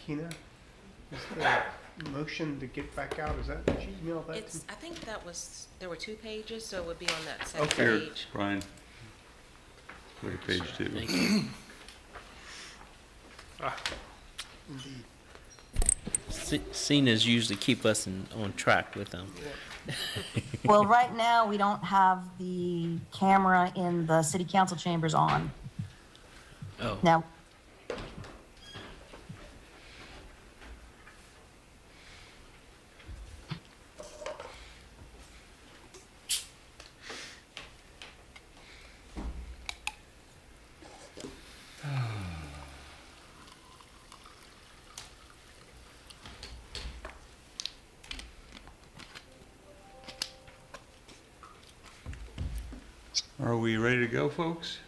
Kina, is the motion to get back out, is that, did you email that? I think that was, there were 2 pages, so it would be on that second Okay. page. Brian. Look at page 2. Indeed. Cena's usually keep us on track with them. Well, right now, we don't have the camera in the city council chambers on. Oh, Now, Are we ready to go, folks?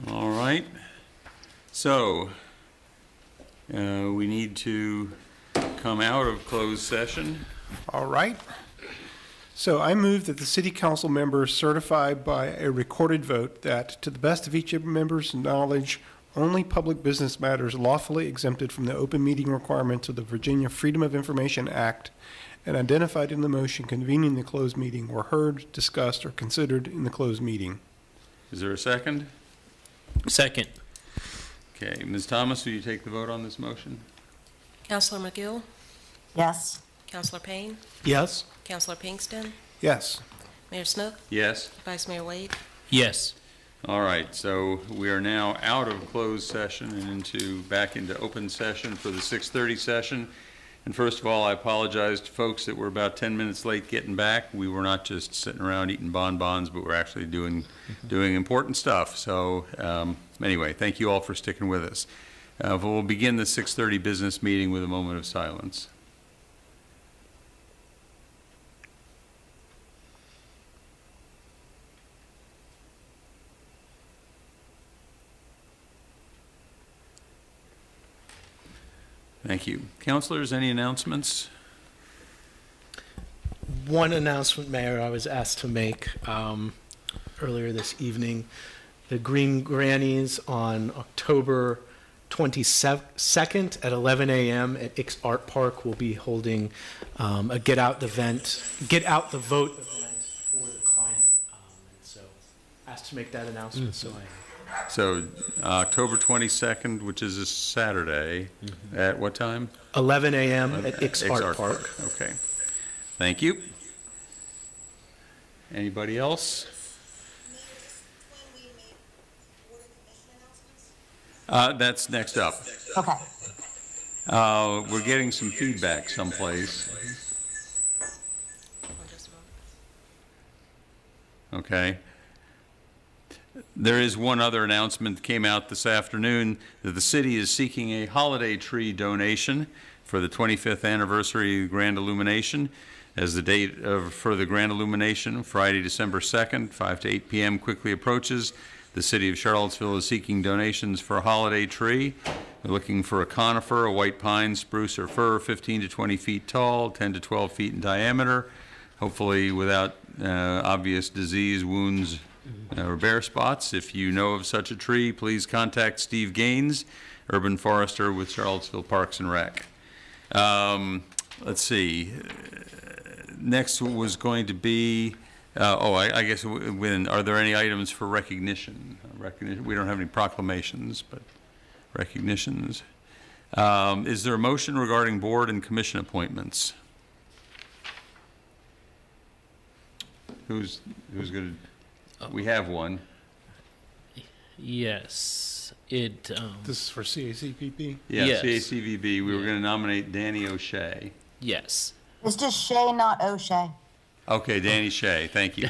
All right. So, we need to come out of closed session. All right. So I move that the city council members certify by a recorded vote that, to the best of each member's knowledge, only public business matters lawfully exempted from the open meeting requirements of the Virginia Freedom of Information Act and identified in the motion convening the closed meeting were heard, discussed, or considered in the closed meeting. Is there a second? second. Okay, Ms. Thomas, will you take the vote on this motion? Counselor McGill, yes, Counselor Payne, Yes. Counselor Pinkston, Yes. Mayor Snook, Yes? Vice Mayor Wade. Yes. All right, so we are now out of closed session and back into open session for the 6:30 session. And first of all, I apologize to folks that were about 10 minutes late getting back. We were not just sitting around eating bonbons, but we're actually doing important stuff. So anyway, thank you all for sticking with us. We'll begin the 6:30 business meeting with a moment of silence. Thank you. Councilors, any announcements? One announcement, Mayor, I was asked to make earlier this evening. The Green Grannies on October 22nd at 11 a.m. at Ix Art Park will be holding a Get Out the Vote event for the climate. And so asked to make that announcement, so I am. So October 22nd, which is a Saturday, at what time? 11 a.m. at Ix Art Park. Okay. Thank you. Anybody else? That's next up. okay. We're getting some feedback someplace. Just a moment. Okay. There is one other announcement that came out this afternoon that the city is seeking a holiday tree donation for the 25th anniversary of the Grand Illumination. As the date for the Grand Illumination, Friday, December 2nd, 5 to 8 p.m. quickly approaches, the city of Charlottesville is seeking donations for a holiday tree. They're looking for a conifer, a white pine, spruce, or fir, 15 to 20 feet tall, 10 to 12 feet in diameter, hopefully without obvious disease, wounds, or bare spots. If you know of such a tree, please contact Steve Gaines, urban forester with Charlottesville Parks and Rec. Let's see. Next was going to be, I guess, are there any items for recognition? We don't have any proclamations, but recognitions. Is there a motion regarding board and commission appointments? Who's going to? We have one. Yes. This is for CACPP? Yeah, Yes. CACVB. We were going to nominate Danny O'Shea. Yes. It's just Shay, not O'Shea. Okay, Danny Shea. Thank you.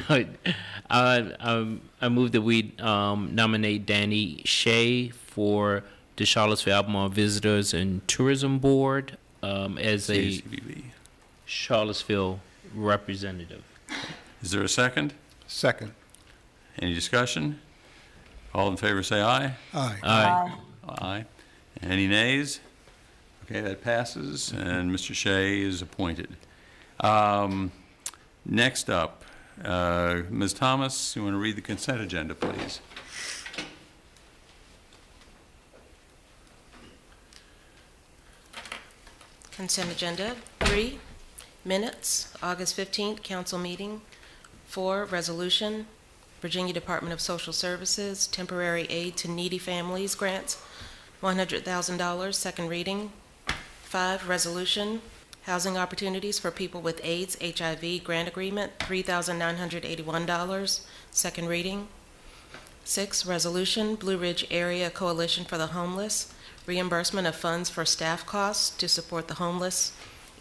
I move that we nominate Danny Shea for the Charlottesville Albemarle Visitors and Tourism Board as a CACVB. Charlottesville representative. Is there a second? Second. Any discussion? All in favor say aye. Aye. Aye. Aye. Any nays? Okay, that passes, and Mr. Shea is appointed. Next up, Ms. Thomas, you want to read the consent agenda, please? Consent agenda. 3, minutes, August 15th, council meeting. 4, resolution, Virginia Department of Social Services, temporary aid to needy families grants, $100,000, second reading. 5, resolution, housing opportunities for people with AIDS, HIV grant agreement, $3,981, second reading. 6, resolution, Blue Ridge Area Coalition for the Homeless, reimbursement of funds for staff costs to support the homeless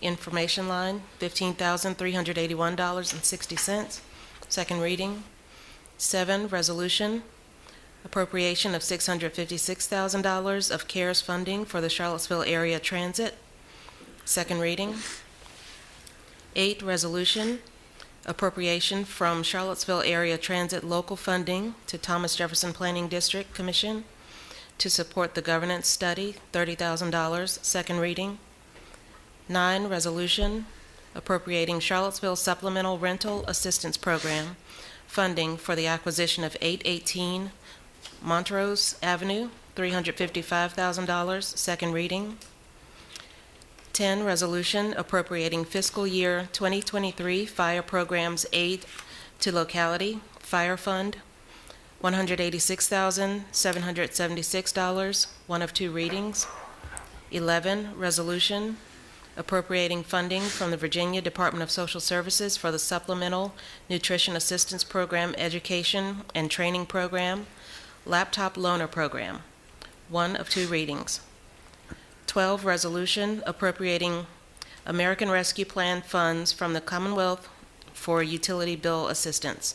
information line, $15,381.60, second reading. 7, resolution, appropriation of $656,000 of CARES funding for the Charlottesville Area Transit, second reading. 8, resolution, appropriation from Charlottesville Area Transit local funding to Thomas Jefferson Planning District Commission to support the governance study, $30,000, second reading. 9, resolution, appropriating Charlottesville Supplemental Rental Assistance Program funding for the acquisition of 818 Montrose Avenue, $355,000, second reading. 10, resolution appropriating fiscal year 2023 fire programs aid to locality, fire fund, $186,776, one of two readings. 11, resolution appropriating funding from the Virginia Department of Social Services for the Supplemental Nutrition Assistance Program Education and Training Program, Laptop Loaner Program, one of two readings. 12, resolution appropriating American Rescue Plan funds from the Commonwealth for utility bill assistance,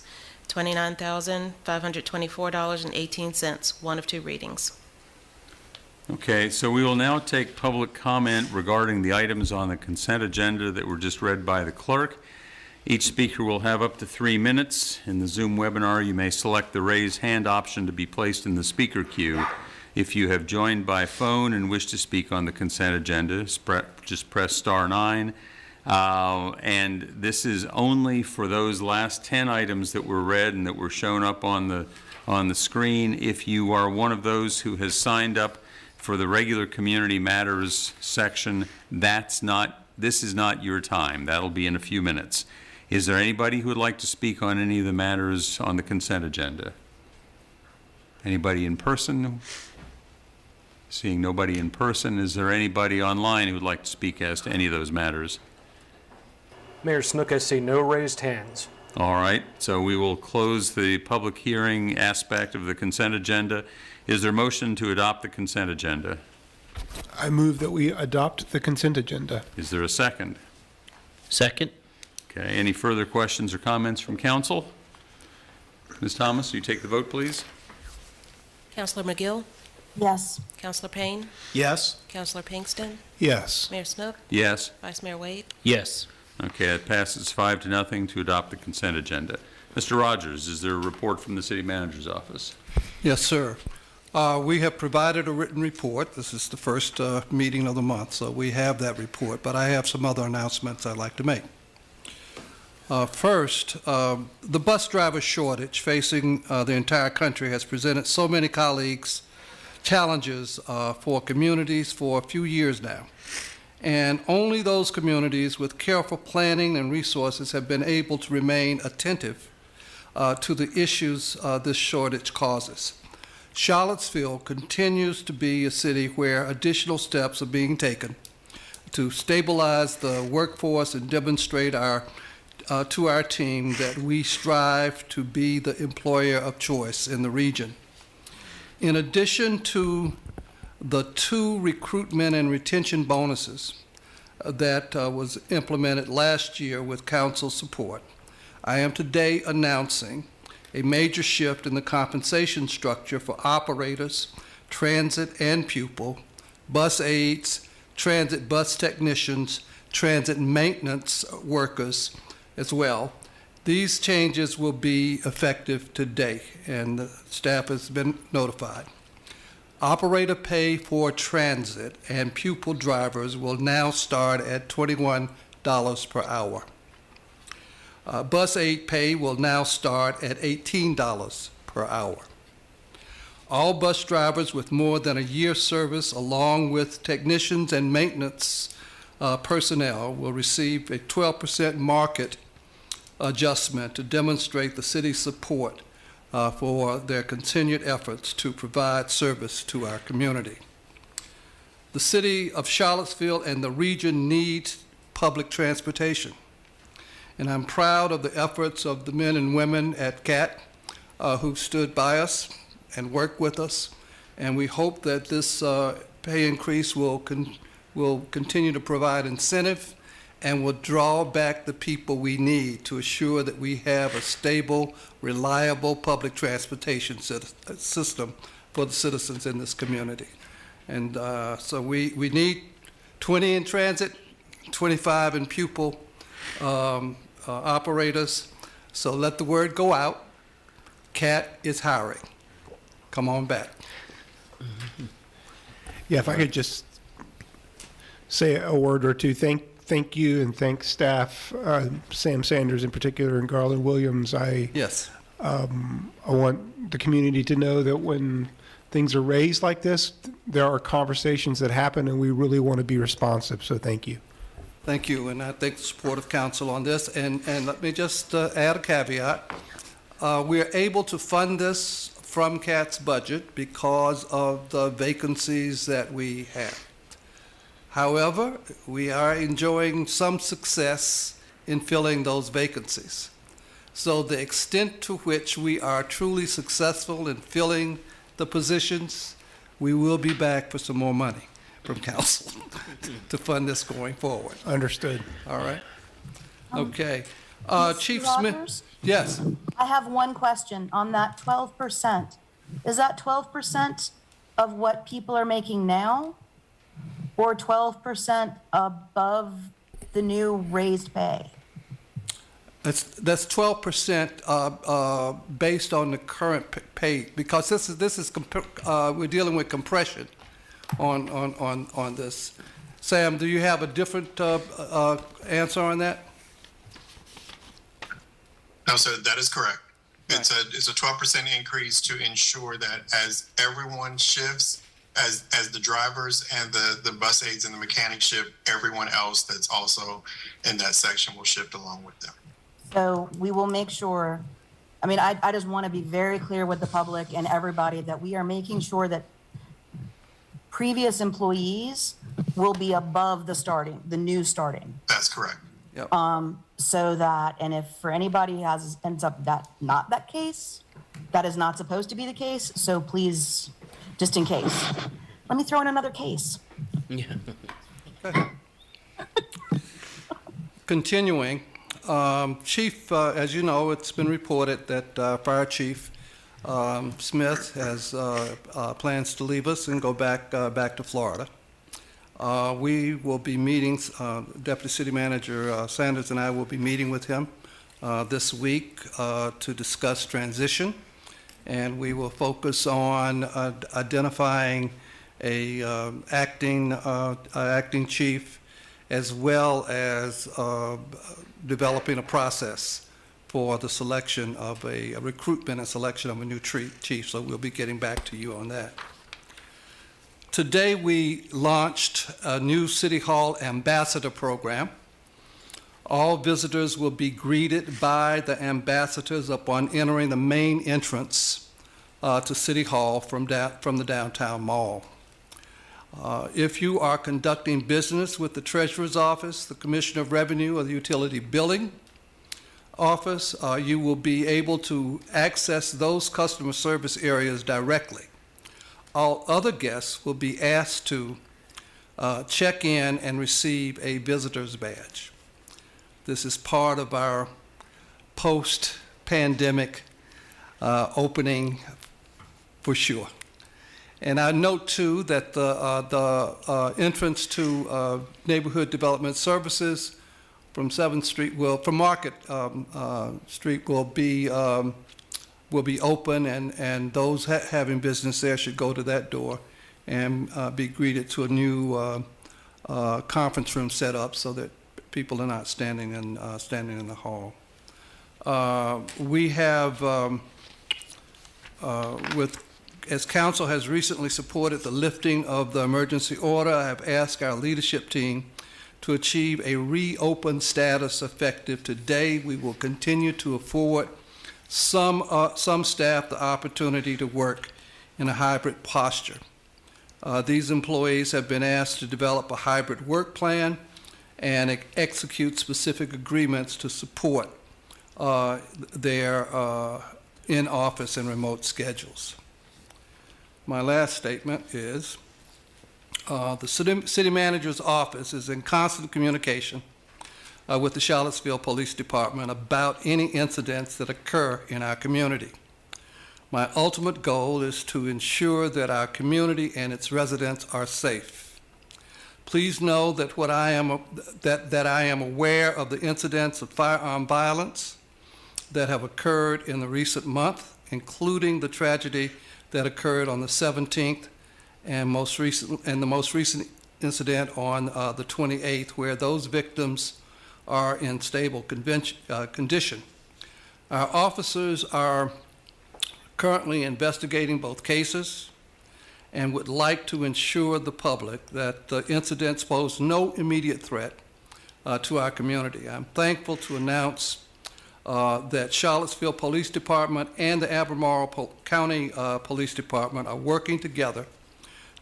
$29,524.18, one of two readings. Okay, so we will now take public comment regarding the items on the consent agenda that were just read by the clerk. Each speaker will have up to 3 minutes. In the Zoom webinar, you may select the raise hand option to be placed in the speaker queue. If you have joined by phone and wish to speak on the consent agenda, just press *9. And this is only for those last 10 items that were read and that were shown up on the screen. If you are one of those who has signed up for the regular community matters section, this is not your time. That'll be in a few minutes. Is there anybody who would like to speak on any of the matters on the consent agenda? Anybody in person? Seeing nobody in person, is there anybody online who would like to speak as to any of those matters? Mayor Snook, I see no raised hands. All right, so we will close the public hearing aspect of the consent agenda. Is there a motion to adopt the consent agenda? I move that we adopt the consent agenda. Is there a second? Second? Okay, any further questions or comments from council? Ms. Thomas, will you take the vote, please? Councilor McGill? Yes. Councilor Payne? Yes. Councilor Pinkston? Yes. Mayor Snook? Yes. Vice Mayor Wade? Yes. Okay, it passes 5-0 to adopt the consent agenda. Mr. Rogers, is there a report from the city manager's office? Yes, sir. We have provided a written report. This is the first meeting of the month, so we have that report, but I have some other announcements I'd like to make. First, the bus driver shortage facing the entire country has presented so many colleagues challenges for communities for a few years now. And only those communities with careful planning and resources have been able to remain attentive to the issues this shortage causes. Charlottesville continues to be a city where additional steps are being taken to stabilize the workforce and demonstrate to our team that we strive to be the employer of choice in the region. In addition to the 2 recruitment and retention bonuses that was implemented last year with council support, I am today announcing a major shift in the compensation structure for operators, transit and pupil, bus aides, transit bus technicians, transit maintenance workers as well. These changes will be effective today, and the staff has been notified. Operator pay for transit and pupil drivers will now start at $21 per hour. Bus aid pay will now start at $18 per hour. All bus drivers with more than a year's service, along with technicians and maintenance personnel will receive a 12% market adjustment to demonstrate the city's support for their continued efforts to provide service to our community. The city of Charlottesville and the region need public transportation, and I'm proud of the efforts of the men and women at CAT who've stood by us and worked with us, and we hope that this pay increase will continue to provide incentive and will draw back the people we need to assure that we have a stable, reliable public transportation system for the citizens in this community. And so we need 20 in transit, 25 in pupil operators. So let the word go out. CAT is hiring. Come on back. Yeah, if I could just say a word or two. Thank you and thank staff, Sam Sanders in particular and Garland Williams. Yes. I want the community to know that when things are raised like this, there are conversations that happen and we really want to be responsive. So thank you. Thank you, and I thank the support of council on this. And let me just add a caveat. We are able to fund this from CAT's budget because of the vacancies that we have. However, we are enjoying some success in filling those vacancies. So the extent to which we are truly successful in filling the positions, we will be back for some more money from council to fund this going forward. Understood. All right? Okay. Mr. Chief Smith? Rogers? Yes. I have one question on that 12%. Is that 12% of what people are making now? Or 12% above the new raised pay? That's 12% based on the current pay, because we're dealing with compression on this. Sam, do you have a different answer on that? No, sir, that is correct. It's a 12% increase to ensure that as everyone shifts, as the drivers and the bus aides and the mechanics shift, everyone else that's also in that section will shift along with them. So we will make sure, I just want to be very clear with the public and everybody that we are making sure that previous employees will be above the new starting. That's correct. Yep. So that, and if for anybody ends up that not that case, that is not supposed to be the case. So please, just in case, let me throw in another case. Continuing, Chief, as you know, it's been reported that Fire Chief Smith has plans to leave us and go back to Florida. We will be meeting, Deputy City Manager Sanders and I will be meeting with him this week to discuss transition, and we will focus on identifying a acting chief, as well as developing a process for the selection of a recruitment and selection of a new chief. So we'll be getting back to you on that. Today, we launched a new City Hall Ambassador Program. All visitors will be greeted by the ambassadors upon entering the main entrance to City Hall from the downtown mall. If you are conducting business with the Treasurer's Office, the Commissioner of Revenue, or the Utility Billing Office, you will be able to access those customer service areas directly. All other guests will be asked to check in and receive a visitor's badge. This is part of our post-pandemic opening for sure. And I note too that the entrance to Neighborhood Development Services from 7th Street from Market Street will be open, and those having business there should go to that door and be greeted to a new conference room set up so that people are not standing in the hall. We have, as council has recently supported the lifting of the emergency order, I have asked our leadership team to achieve a reopened status effective today. We will continue to afford some staff the opportunity to work in a hybrid posture. These employees have been asked to develop a hybrid work plan and execute specific agreements to support their in-office and remote schedules. My last statement is the city manager's office is in constant communication with the Charlottesville Police Department about any incidents that occur in our community. My ultimate goal is to ensure that our community and its residents are safe. Please know that I am aware of the incidents of firearm violence that have occurred in the recent month, including the tragedy that occurred on the 17th and the most recent incident on the 28th, where those victims are in stable condition. Our officers are currently investigating both cases and would like to ensure the public that the incidents pose no immediate threat to our community. I'm thankful to announce that Charlottesville Police Department and the Albemarle County Police Department are working together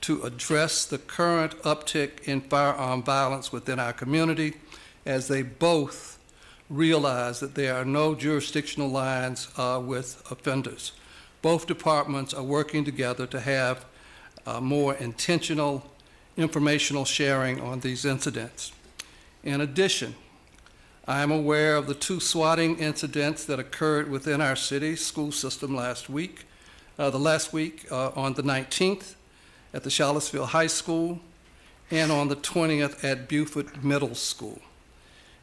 to address the current uptick in firearm violence within our community, as they both realize that there are no jurisdictional lines with offenders. Both departments are working together to have more intentional informational sharing on these incidents. In addition, I am aware of the 2 swatting incidents that occurred within our city school system last week on the 19th at the Charlottesville High School and on the 20th at Beaufort Middle School.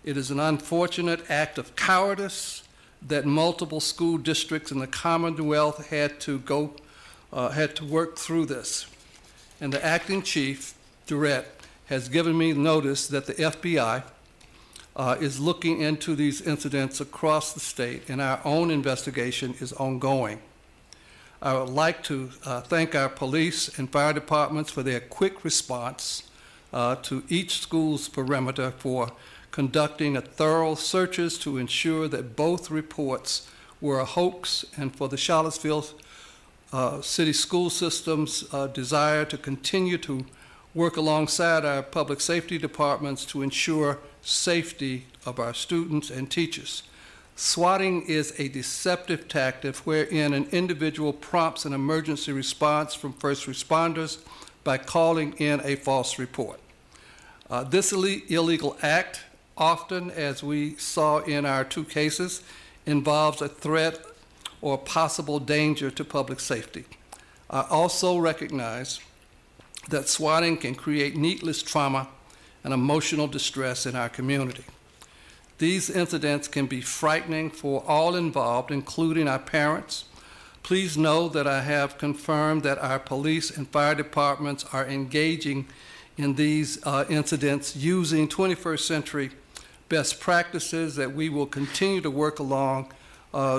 It is an unfortunate act of cowardice that multiple school districts in the Commonwealth had to work through this. And the acting chief, Durrett, has given me notice that the FBI is looking into these incidents across the state, and our own investigation is ongoing. I would like to thank our police and fire departments for their quick response to each school's perimeter, for conducting a thorough searches to ensure that both reports were a hoax, and for the Charlottesville City School System's desire to continue to work alongside our public safety departments to ensure safety of our students and teachers. Swatting is a deceptive tactic wherein an individual prompts an emergency response from first responders by calling in a false report. This illegal act, often, as we saw in our 2 cases, involves a threat or possible danger to public safety. I also recognize that swatting can create needless trauma and emotional distress in our community. These incidents can be frightening for all involved, including our parents. Please know that I have confirmed that our police and fire departments are engaging in these incidents using 21st century best practices, that we will continue to work along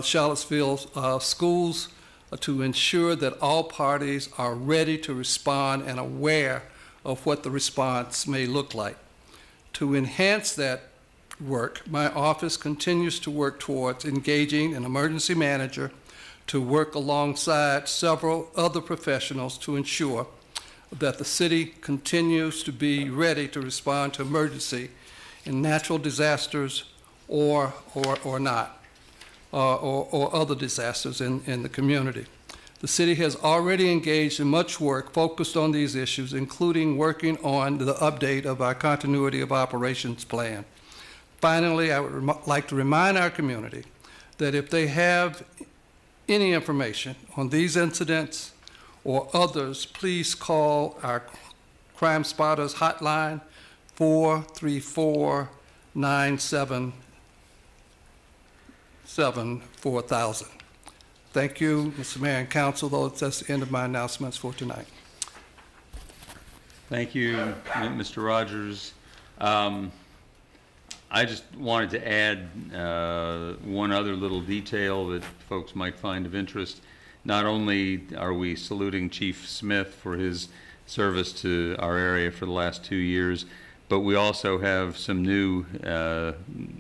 Charlottesville schools to ensure that all parties are ready to respond and aware of what the response may look like. To enhance that work, my office continues to work towards engaging an emergency manager to work alongside several other professionals to ensure that the city continues to be ready to respond to emergency in natural disasters or not, or other disasters in the community. The city has already engaged in much work focused on these issues, including working on the update of our continuity of operations plan. Finally, I would like to remind our community that if they have any information on these incidents or others, please call our Crime Spotters hotline, 434-977-4000. Thank you, Mr. Mayor and Council. That's the end of my announcements for tonight. Thank you, Mr. Rogers. I just wanted to add one other little detail that folks might find of interest. Not only are we saluting Chief Smith for his service to our area for the last 2 years, but we also have some new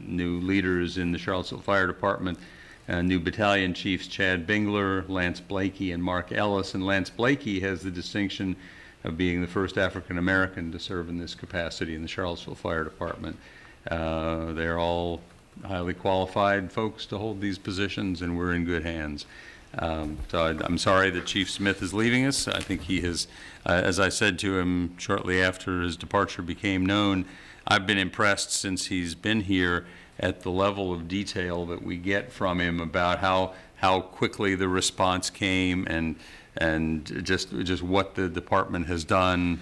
leaders in the Charlottesville Fire Department, new battalion chiefs Chad Bingler, Lance Blakey, and Mark Ellis. And Lance Blakey has the distinction of being the first African American to serve in this capacity in the Charlottesville Fire Department. They're all highly qualified folks to hold these positions, and we're in good hands. I'm sorry that Chief Smith is leaving us. I think he has, as I said to him shortly after his departure became known, I've been impressed since he's been here at the level of detail that we get from him about how quickly the response came and just what the department has done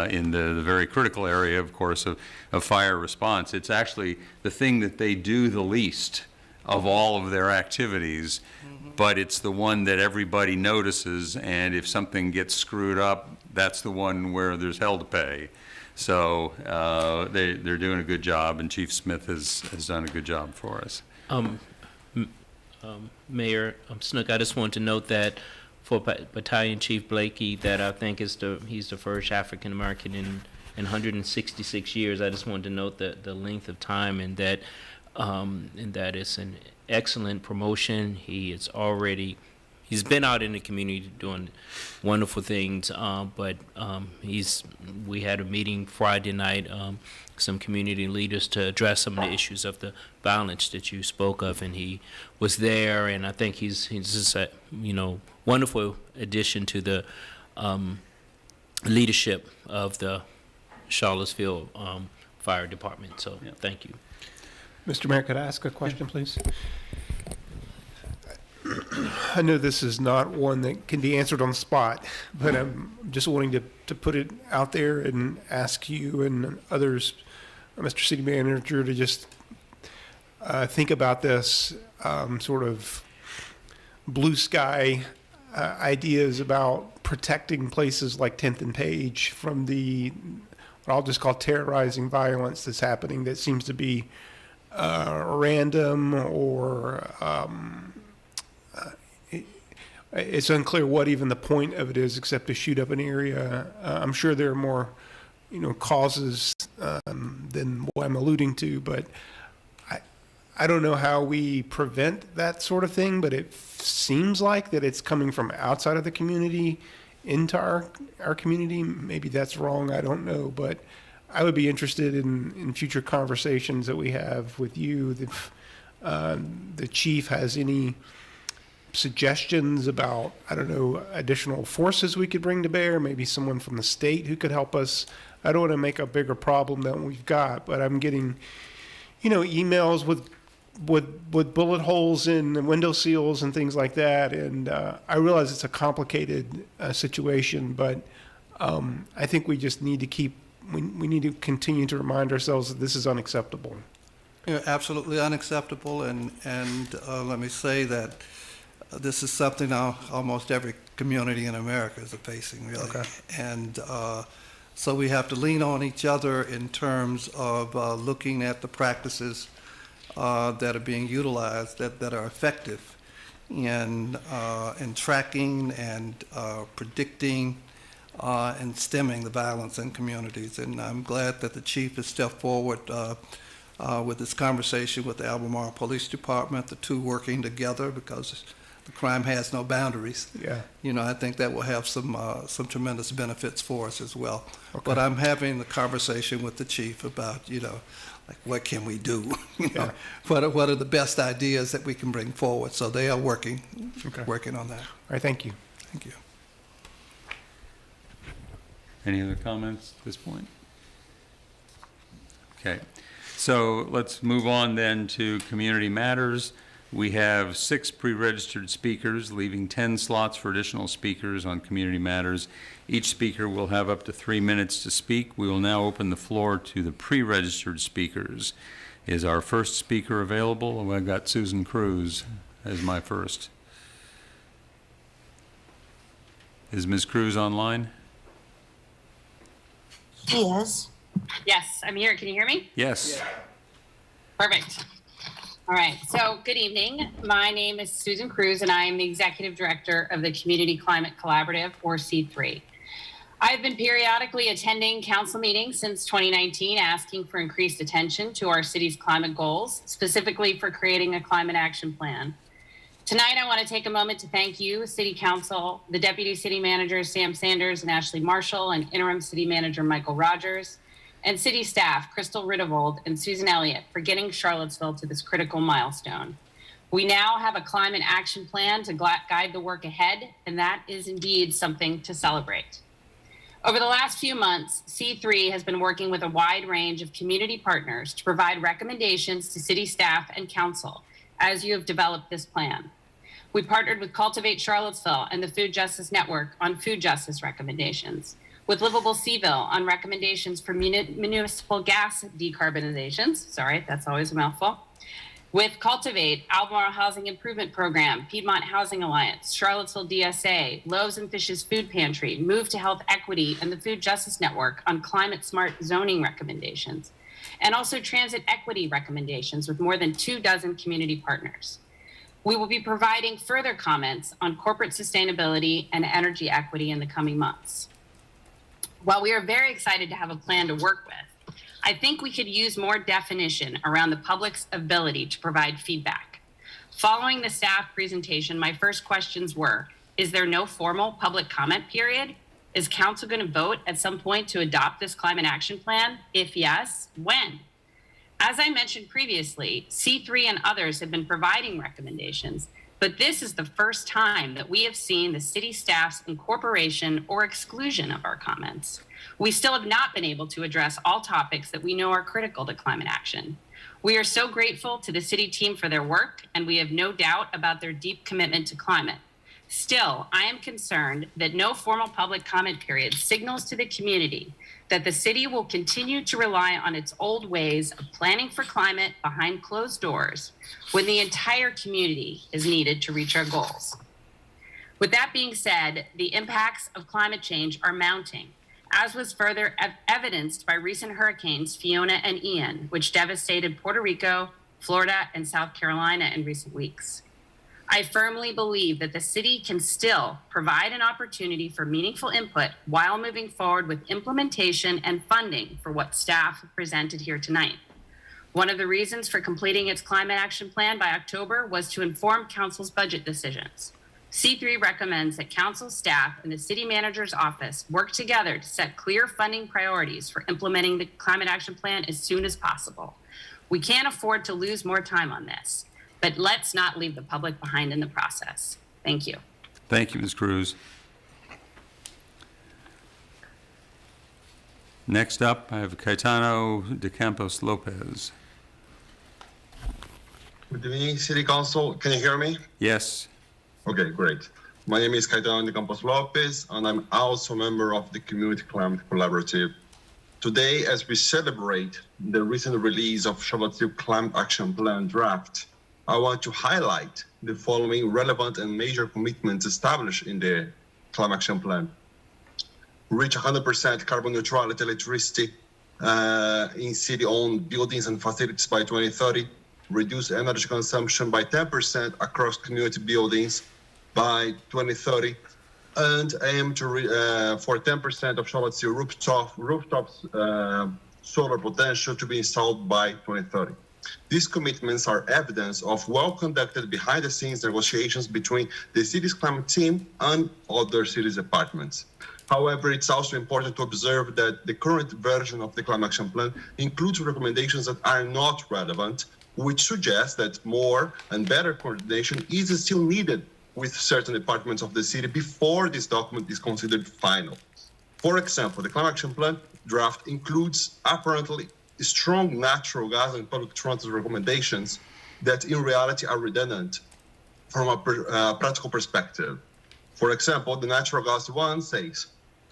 in the very critical area, of course, of fire response. It's actually the thing that they do the least of all of their activities, but it's the one that everybody notices, and if something gets screwed up, that's the one where there's hell to pay. So they're doing a good job, and Chief Smith has done a good job for us. Mayor Snook, I just want to note that for Battalion Chief Blakey, that I think he's the first African American in 166 years. I just wanted to note the length of time, and that it's an excellent promotion. He's been out in the community doing wonderful things, but we had a meeting Friday night, some community leaders, to address some of the issues of the violence that you spoke of, and he was there, and I think he's just a wonderful addition to the leadership of the Charlottesville Fire Department. So thank you. Mr. Mayor, could I ask a question, please? I know this is not one that can be answered on the spot, but I'm just wanting to put it out there and ask you and others, Mr. City Manager, to just think about this sort of blue sky ideas about protecting places like 10th and Page from what I'll just call terrorizing violence that's happening, that seems to be random, or it's unclear what even the point of it is, except to shoot up an area. I'm sure there are more, causes than what I'm alluding to, but I don't know how we prevent that sort of thing, but it seems like that it's coming from outside of the community into our community. Maybe that's wrong, I don't know, but I would be interested in future conversations that we have with you, if the chief has any suggestions about, I don't know, additional forces we could bring to bear, maybe someone from the state who could help us. I don't want to make a bigger problem than we've got, but I'm getting, emails with bullet holes in window seals and things like that, and I realize it's a complicated situation, but I think we just need to we need to continue to remind ourselves that this is unacceptable. Absolutely unacceptable, and let me say that this is something now almost every community in America is facing, really. Okay. And so we have to lean on each other in terms of looking at the practices that are being utilized that are effective in tracking and predicting and stemming the violence in communities. And I'm glad that the chief has stepped forward with this conversation with the Albemarle Police Department, the two working together, because the crime has no boundaries. Yeah. I think that will have some tremendous benefits for us as well. Okay. But I'm having the conversation with the chief about, like, what can we do? Yeah. What are the best ideas that we can bring forward? So they are working on that. All right, thank you. Thank you. Any other comments at this point? Okay, so let's move on then to community matters. We have 6 pre-registered speakers, leaving 10 slots for additional speakers on community matters. Each speaker will have up to 3 minutes to speak. We will now open the floor to the pre-registered speakers. Is our first speaker available? Oh, I've got Susan Cruz as my first. Is Ms. Cruz online? She is. Yes, I'm here. Can you hear me? Yes. Perfect. All right. So good evening. My name is Susan Cruz, and I am the Executive Director of the Community Climate Collaborative, or C3. I've been periodically attending council meetings since 2019, asking for increased attention to our city's climate goals, specifically for creating a climate action plan. Tonight, I want to take a moment to thank you, City Council, the Deputy City Managers Sam Sanders and Ashley Marshall, and Interim City Manager Michael Rogers, and City staff Crystal Rittervold and Susan Elliott for getting Charlottesville to this critical milestone. We now have a climate action plan to guide the work ahead, and that is indeed something to celebrate. Over the last few months, C3 has been working with a wide range of community partners to provide recommendations to city staff and council as you have developed this plan. We partnered with Cultivate Charlottesville and the Food Justice Network on food justice recommendations, with Livable Seaville on recommendations for municipal gas decarbonizations. Sorry, that's always a mouthful. With Cultivate, Albemarle Housing Improvement Program, Piedmont Housing Alliance, Charlottesville DSA, Loaves and Fishes Food Pantry, Move to Health Equity, and the Food Justice Network on climate smart zoning recommendations, and also transit equity recommendations with more than 24 community partners. We will be providing further comments on corporate sustainability and energy equity in the coming months. While we are very excited to have a plan to work with, I think we could use more definition around the public's ability to provide feedback. Following the staff presentation, my first questions were, is there no formal public comment period? Is council going to vote at some point to adopt this climate action plan? If yes, when? As I mentioned previously, C3 and others have been providing recommendations, but this is the first time that we have seen the city staff's incorporation or exclusion of our comments. We still have not been able to address all topics that we know are critical to climate action. We are so grateful to the city team for their work, and we have no doubt about their deep commitment to climate. Still, I am concerned that no formal public comment period signals to the community that the city will continue to rely on its old ways of planning for climate behind closed doors when the entire community is needed to reach our goals. With that being said, the impacts of climate change are mounting, as was further evidenced by recent hurricanes Fiona and Ian, which devastated Puerto Rico, Florida, and South Carolina in recent weeks. I firmly believe that the city can still provide an opportunity for meaningful input while moving forward with implementation and funding for what staff have presented here tonight. One of the reasons for completing its climate action plan by October was to inform council's budget decisions. C3 recommends that council staff and the city manager's office work together to set clear funding priorities for implementing the climate action plan as soon as possible. We can't afford to lose more time on this, but let's not leave the public behind in the process. Thank you. Thank you, Ms. Cruz. Next up, I have Caetano de Campos Lopez. Good evening, City Council. Can you hear me? Yes. Okay, great. My name is Caetano de Campos Lopez, and I'm also a member of the Community Climate Collaborative. Today, as we celebrate the recent release of Charlottesville Climate Action Plan draft, I want to highlight the following relevant and major commitments established in the Climate Action Plan. Reach 100% carbon neutrality electricity in city-owned buildings and facilities by 2030. Reduce energy consumption by 10% across community buildings by 2030, and aim to for 10% of Charlottesville rooftops solar potential to be installed by 2030. These commitments are evidence of well-conducted behind-the-scenes negotiations between the city's climate team and other cities departments. However, it's also important to observe that the current version of the Climate Action Plan includes recommendations that are not relevant, which suggests that more and better coordination is still needed with certain departments of the city before this document is considered final. For example, the Climate Action Plan draft includes apparently strong natural gas and public transit recommendations that in reality are redundant from a practical perspective. For example, the natural gas one says,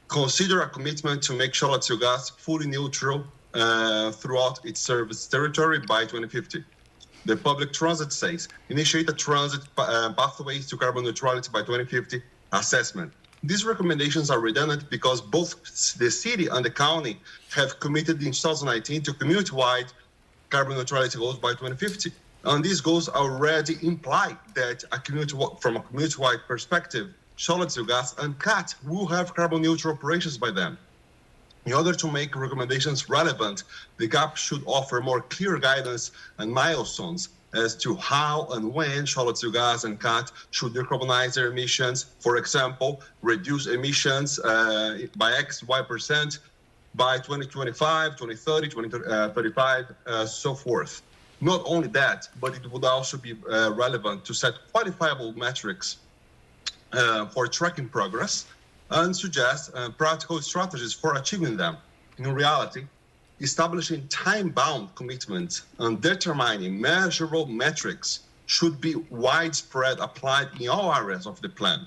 consider a commitment to make Charlottesville gas fully neutral throughout its service territory by 2050. The public transit says, initiate a transit pathways to carbon neutrality by 2050 assessment. These recommendations are redundant because both the city and the county have committed in 2019 to community-wide carbon neutrality goals by 2050. And these goals already imply that from a community-wide perspective, Charlottesville Gas, and CAT will have carbon neutral operations by then. In order to make recommendations relevant, the CAP should offer more clear guidance and milestones as to how and when Charlottesville Gas and CAT should decarbonize their emissions. For example, reduce emissions by XY% by 2025, 2030, 2035, so forth. Not only that, but it would also be relevant to set quantifiable metrics for tracking progress and suggest practical strategies for achieving them. In reality, establishing time-bound commitments and determining measurable metrics should be widespread applied in all areas of the plan.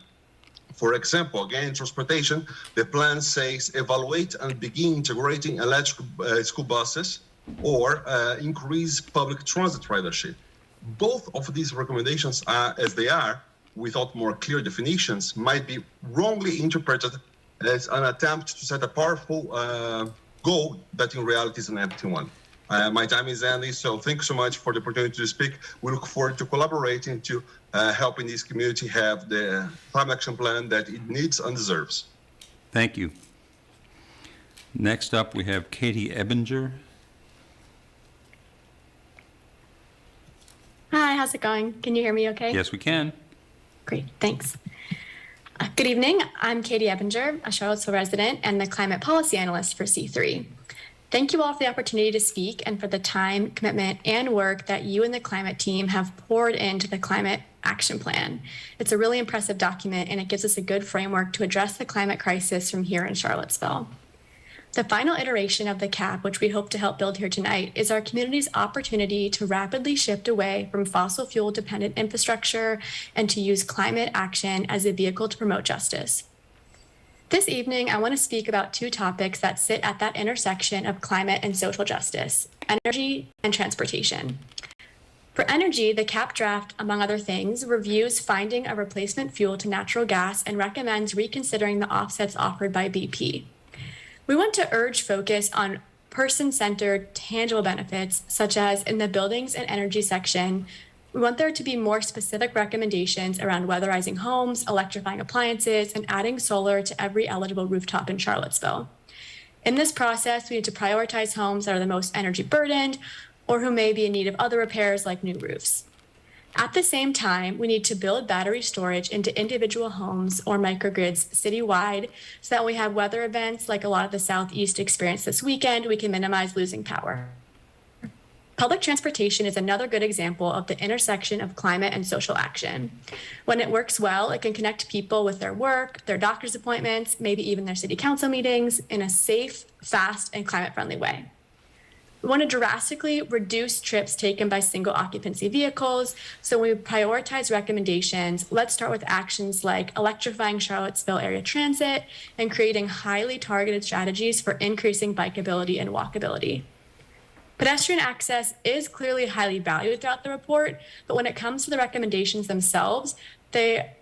For example, again, in transportation, the plan says evaluate and begin integrating electric school buses or increase public transit ridership. Both of these recommendations, as they are, without more clear definitions, might be wrongly interpreted as an attempt to set a powerful goal that in reality is an empty one. My time is ending, so thank you so much for the opportunity to speak. We look forward to collaborating to helping this community have the climate action plan that it needs and deserves. Thank you. Next up, we have Katie Ebinger. Hi, how's it going? Can you hear me okay? Yes, we can. Great, thanks. Good evening. I'm Katie Ebinger, a Charlottesville resident and the climate policy analyst for C3. Thank you all for the opportunity to speak and for the time, commitment, and work that you and the climate team have poured into the climate action plan. It's a really impressive document, and it gives us a good framework to address the climate crisis from here in Charlottesville. The final iteration of the CAP, which we hope to help build here tonight, is our community's opportunity to rapidly shift away from fossil fuel dependent infrastructure and to use climate action as a vehicle to promote justice. This evening, I want to speak about two topics that sit at that intersection of climate and social justice: energy and transportation. For energy, the CAP draft, among other things, reviews finding a replacement fuel to natural gas and recommends reconsidering the offsets offered by BP. We want to urge focus on person-centered, tangible benefits, such as in the buildings and energy section. We want there to be more specific recommendations around weatherizing homes, electrifying appliances, and adding solar to every eligible rooftop in Charlottesville. In this process, we need to prioritize homes that are the most energy burdened or who may be in need of other repairs like new roofs. At the same time, we need to build battery storage into individual homes or microgrids citywide so that when we have weather events like a lot of the Southeast experienced this weekend, we can minimize losing power. Public transportation is another good example of the intersection of climate and social action. When it works well, it can connect people with their work, their doctor's appointments, maybe even their city council meetings in a safe, fast, and climate-friendly way. We want to drastically reduce trips taken by single occupancy vehicles. So when we prioritize recommendations, let's start with actions like electrifying Charlottesville area transit and creating highly targeted strategies for increasing bikeability and walkability. Pedestrian access is clearly highly valued throughout the report, but when it comes to the recommendations themselves, there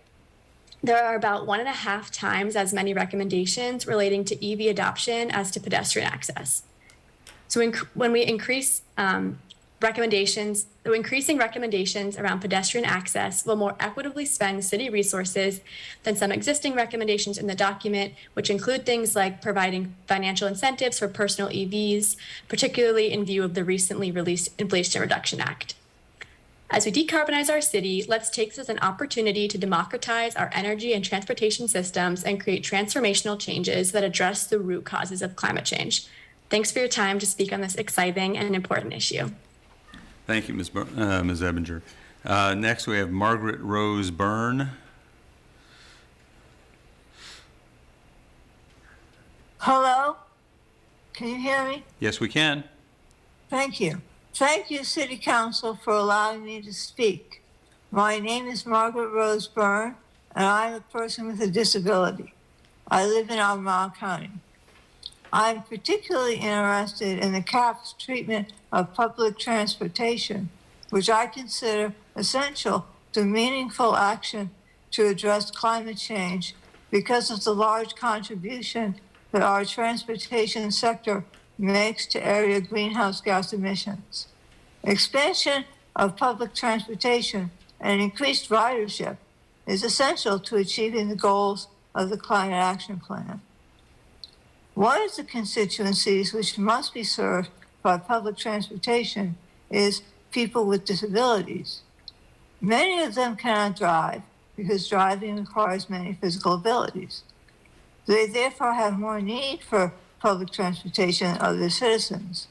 are about 1.5 times as many recommendations relating to EV adoption as to pedestrian access. So when we increase increasing recommendations around pedestrian access will more equitably spend city resources than some existing recommendations in the document, which include things like providing financial incentives for personal EVs, particularly in view of the recently released Inflation Reduction Act. As we decarbonize our city, let's take this as an opportunity to democratize our energy and transportation systems and create transformational changes that address the root causes of climate change. Thanks for your time to speak on this exciting and important issue. Thank you, Ms. Ebinger. Next, we have Margaret Rose Byrne. Hello? Can you hear me? Yes, we can. Thank you. Thank you, City Council, for allowing me to speak. My name is Margaret Rose Byrne, and I'm a person with a disability. I live in Albemarle County. I'm particularly interested in the CAP's treatment of public transportation, which I consider essential to meaningful action to address climate change because of the large contribution that our transportation sector makes to area greenhouse gas emissions. Expansion of public transportation and increased ridership is essential to achieving the goals of the Climate Action Plan. One of the constituencies which must be served by public transportation is people with disabilities. Many of them cannot drive because driving requires many physical abilities. They therefore have more need for public transportation than other citizens.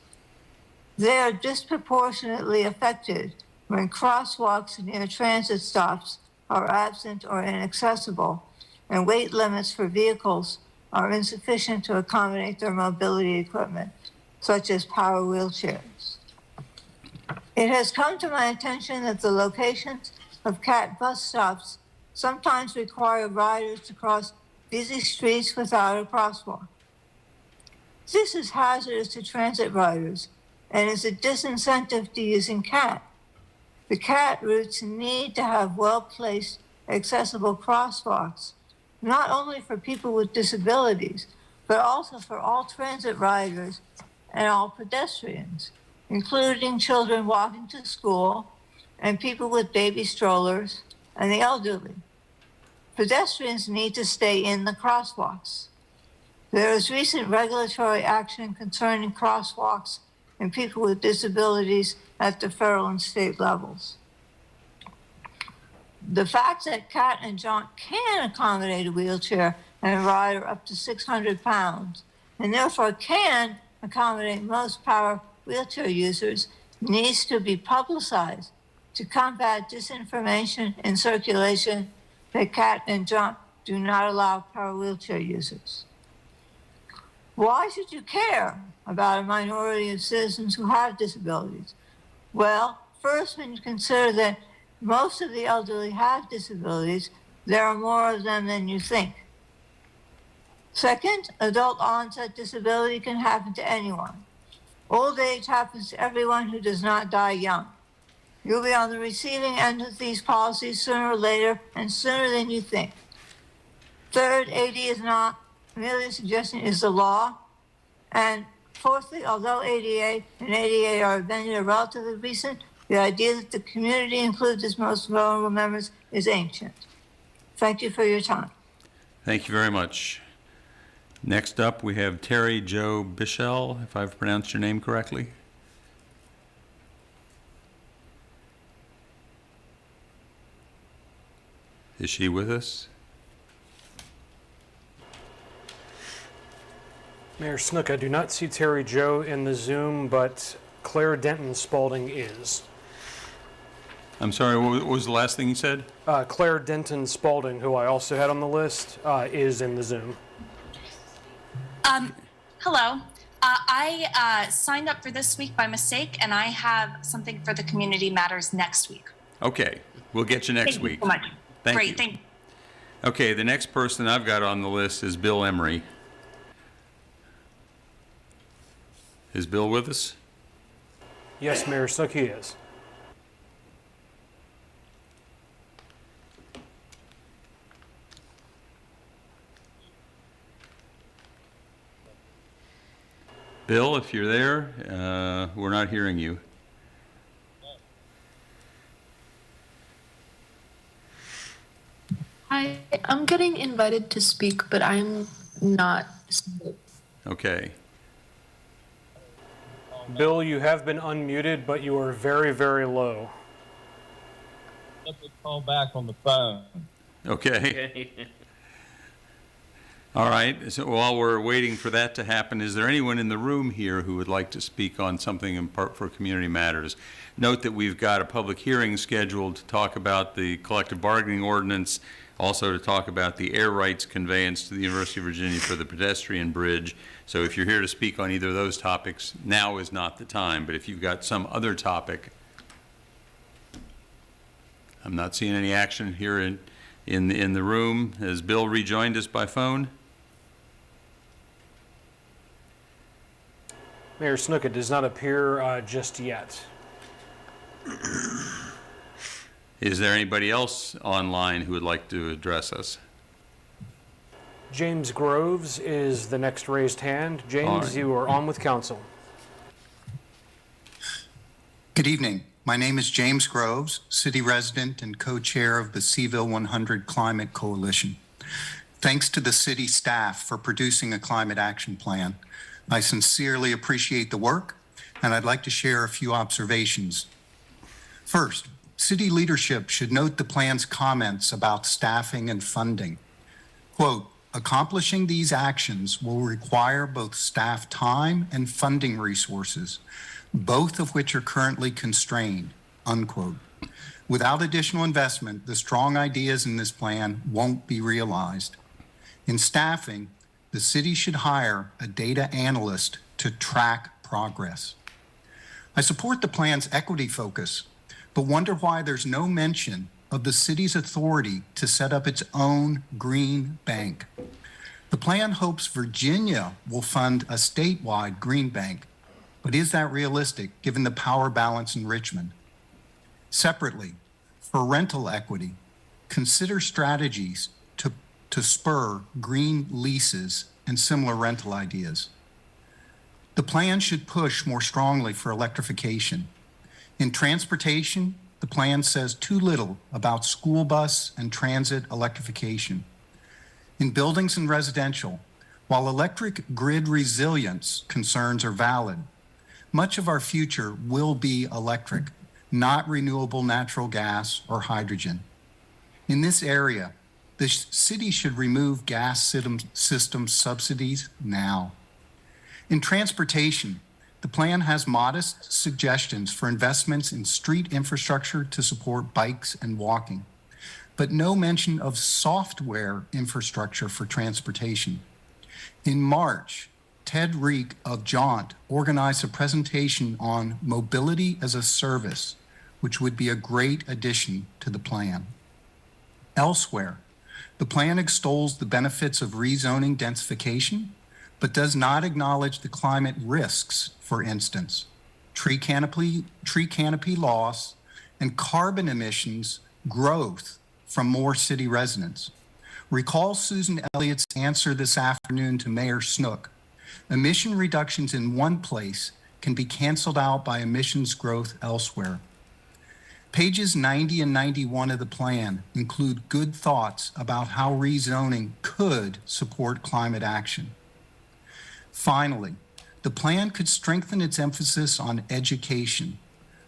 They are disproportionately affected when crosswalks near transit stops are absent or inaccessible, and weight limits for vehicles are insufficient to accommodate their mobility equipment, such as power wheelchairs. It has come to my attention that the locations of CAT bus stops sometimes require riders to cross busy streets without a crosswalk. This is hazardous to transit riders and is a disincentive to using CAT. The CAT routes need to have well-placed, accessible crosswalks, not only for people with disabilities, but also for all transit riders and all pedestrians, including children walking to school and people with baby strollers and the elderly. Pedestrians need to stay in the crosswalks. There is recent regulatory action concerning crosswalks and people with disabilities at the federal and state levels. The fact that CAT and Jaunt can accommodate a wheelchair and a rider up to 600 pounds, and therefore can accommodate most power wheelchair users, needs to be publicized to combat disinformation in circulation that CAT and Jaunt do not allow power wheelchair users. Why should you care about a minority of citizens who have disabilities? Well, first, when you consider that most of the elderly have disabilities, there are more of them than you think. Second, adult onset disability can happen to anyone. Old age happens to everyone who does not die young. You'll be on the receiving end of these policies sooner or later, and sooner than you think. Third, AD is not merely a suggestion, is the law. And fourthly, although ADA and ADA are relatively recent, the idea that the community includes its most vulnerable members is ancient. Thank you for your time. Thank you very much. Next up, we have Terry Jo Bichelle, if I've pronounced your name correctly. Is she with us? Mayor Snook, I do not see Terry Jo in the Zoom, but Claire Denton Spalding is. I'm sorry, what was the last thing you said? Claire Denton Spalding, who I also had on the list, is in the Zoom. Hello. I signed up for this week by mistake, and I have something for the Community Matters next week. Okay, we'll get you next week. Thank you so much. Thank you. Thank you. Okay, the next person I've got on the list is Bill Emery. Is Bill with us? Yes, Mayor Snook, he is. Bill, if you're there, we're not hearing you. I'm getting invited to speak, but I'm not. Okay. Bill, you have been unmuted, but you are very, very low. Let me call back on the phone. Okay. All right, so while we're waiting for that to happen, is there anyone in the room here who would like to speak on something in part for Community Matters? Note that we've got a public hearing scheduled to talk about the collective bargaining ordinance, also to talk about the air rights conveyance to the University of Virginia for the pedestrian bridge. So if you're here to speak on either of those topics, now is not the time. But if you've got some other topic, I'm not seeing any action here in the room. Has Bill rejoined us by phone? Mayor Snook, it does not appear just yet. Is there anybody else online who would like to address us? James Groves is the next raised hand. James, All right. you are on with council. Good evening. My name is James Groves, city resident and co-chair of the Seaville 100 Climate Coalition. Thanks to the city staff for producing a climate action plan. I sincerely appreciate the work, and I'd like to share a few observations. First, city leadership should note the plan's comments about staffing and funding. Quote, accomplishing these actions will require both staff time and funding resources, both of which are currently constrained, unquote. Without additional investment, the strong ideas in this plan won't be realized. In staffing, the city should hire a data analyst to track progress. I support the plan's equity focus, but wonder why there's no mention of the city's authority to set up its own green bank. The plan hopes Virginia will fund a statewide green bank, but is that realistic given the power balance in Richmond? Separately, for rental equity, consider strategies to spur green leases and similar rental ideas. The plan should push more strongly for electrification. In transportation, the plan says too little about school bus and transit electrification. In buildings and residential, while electric grid resilience concerns are valid, much of our future will be electric, not renewable natural gas or hydrogen. In this area, the city should remove gas system subsidies now. In transportation, the plan has modest suggestions for investments in street infrastructure to support bikes and walking, but no mention of software infrastructure for transportation. In March, Ted Reek of Jaunt organized a presentation on mobility as a service, which would be a great addition to the plan. Elsewhere, the plan extols the benefits of rezoning densification, but does not acknowledge the climate risks, for instance, tree canopy loss and carbon emissions growth from more city residents. Recall Susan Elliott's answer this afternoon to Mayor Snook. Emission reductions in one place can be canceled out by emissions growth elsewhere. Pages 90 and 91 of the plan include good thoughts about how rezoning could support climate action. Finally, the plan could strengthen its emphasis on education,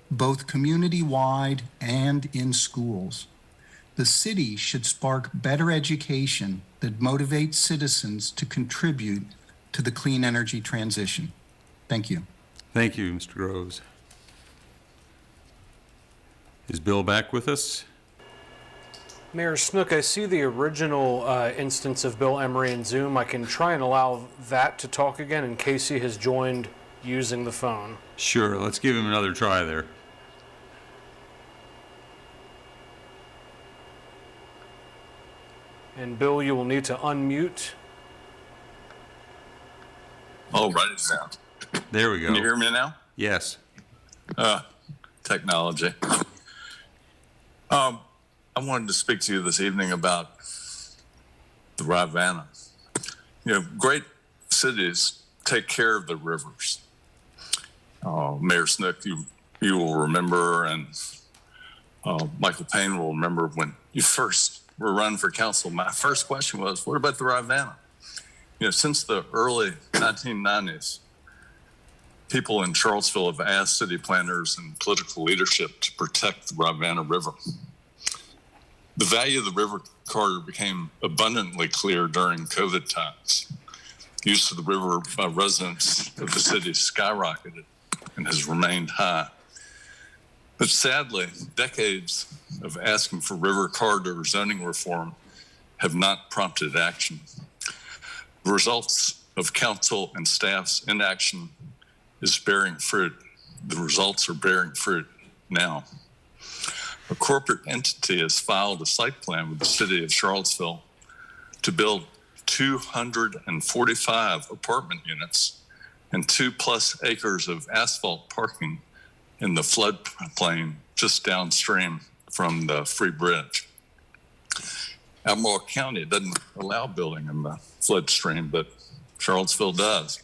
both community-wide and in schools. The city should spark better education that motivates citizens to contribute to the clean energy transition. Thank you. Thank you, Mr. Groves. Is Bill back with us? Mayor Snook, I see the original instance of Bill Emery in Zoom. I can try and allow that to talk again in case he has joined using the phone. Sure, let's give him another try there. And Bill, you will need to unmute. Oh, write it down. There we go. Can you hear me now? Yes. Technology. I wanted to speak to you this evening about the Rivanna. You know, great cities take care of the rivers. Mayor Snook, you will remember, and Michael Payne will remember when you first were running for council. My first question was, what about the Rivanna? You know, since the early 1990s, people in Charlottesville have asked city planners and political leadership to protect the Rivanna River. The value of the river corridor became abundantly clear during COVID times. Use of the river by residents of the city skyrocketed and has remained high. But sadly, decades of asking for river corridor zoning reform have not prompted action. The results of council and staff's inaction is bearing fruit. The results are bearing fruit now. A corporate entity has filed a site plan with the city of Charlottesville to build 245 apartment units and 2+ acres of asphalt parking in the floodplain just downstream from the Free Bridge. Albemarle County doesn't allow building in the floodstream, but Charlottesville does.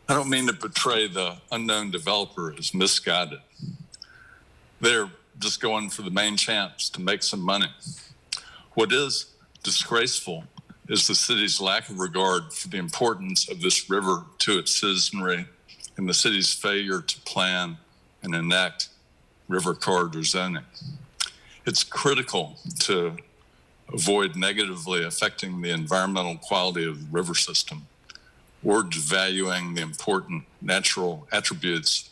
I don't mean to portray the unknown developer as misguided, They're just going for the main chance to make some money. What is disgraceful is the city's lack of regard for the importance of this river to its citizenry and the city's failure to plan and enact river corridor zoning. It's critical to avoid negatively affecting the environmental quality of the river system or devaluing the important natural attributes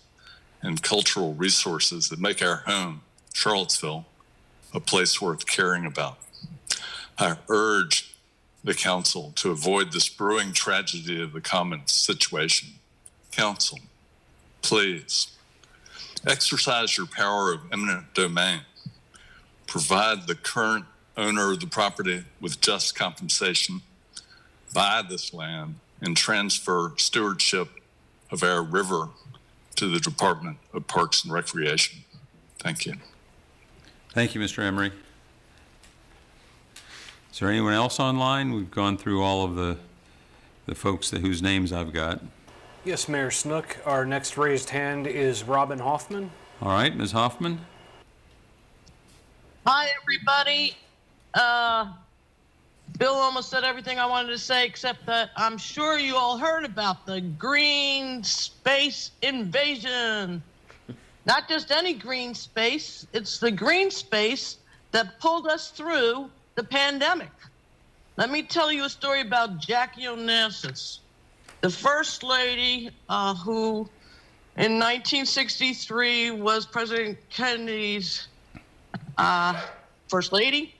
and cultural resources that make our home, Charlottesville, a place worth caring about. I urge the council to avoid this brewing tragedy of the commons situation. Council, please exercise your power of eminent domain. Provide the current owner of the property with just compensation, buy this land, and transfer stewardship of our river to the Department of Parks and Recreation. Thank you. Thank you, Mr. Emery. Is there anyone else online? We've gone through all of the folks whose names I've got. Yes, Mayor Snook. Our next raised hand is Robin Hoffman. All right, Ms. Hoffman. Hi, everybody. Bill almost said everything I wanted to say, except that I'm sure you all heard about the green space invasion. Not just any green space, it's the green space that pulled us through the pandemic. Let me tell you a story about Jackie Onassis, the first lady who in 1963 was President Kennedy's first lady.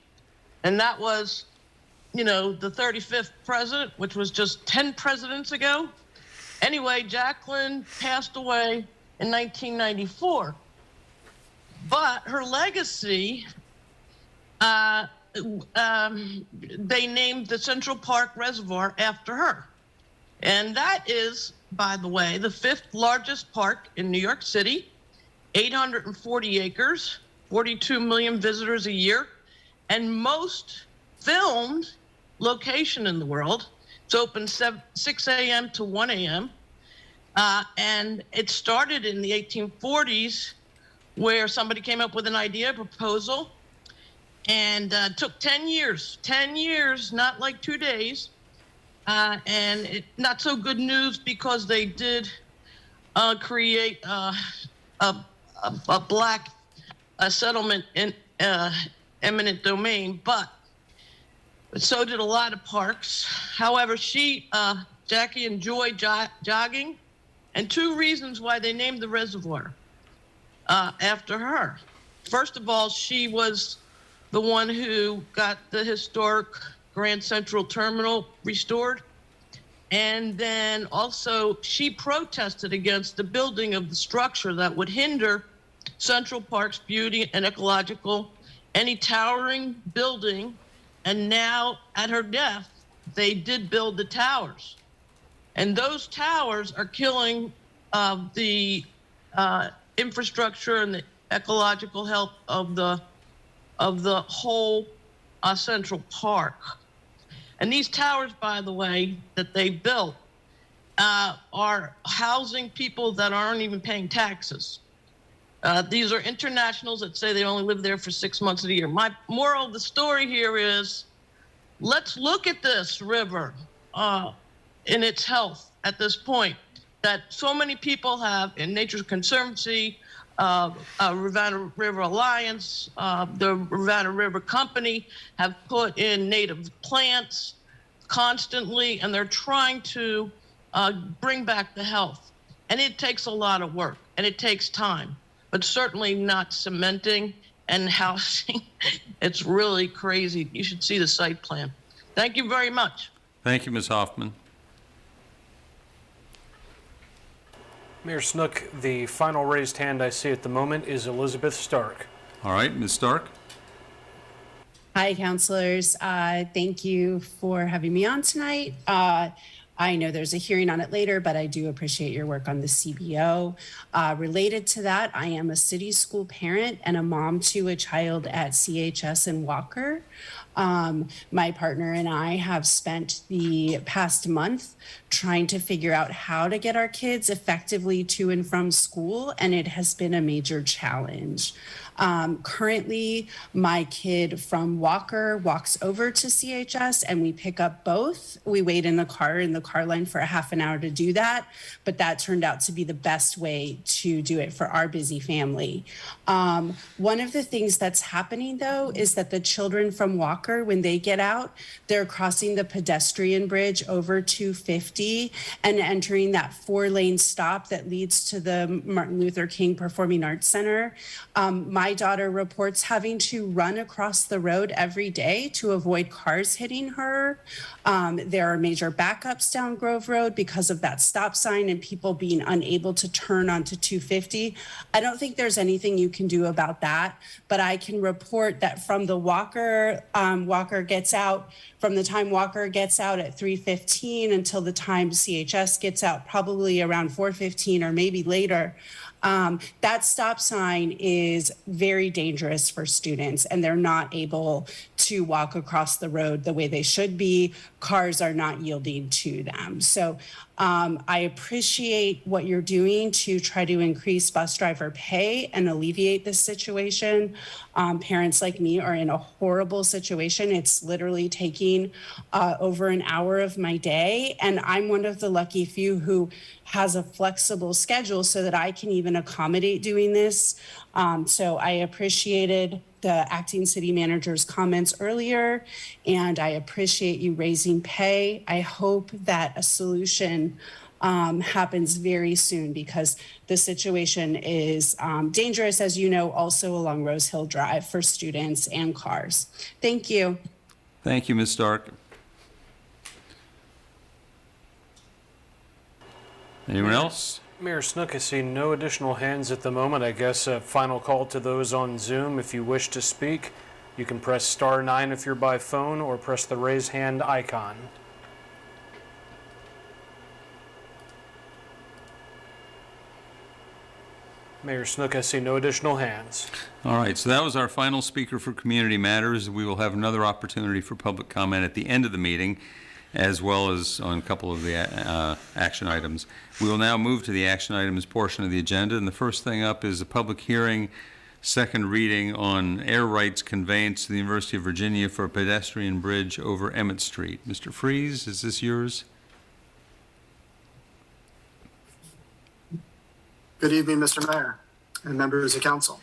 And that was, you know, the 35th president, which was just 10 presidents ago. Anyway, Jacqueline passed away in 1994. But her legacy, they named the Central Park Reservoir after her. And that is, by the way, the 5th largest park in New York City, 840 acres, 42 million visitors a year, and most filmed location in the world. It's open 6 a.m. to 1 a.m. And it started in the 1840s where somebody came up with an idea, proposal, and took 10 years, not like 2 days. And not so good news because they did create a black settlement in eminent domain, but so did a lot of parks. However, Jackie enjoyed jogging, and 2 reasons why they named the reservoir after her. First of all, she was the one who got the historic Grand Central Terminal restored. And then also she protested against the building of the structure that would hinder Central Park's beauty and ecological, any towering building. And now at her death, they did build the towers. And those towers are killing the infrastructure and the ecological health of the whole Central Park. And these towers, by the way, that they built are housing people that aren't even paying taxes. These are internationals that say they only live there for 6 months of the year. My moral of the story here is, let's look at this river in its health at this point that so many people have in Nature Conservancy, Rivanna River Alliance, the Rivanna River Company have put in native plants constantly, and they're trying to bring back the health. And it takes a lot of work, and it takes time, but certainly not cementing and housing. It's really crazy. You should see the site plan. Thank you very much. Thank you, Ms. Hoffman. Mayor Snook, the final raised hand I see at the moment is Elizabeth Stark. All right, Ms. Stark. Hi, councilors. Thank you for having me on tonight. I know there's a hearing on it later, but I do appreciate your work on the CBO. Related to that, I am a city school parent and a mom to a child at CHS in Walker. My partner and I have spent the past month trying to figure out how to get our kids effectively to and from school, and it has been a major challenge. Currently, my kid from Walker walks over to CHS and we pick up both. We wait in the car line for a half an hour to do that, but that turned out to be the best way to do it for our busy family. One of the things that's happening though is that the children from Walker, when they get out, they're crossing the pedestrian bridge over 250 and entering that 4-lane stop that leads to the Martin Luther King Performing Arts Center. My daughter reports having to run across the road every day to avoid cars hitting her. There are major backups down Grove Road because of that stop sign and people being unable to turn onto 250. I don't think there's anything you can do about that, but I can report that from the from the time Walker gets out at 3:15 until the time CHS gets out, probably around 4:15 or maybe later, that stop sign is very dangerous for students and they're not able to walk across the road the way they should be. Cars are not yielding to them. So I appreciate what you're doing to try to increase bus driver pay and alleviate this situation. Parents like me are in a horrible situation. It's literally taking over an hour of my day. And I'm one of the lucky few who has a flexible schedule so that I can even accommodate doing this. So I appreciated the acting city manager's comments earlier, and I appreciate you raising pay. I hope that a solution happens very soon because the situation is dangerous, as you know, also along Rose Hill Drive for students and cars. Thank you. Thank you, Ms. Stark. Anyone else? Mayor Snook, I see no additional hands at the moment. I guess a final call to those on Zoom. If you wish to speak, you can press *9 if you're by phone or press the raise hand icon. Mayor Snook, I see no additional hands. All right, so that was our final speaker for Community Matters. We will have another opportunity for public comment at the end of the meeting, as well as on a couple of the action items. We will now move to the action items portion of the agenda, and the first thing up is a public hearing, second reading on air rights conveyance to the University of Virginia for a pedestrian bridge over Emmett Street. Mr. Freeze, is this yours? Good evening, Mr. Mayor and members of council.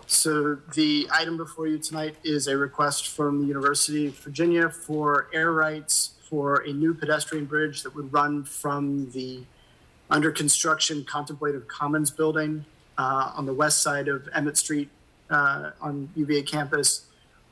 So the item before you tonight is a request from the University of Virginia for air rights for a new pedestrian bridge that would run from the under construction Contemplative Commons building on the west side of Emmett Street on UVA campus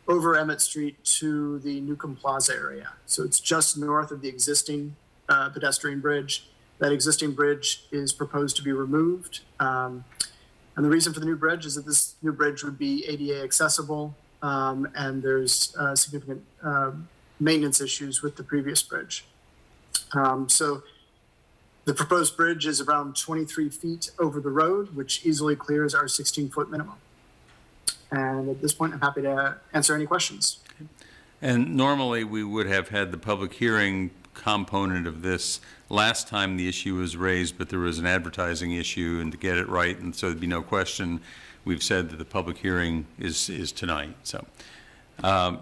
over Emmett Street to the Newcomb Plaza area. So it's just north of the existing pedestrian bridge. That existing bridge is proposed to be removed. And the reason for the new bridge is that this new bridge would be ADA accessible, and there's significant maintenance issues with the previous bridge. So the proposed bridge is around 23 feet over the road, which easily clears our 16-foot minimum. And at this point, I'm happy to answer any questions. And normally, we would have had the public hearing component of this last time the issue was raised, but there was an advertising issue, and to get it right, and so there'd be no question, we've said that the public hearing is tonight. So,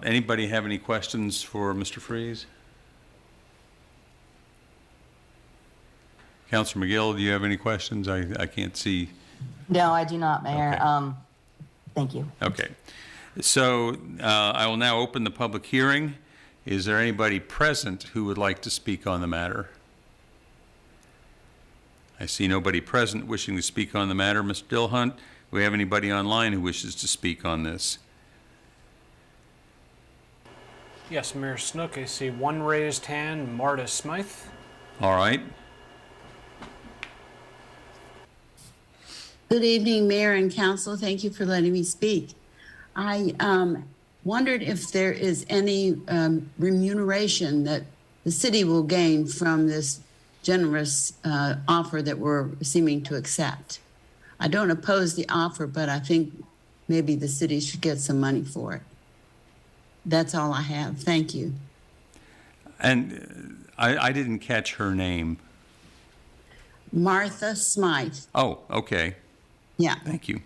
anybody have any questions for Mr. Freeze? Councilor McGill, do you have any questions? I can't see. No, I do not, Mayor. Okay. Thank you. Okay. So I will now open the public hearing. Is there anybody present who would like to speak on the matter? I see nobody present wishing to speak on the matter. Mr. Dillhunt, do we have anybody online who wishes to speak on this? Yes, Mayor Snook, I see one raised hand, Marta Smythe. All right. Good evening, Mayor and Council. Thank you for letting me speak. I wondered if there is any remuneration that the city will gain from this generous offer that we're seeming to accept. I don't oppose the offer, but I think maybe the city should get some money for it. That's all I have. Thank you. And I didn't catch her name. Martha Smythe. Oh, okay. Yeah. Thank you.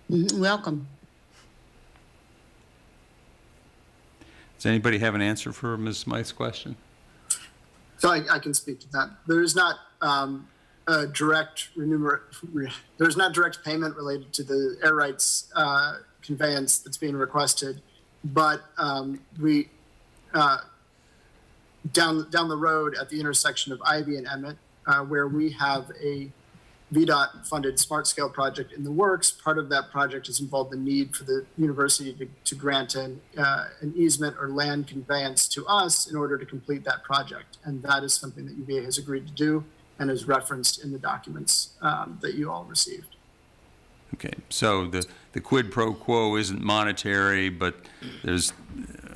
Welcome. Does anybody have an answer for Ms. Smythe's question? So I can speak to that. There is not a direct there's not direct payment related to the air rights conveyance that's being requested, but we down the road at the intersection of Ivy and Emmett, where we have a VDOT funded smart scale project in the works. Part of that project has involved the need for the university to grant an easement or land conveyance to us in order to complete that project. And that is something that UVA has agreed to do and is referenced in the documents that you all received. Okay, so the quid pro quo isn't monetary, but there's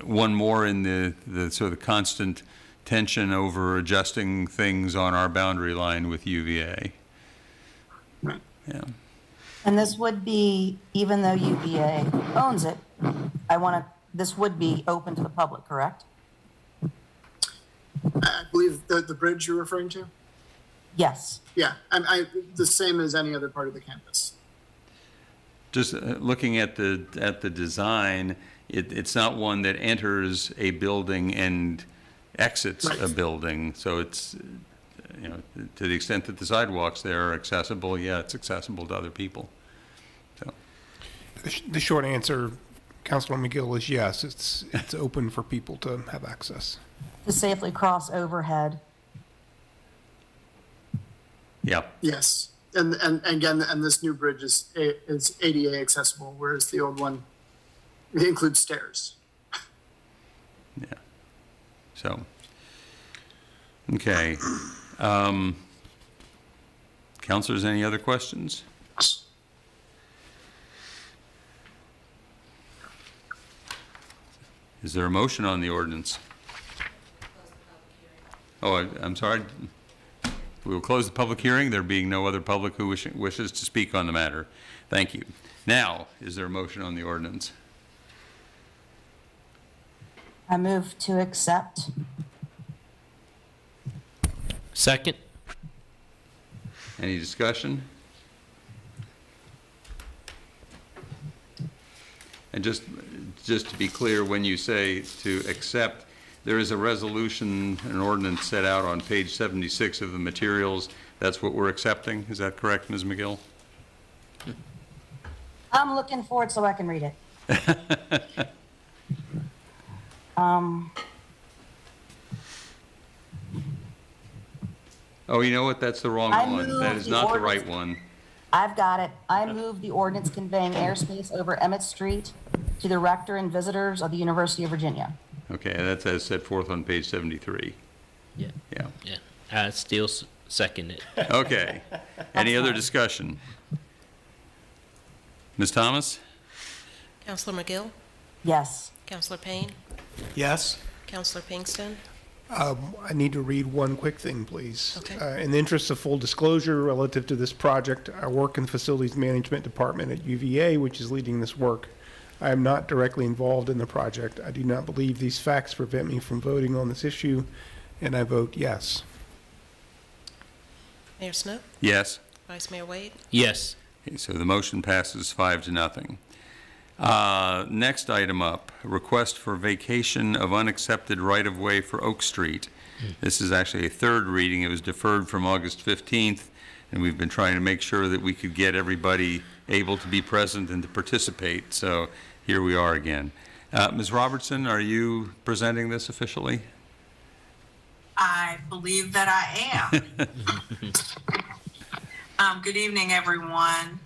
one more in the sort of constant tension over adjusting things on our boundary line with UVA. Right. Yeah. And this would be, even though UVA owns it, this would be open to the public, correct? I believe the bridge you're referring to? Yes. Yeah, the same as any other part of the campus. Just looking at the design, it's not one that enters a building and exits a building. So it's, to the extent that the sidewalks there are accessible, yeah, it's accessible to other people. So The short answer, Councilor McGill, is yes. It's open for people to have access. To safely cross overhead. Yeah. Yes, and again, this new bridge is ADA accessible, whereas the old one includes stairs. Yeah. So, okay. Councilors, any other questions? Is there a motion on the ordinance? Oh, I'm sorry. We will close the public hearing, there being no other public who wishes to speak on the matter. Thank you. Now, is there a motion on the ordinance? I move to accept. Second. Any discussion? And just to be clear, when you say to accept, there is a resolution, an ordinance set out on page 76 of the materials. That's what we're accepting. Is that correct, Ms. McGill? I'm looking for it so I can read it. Oh, you know what? That's the wrong I one. move That is the not the ordinance- right one. I've got it. I move the ordinance conveying airspace over Emmett Street to the rector and visitors of the University of Virginia. Okay, that's as set forth on page 73. Yeah. Yeah. Yeah. I still second it. Okay. Any other discussion? Ms. Thomas? Councilor McGill? Yes. Councilor Payne? Yes. Councilor Pinkston? I need to read one quick thing, please. Okay. In the interest of full disclosure relative to this project, I work in the Facilities Management Department at UVA, which is leading this work. I am not directly involved in the project. I do not believe these facts prevent me from voting on this issue, and I vote yes. Mayor Snook? Yes. Vice Mayor Wade? Yes. Okay, so the motion passes 5-0. Next item up, request for vacation of unaccepted right-of-way for Oak Street. This is actually a third reading. It was deferred from August 15th, and we've been trying to make sure that we could get everybody able to be present and to participate. So here we are again. Ms. Robertson, are you presenting this officially? I believe that I am. Good evening, everyone.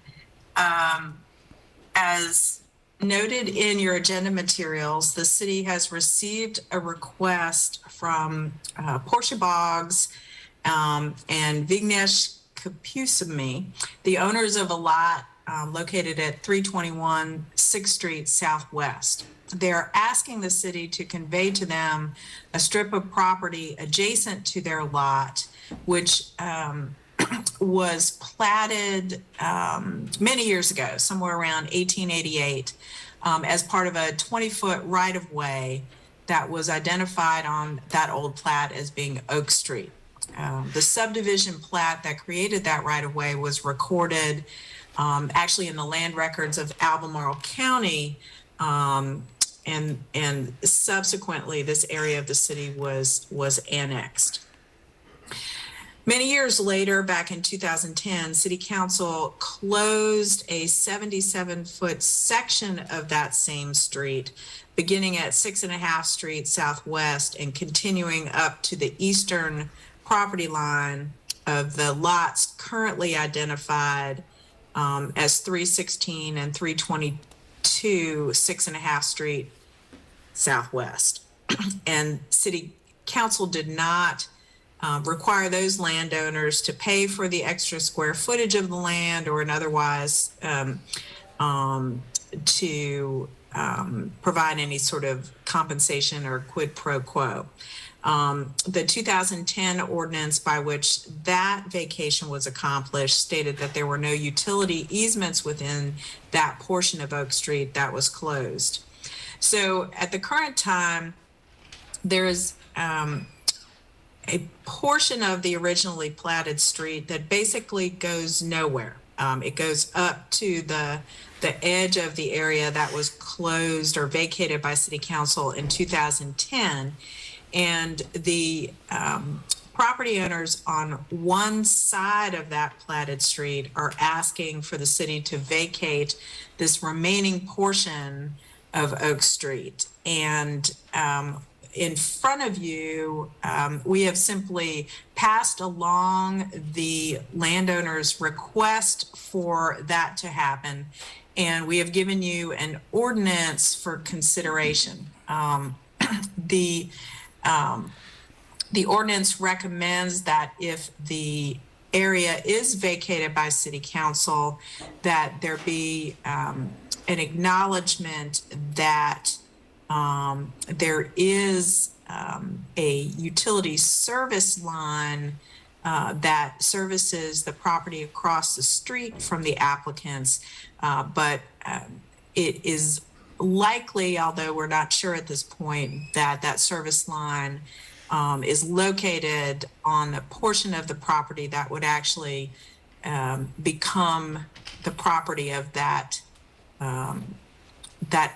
As noted in your agenda materials, the city has received a request from Portia Boggs and Vignesh Kapusamy, the owners of a lot located at 321 6th Street Southwest. They're asking the city to convey to them a strip of property adjacent to their lot, which was platted many years ago, somewhere around 1888. as part of a 20-foot right-of-way that was identified on that old plat as being Oak Street. The subdivision plat that created that right-of-way was recorded actually in the land records of Albemarle County, and subsequently this area of the city was annexed. Many years later, back in 2010, City Council closed a 77-foot section of that same street, beginning at 6.5 Street Southwest and continuing up to the eastern property line of the lots currently identified as 316 and 322 6.5 Street Southwest. And City Council did not require those landowners to pay for the extra square footage of the land or otherwise to provide any sort of compensation or quid pro quo. The 2010 ordinance by which that vacation was accomplished stated that there were no utility easements within that portion of Oak Street that was closed. So at the current time, there is a portion of the originally platted street that basically goes nowhere. It goes up to the edge of the area that was closed or vacated by City Council in 2010. And the property owners on one side of that platted street are asking for the city to vacate this remaining portion of Oak Street. And in front of you, we have simply passed along the landowner's request for that to happen, and we have given you an ordinance for consideration. The ordinance recommends that if the area is vacated by City Council, that there be an acknowledgement that there is a utility service line that services the property across the street from the applicants, but it is likely, although we're not sure at this point, that that service line is located on the portion of the property that would actually become the property of that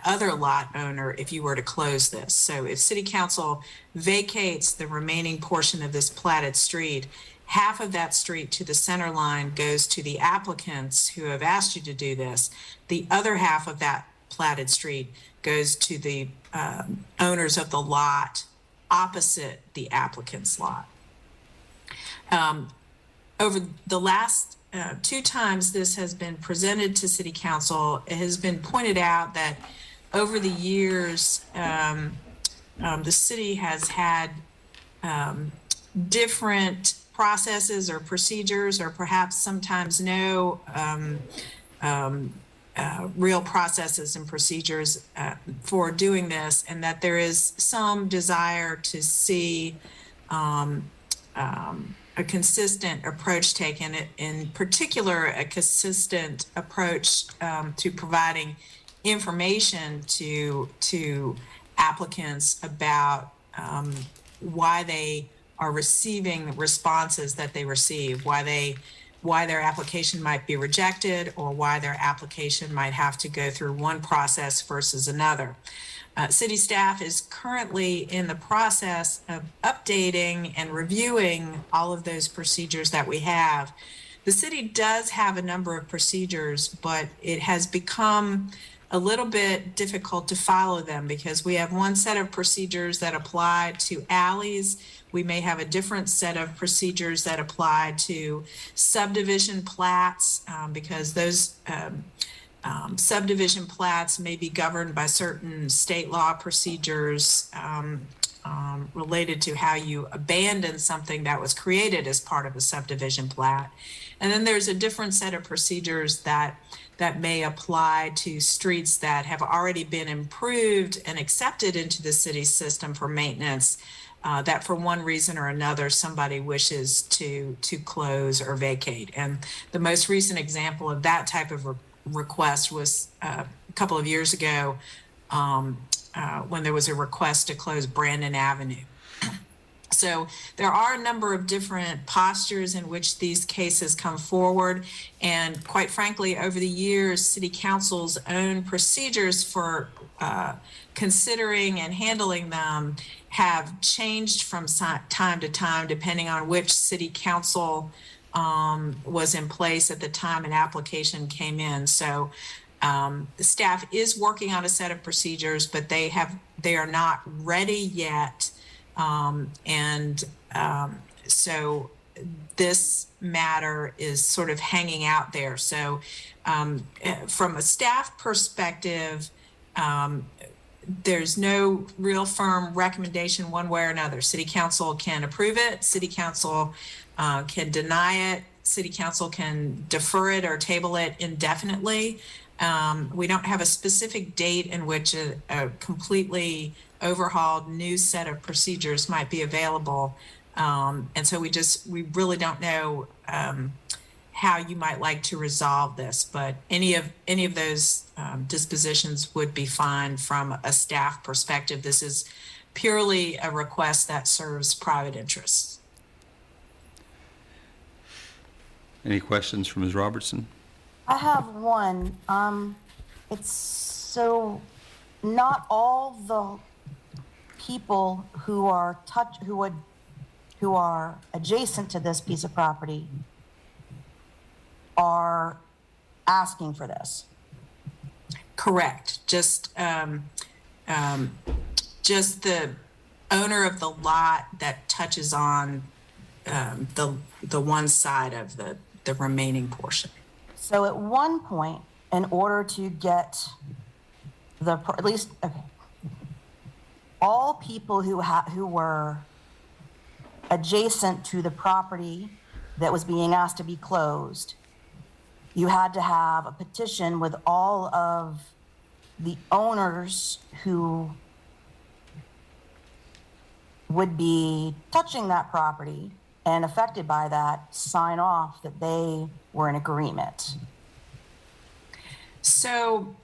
other lot owner if you were to close this. So if City Council vacates the remaining portion of this platted street, half of that street to the center line goes to the applicants who have asked you to do this. The other half of that platted street goes to the owners of the lot opposite the applicant's lot. Over the last 2 times this has been presented to City Council, it has been pointed out that over the years, the city has had different processes or procedures, or perhaps sometimes no real processes and procedures for doing this, and that there is some desire to see a consistent approach taken, in particular a consistent approach to providing information to applicants about why they are receiving the responses that they receive, why their application might be rejected, or why their application might have to go through one process versus another. City staff is currently in the process of updating and reviewing all of those procedures that we have. The city does have a number of procedures, but it has become a little bit difficult to follow them because we have one set of procedures that apply to alleys. We may have a different set of procedures that apply to subdivision plats because those subdivision plats may be governed by certain state law procedures related to how you abandon something that was created as part of a subdivision plat. And then there's a different set of procedures that may apply to streets that have already been improved and accepted into the city system for maintenance, that for one reason or another somebody wishes to close or vacate. And the most recent example of that type of request was couple of years ago when there was a request to close Brandon Avenue. So there are a number of different postures in which these cases come forward. And quite frankly, over the years, City Council's own procedures for considering and handling them have changed from time to time, depending on which City Council was in place at the time an application came in. So the staff is working on a set of procedures, but they are not ready yet. So this matter is sort of hanging out there. So from a staff perspective, there's no real firm recommendation one way or another. City Council can approve it. City Council can deny it. City Council can defer it or table it indefinitely. We don't have a specific date in which a completely overhauled new set of procedures might be available. And so we really don't know how you might like to resolve this, but any of those dispositions would be fine from a staff perspective. This is purely a request that serves private interests. Any questions from Ms. Robertson? I have one. It's so not all the people who are adjacent to this piece of property are asking for this. Correct. Just the owner of the lot that touches on the one side of the remaining portion. So at one point, in order to get at least all people who were adjacent to the property that was being asked to be closed, you had to have a petition with all of the owners who would be touching that property and affected by that sign off that they were in agreement. So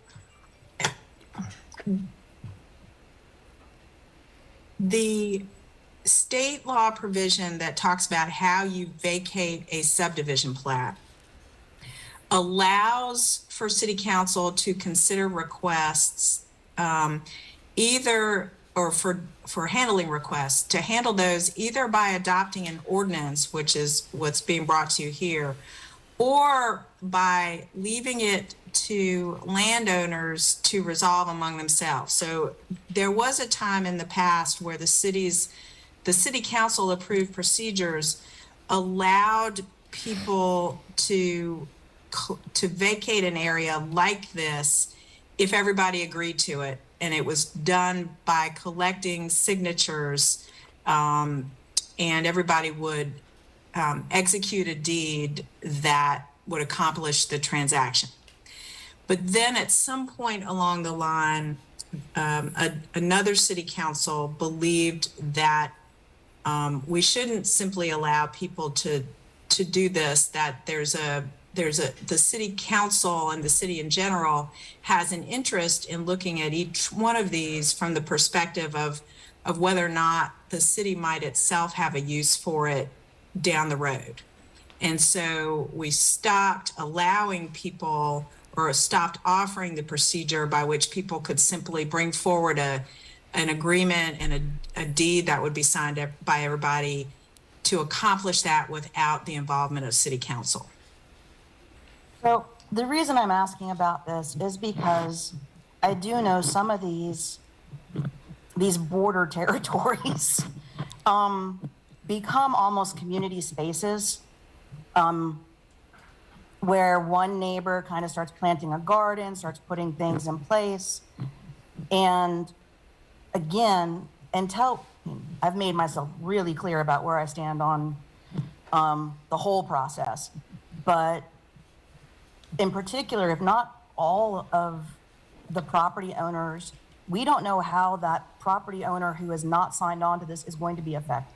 the state law provision that talks about how you vacate a subdivision plat allows for City Council to consider requests for handling requests, to handle those either by adopting an ordinance, which is what's being brought to you here, or by leaving it to landowners to resolve among themselves. So there was a time in the past where the City Council approved procedures allowed people to vacate an area like this if everybody agreed to it. And it was done by collecting signatures, and everybody would execute a deed that would accomplish the transaction. But then at some point along the line, another City Council believed that we shouldn't simply allow people to do this, that the City Council and the city in general has an interest in looking at each one of these from the perspective of whether or not the city might itself have a use for it down the road. And so we stopped allowing people, or stopped offering the procedure by which people could simply bring forward an agreement and a deed that would be signed up by everybody to accomplish that without the involvement of City Council. So the reason I'm asking about this is because I do know some of these border territories become almost community spaces where one neighbor kind of starts planting a garden, starts putting things in place. And again, I've made myself really clear about where I stand on the whole process. But in particular, if not all of the property owners, we don't know how that property owner who has not signed on to this is going to be affected.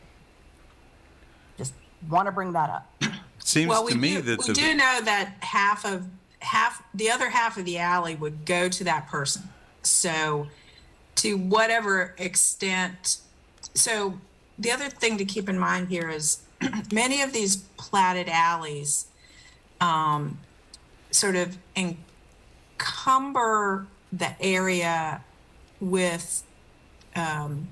Just want to bring that up. It seems Well, to me that we do know that half of the other half of the alley would go to that person. So to whatever extent, so the other thing to keep in mind here is many of these platted alleys sort of encumber the area with an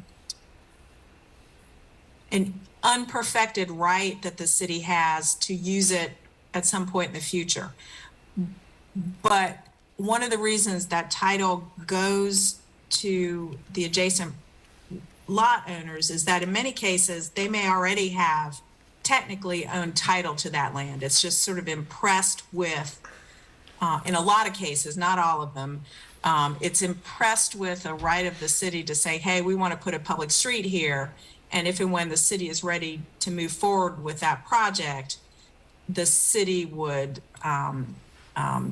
unperfected right that the city has to use it at some point in the future. But one of the reasons that title goes to the adjacent lot owners is that in many cases, they may already have technically owned title to that land. It's just sort of impressed with, in a lot of cases, not all of them, it's impressed with a right of the city to say, hey, we want to put a public street here. And if and when the city is ready to move forward with that project, the city would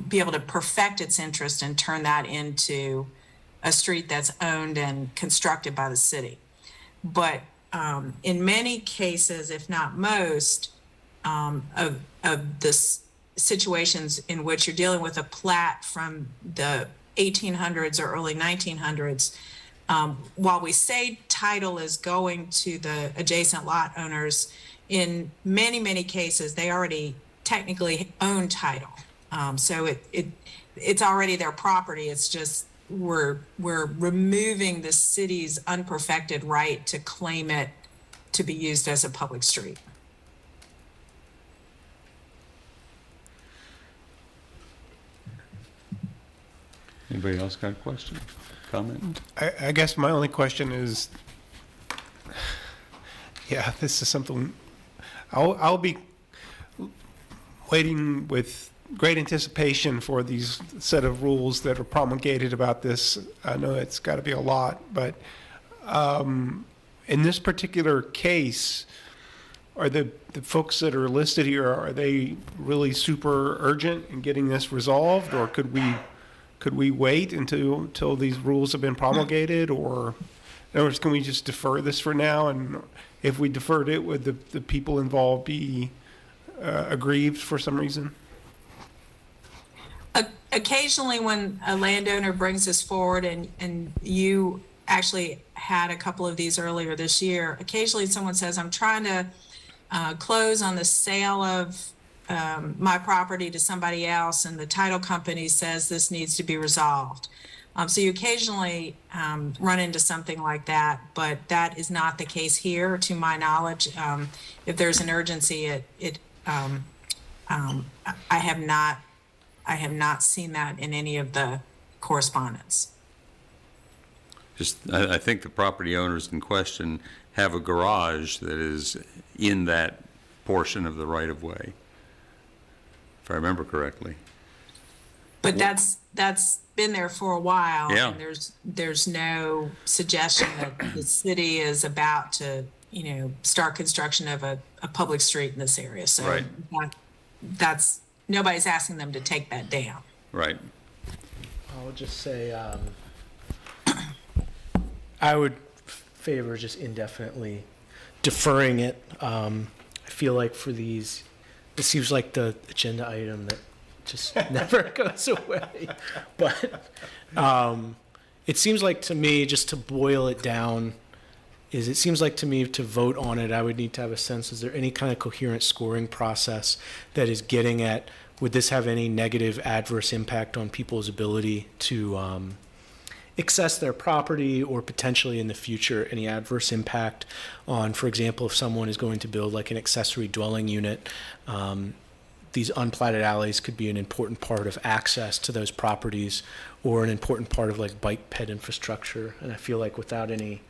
be able to perfect its interest and turn that into a street that's owned and constructed by the city. But in many cases, if not most, of the situations in which you're dealing with a plat from the 1800s or early 1900s, while we say title is going to the adjacent lot owners, in many, many cases, they already technically own title. So it's already their property. It's just we're removing the city's unperfected right to claim it to be used as a public street. Anybody else got a question, comment? I guess my only question is, yeah, this is something, I'll be waiting with great anticipation for these set of rules that are promulgated about this. I know it's got to be a lot, but in this particular case, are the folks that are listed here, are they really super urgent in getting this resolved, or could we wait until these rules have been promulgated, or in other words, can we just defer this for now? And if we deferred it, would the people involved be aggrieved for some reason? Occasionally when a landowner brings this forward, and you actually had a couple of these earlier this year, occasionally someone says, I'm trying to close on the sale of my property to somebody else, and the title company says this needs to be resolved. So you occasionally run into something like that, but that is not the case here, to my knowledge. If there's an urgency, I have not seen that in any of the correspondence. I think the property owners in question have a garage that is in that portion of the right-of-way, if I remember correctly. But that's been there for a while. Yeah. And there's no suggestion that the city is about to, start construction of a public street in this area. So Right. that's nobody's asking them to take that down. Right. I'll just say I would favor just indefinitely deferring it. I feel like for these, it seems like the agenda item that just never goes away. But it seems like to me, just to boil it down, it seems like to me to vote on it, I would need to have a sense, is there any kind of coherent scoring process that is getting at, would this have any negative adverse impact on people's ability to access their property, or potentially in the future any adverse impact on, for example, if someone is going to build like an accessory dwelling unit, these unplatted alleys could be an important part of access to those properties, or an important part of like bike ped infrastructure. And I feel like without any,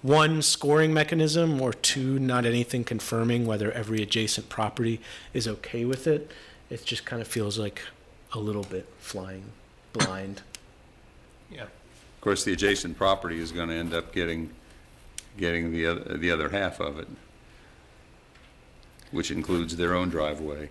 one, scoring mechanism, or two, not anything confirming whether every adjacent property is okay with it, it just kind of feels like a little bit flying blind. Yeah. Of course, the adjacent property is going to end up getting the other half of it, which includes their own driveway.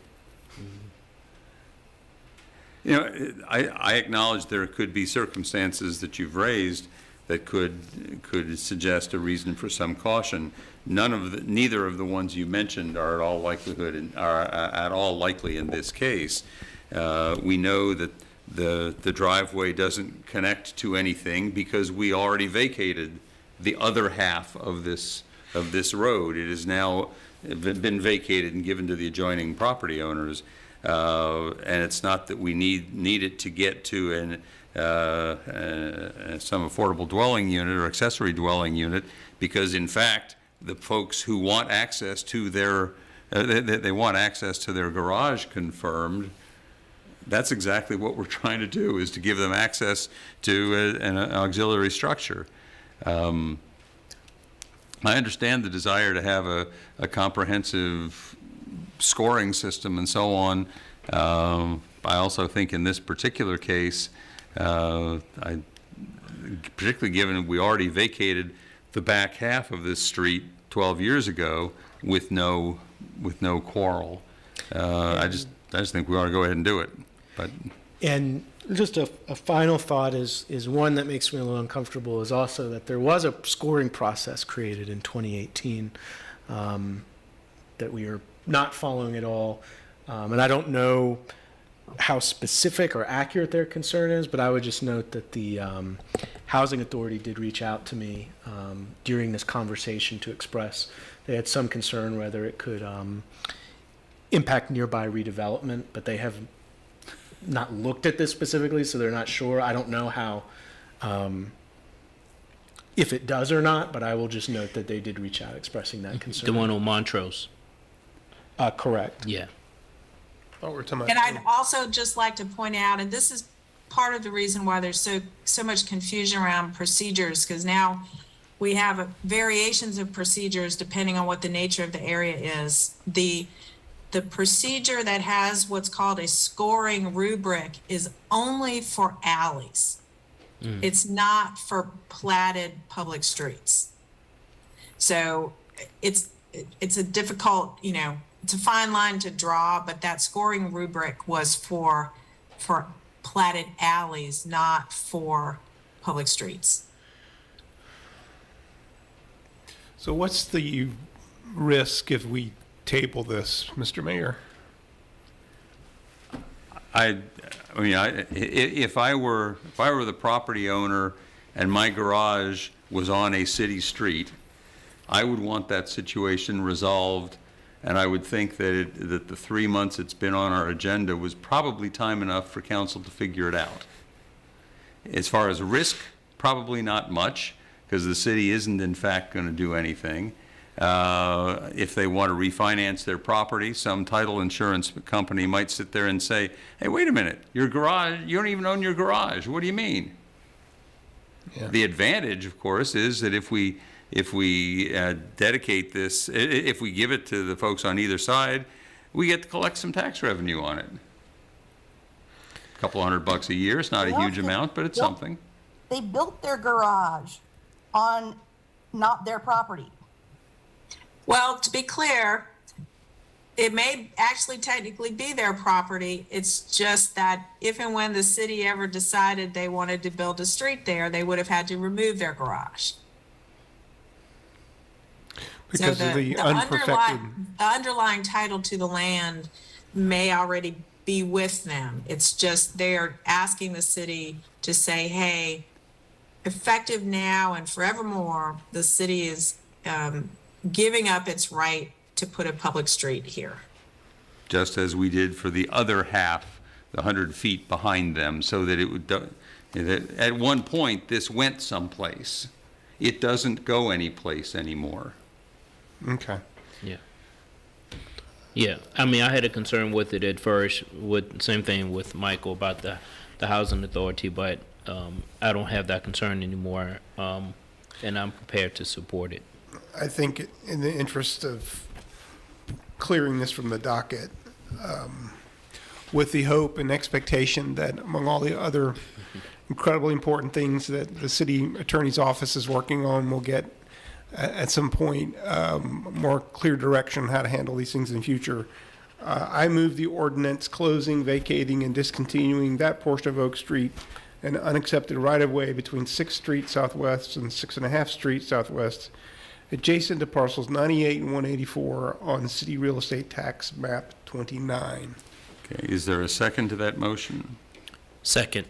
I acknowledge there could be circumstances that you've raised that could suggest a reason for some caution. Neither of the ones you mentioned are at all likely in this case. We know that the driveway doesn't connect to anything because we already vacated the other half of this road. It has now been vacated and given to the adjoining property owners. And it's not that we need it to get to some affordable dwelling unit or accessory dwelling unit, because in fact, the folks who want access to their they want access to their garage confirmed. That's exactly what we're trying to do, is to give them access to an auxiliary structure. I understand the desire to have a comprehensive scoring system and so on. I also think in this particular case, particularly given we already vacated the back half of this street 12 years ago with no quarrel. I just think we ought to go ahead and do it. But And just a final thought is one that makes me a little uncomfortable is also that there was a scoring process created in 2018 that we are not following at all. And I don't know how specific or accurate their concern is, but I would just note that the Housing Authority did reach out to me during this conversation to express they had some concern whether it could impact nearby redevelopment, but they have not looked at this specifically, so they're not sure. I don't know how, if it does or not, but I will just note that they did reach out expressing that concern. The one on Montrose. Correct. Yeah. Oh, we're talking about. And I'd also just like to point out, and this is part of the reason why there's so much confusion around procedures, because now we have variations of procedures depending on what the nature of the area is. The procedure that has what's called a scoring rubric is only for alleys. It's not for platted public streets. So it's a difficult, it's a fine line to draw, but that scoring rubric was for platted alleys, not for public streets. So what's the risk if we table this, Mr. Mayor? If I were the property owner and my garage was on a city street, I would want that situation resolved, and I would think that the 3 months it's been on our agenda was probably time enough for council to figure it out. As far as risk, probably not much, because the city isn't in fact going to do anything. If they want to refinance their property, some title insurance company might sit there and say, hey, wait a minute, your garage, you don't even own your garage. What do you mean? Yeah. The advantage, of course, is that if we dedicate this, if we give it to the folks on either side, we get to collect some tax revenue on it. A couple $100 a year. It's not a huge amount, but it's something. They built their garage on not their property. Well, to be clear, it may actually technically be their property. It's just that if and when the city ever decided they wanted to build a street there, they would have had to remove their garage. Because of the unperfected. The underlying title to the land may already be with them. It's just they're asking the city to say, hey, effective now and forevermore, the city is giving up its right to put a public street here. Just as we did for the other half, the 100 feet behind them, so that it would, at one point, this went someplace. It doesn't go anyplace anymore. Okay. Yeah. Yeah. I mean, I had a concern with it at first, same thing with Michael about the housing authority, but I don't have that concern anymore, and I'm prepared to support it. I think in the interest of clearing this from the docket, with the hope and expectation that among all the other incredibly important things that the city attorney's office is working on, we'll get at some point more clear direction on how to handle these things in the future. I move the ordinance closing, vacating, and discontinuing that portion of Oak Street and unaccepted right-of-way between 6th Street Southwest and 6.5 Street Southwest, adjacent to parcels 98 and 184 on City Real Estate Tax Map 29. Okay, is there a second to that motion? Second.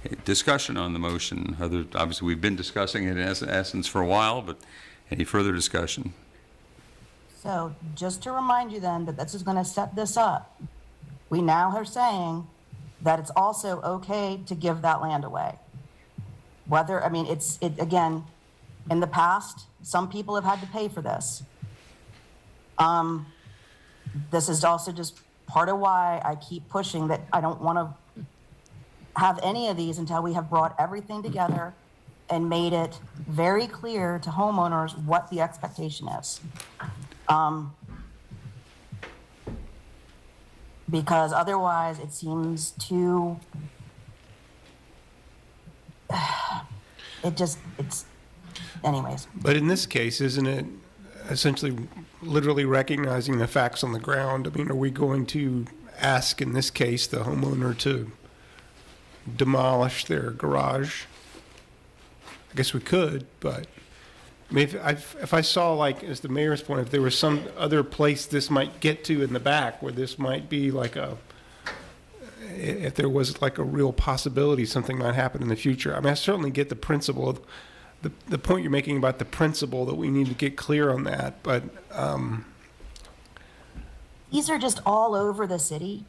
Okay, discussion on the motion. Obviously, we've been discussing it in essence for a while, but any further discussion? So just to remind you then that this is going to set this up, we now are saying that it's also okay to give that land away. Whether, I mean, again, in the past, some people have had to pay for this. This is also just part of why I keep pushing that I don't want to have any of these until we have brought everything together and made it very clear to homeowners what the expectation is. Because otherwise it seems too, anyways. But in this case, isn't it essentially literally recognizing the facts on the ground? I mean, are we going to ask, in this case, the homeowner to demolish their garage? I guess we could, but I mean, if I saw, like, as the mayor's point, if there was some other place this might get to in the back where this might be like if there was like a real possibility something might happen in the future. I mean, I certainly get the principle of the point you're making about the principle, that we need to get clear on that, but These are just all over the city.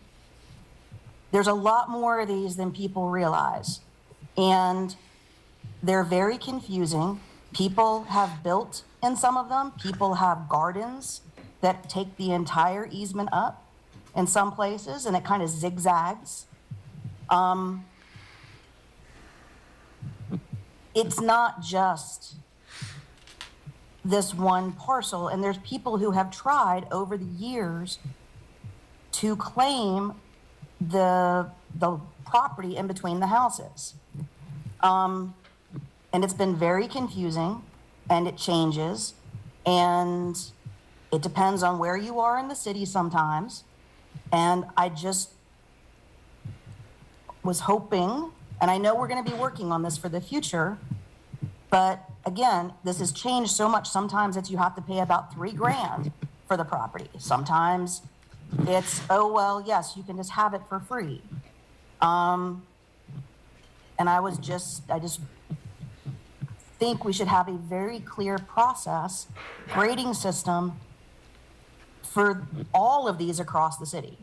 There's a lot more of these than people realize. And they're very confusing. People have built in some of them. People have gardens that take the entire easement up in some places, and it kind of zigzags. It's not just this one parcel, and there's people who have tried over the years to claim the property in between the houses. And it's been very confusing, and it changes, and it depends on where you are in the city sometimes. And I just was hoping, and I know we're going to be working on this for the future, but again, this has changed so much. Sometimes it's you have to pay about $3,000 for the property. Sometimes it's, oh, well, yes, you can just have it for free. And I just think we should have a very clear process, grading system for all of these across the city.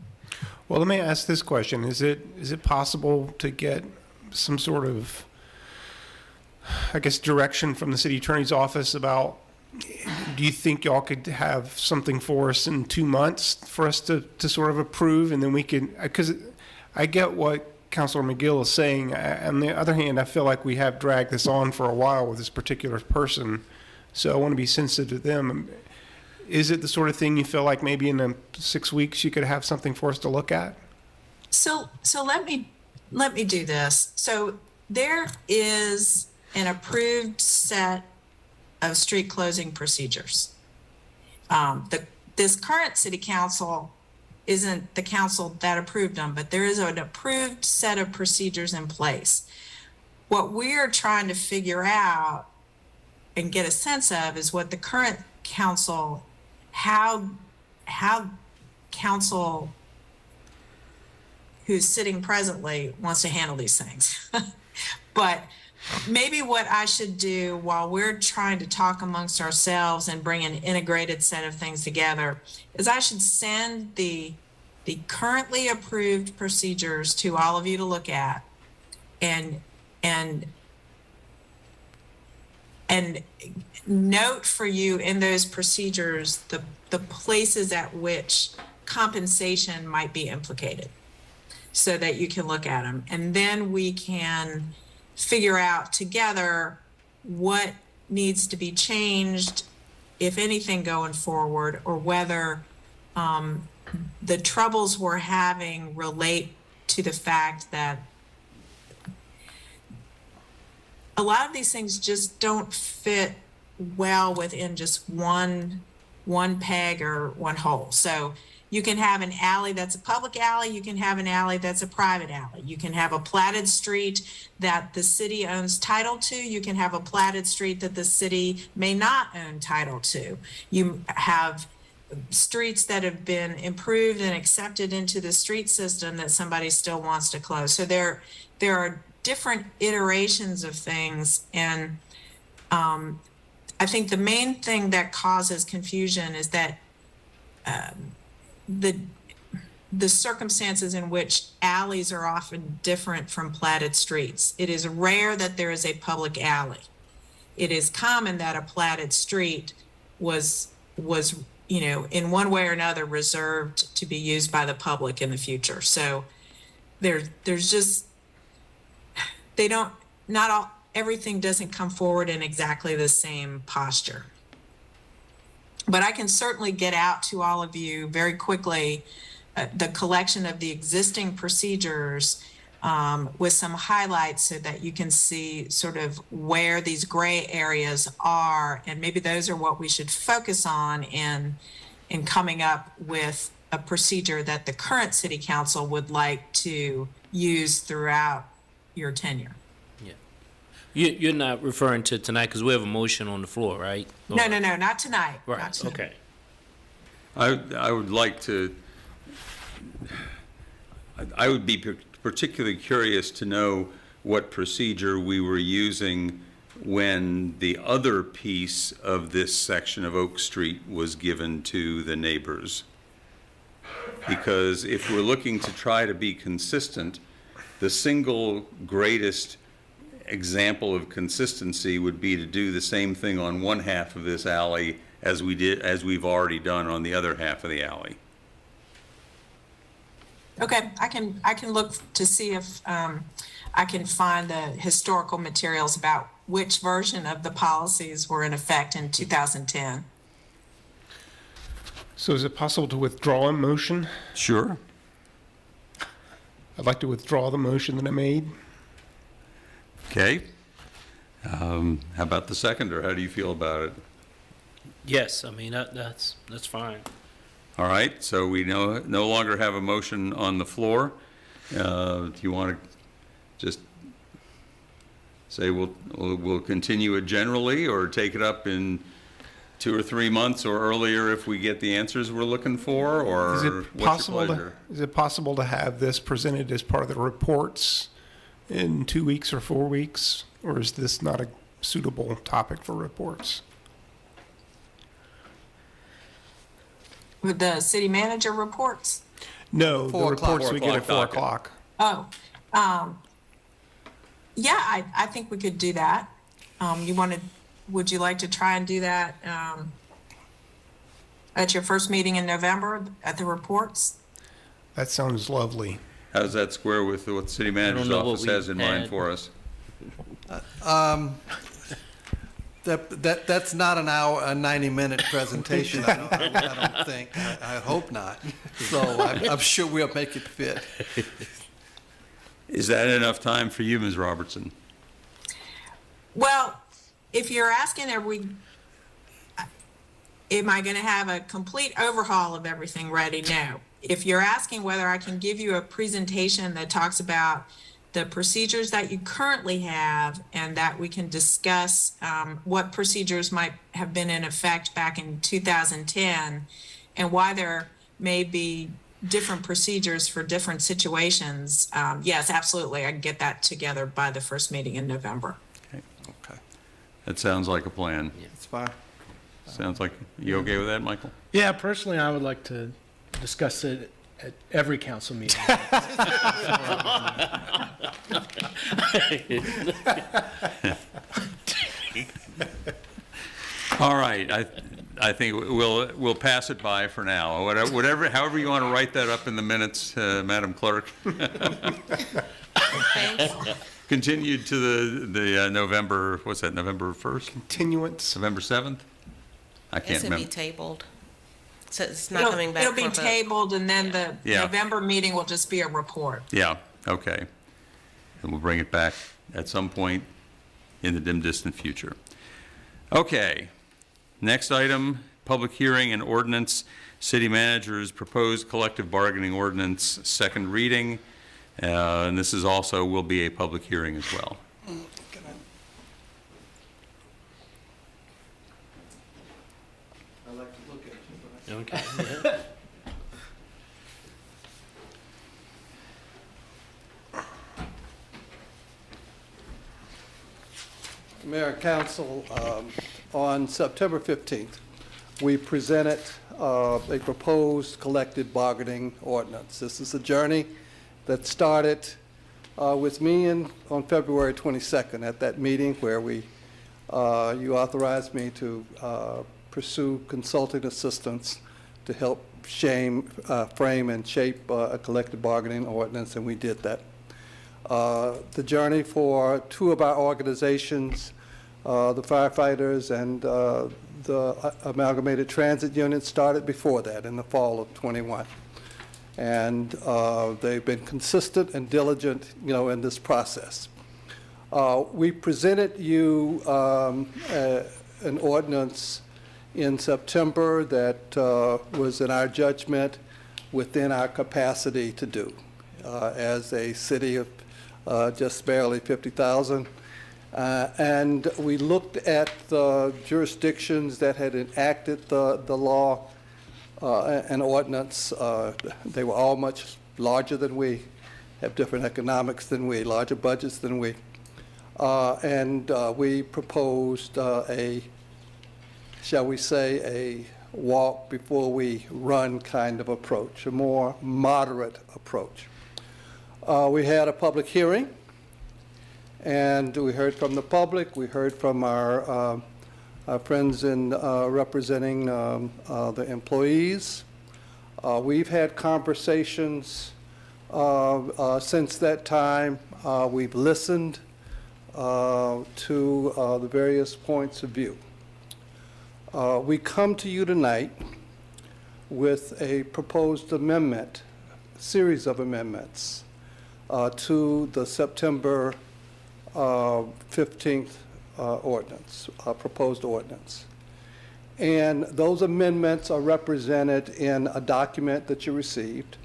well, let me ask this question. Is it possible to get some sort of, I guess, direction from the city attorney's office about, do you think y'all could have something for us in 2 months for us to sort of approve, and then we can, because I get what Councilor McGill is saying. On the other hand, I feel like we have dragged this on for a while with this particular person, so I want to be sensitive to them. Is it the sort of thing you feel like maybe in 6 weeks you could have something for us to look at? So let me do this. So there is an approved set of street closing procedures. This current city council isn't the council that approved them, but there is an approved set of procedures in place. What we're trying to figure out and get a sense of is what the current council, how council who's sitting presently wants to handle these things. But maybe what I should do while we're trying to talk amongst ourselves and bring an integrated set of things together is I should send the currently approved procedures to all of you to look at and note for you in those procedures the places at which compensation might be implicated so that you can look at them. And then we can figure out together what needs to be changed, if anything, going forward, or whether the troubles we're having relate to the fact that a lot of these things just don't fit well within just one peg or one hole. So you can have an alley that's a public alley, you can have an alley that's a private alley, you can have a platted street that the city owns title to, you can have a platted street that the city may not own title to. You have streets that have been improved and accepted into the street system that somebody still wants to close. So there are different iterations of things, and I think the main thing that causes confusion is that the circumstances in which alleys are often different from platted streets. It is rare that there is a public alley. It is common that a platted street was in one way or another reserved to be used by the public in the future. So there's just everything doesn't come forward in exactly the same posture. But I can certainly get out to all of you very quickly the collection of the existing procedures with some highlights so that you can see sort of where these gray areas are, and maybe those are what we should focus on in coming up with a procedure that the current city council would like to use throughout your tenure. You're not referring to tonight because we have a motion on the floor, right? No, not tonight. Right, Not tonight. okay. I would like to, I would be particularly curious to know what procedure we were using when the other piece of this section of Oak Street was given to the neighbors. Because if we're looking to try to be consistent, the single greatest example of consistency would be to do the same thing on one half of this alley as we've already done on the other half of the alley. Okay, I can look to see if I can find the historical materials about which version of the policies were in effect in 2010. So is it possible to withdraw a motion? Sure. I'd like to withdraw the motion that I made. Okay. How about the seconder? How do you feel about it? Yes, I mean, that's fine. All right, so we no longer have a motion on the floor. Do you want to just say we'll continue it generally, or take it up in 2 or 3 months or earlier if we get the answers we're looking for, or Is it what's your pleasure? possible to have this presented as part of the reports in 2 weeks or 4 weeks, or is this not a suitable topic for reports? With the city manager reports? No, the 4 o'clock. reports we get at 4 4 o'clock. Oh, yeah, I think we could do that. Would you like to try and do that at your first meeting in November at the reports? That sounds lovely. How does that square with what the city manager's know what office we has in mind had. for us? That's not an hour, a 90-minute presentation, I don't think. I hope not. So I'm sure we'll make it fit. Is that enough time for you, Ms. Robertson? Well, if you're asking, am I going to have a complete overhaul of everything ready? No. If you're asking whether I can give you a presentation that talks about the procedures that you currently have, and that we can discuss what procedures might have been in effect back in 2010 and why there may be different procedures for different situations, yes, absolutely. I can get that together by the first meeting in November. Okay. That sounds like a plan. It's fine. Sounds like, you okay with that, Michael? Yeah, personally, I would like to discuss it at every council meeting. All right, I think we'll pass it by for now. Whatever, however you want to write that up in the minutes, Madam Clerk. Continued to the November, what's that, November 1st? Continuance. November 7th? I can't It's to be remember. tabled. So it's not coming back. It'll be for a vote. tabled, and then the Yeah. November meeting will just be a report. Yeah, okay. And we'll bring it back at some point in the dim distant future. Okay, next item, public hearing and ordinance, city manager's proposed collective bargaining ordinance, second reading. And this is also, will be a public hearing as well. Okay. Yeah. Mayor and Council, on September 15th, we presented a proposed collective bargaining ordinance. This is a journey that started with me on February 22nd at that meeting where you authorized me to pursue consulting assistance to help frame and shape a collective bargaining ordinance, and we did that. The journey for two of our organizations, the firefighters and the Amalgamated Transit Unit, started before that in the fall of -- and they've been consistent and diligent, in this process. We presented you an ordinance in September that was, in our judgment, within our capacity to do. As a city of just barely 50,000. And we looked at the jurisdictions that had enacted the law and ordinance. They were all much larger than we, have different economics than we, larger budgets than we. And we proposed shall we say, a walk before we run kind of approach, a more moderate approach. We had a public hearing, and we heard from the public. We heard from our friends in representing the employees. We've had conversations since that time. We've listened to the various points of view. We come to you tonight with a proposed amendment, series of amendments to the September 15th ordinance, proposed ordinance. And those amendments are represented in a document that you received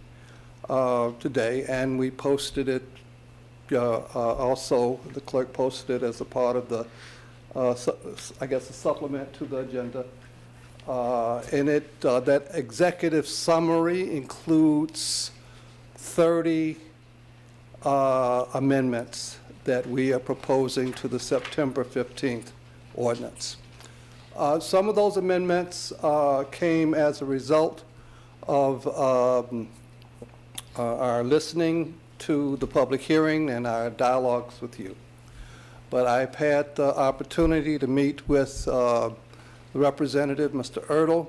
today, and we posted it also, the clerk posted it as a part of the, I guess, a supplement to the agenda. And that executive summary includes 30 amendments that we are proposing to the September 15th ordinance. Some of those amendments came as a result of our listening to the public hearing and our dialogues with you. But I've had the opportunity to meet with the representative, Mr. Ertl,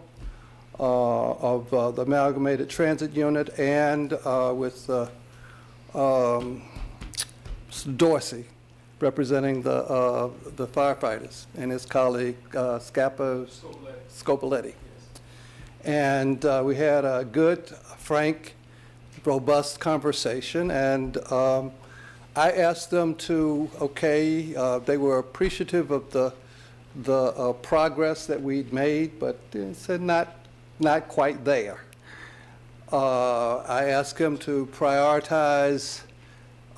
of the Amalgamated Transit Unit, and with Mr. Dorsey, representing the firefighters, and his colleague Scopoletti. And we had a good, frank, robust conversation, and I asked them to, they were appreciative of the progress that we'd made, but they said not quite there. I asked them to prioritize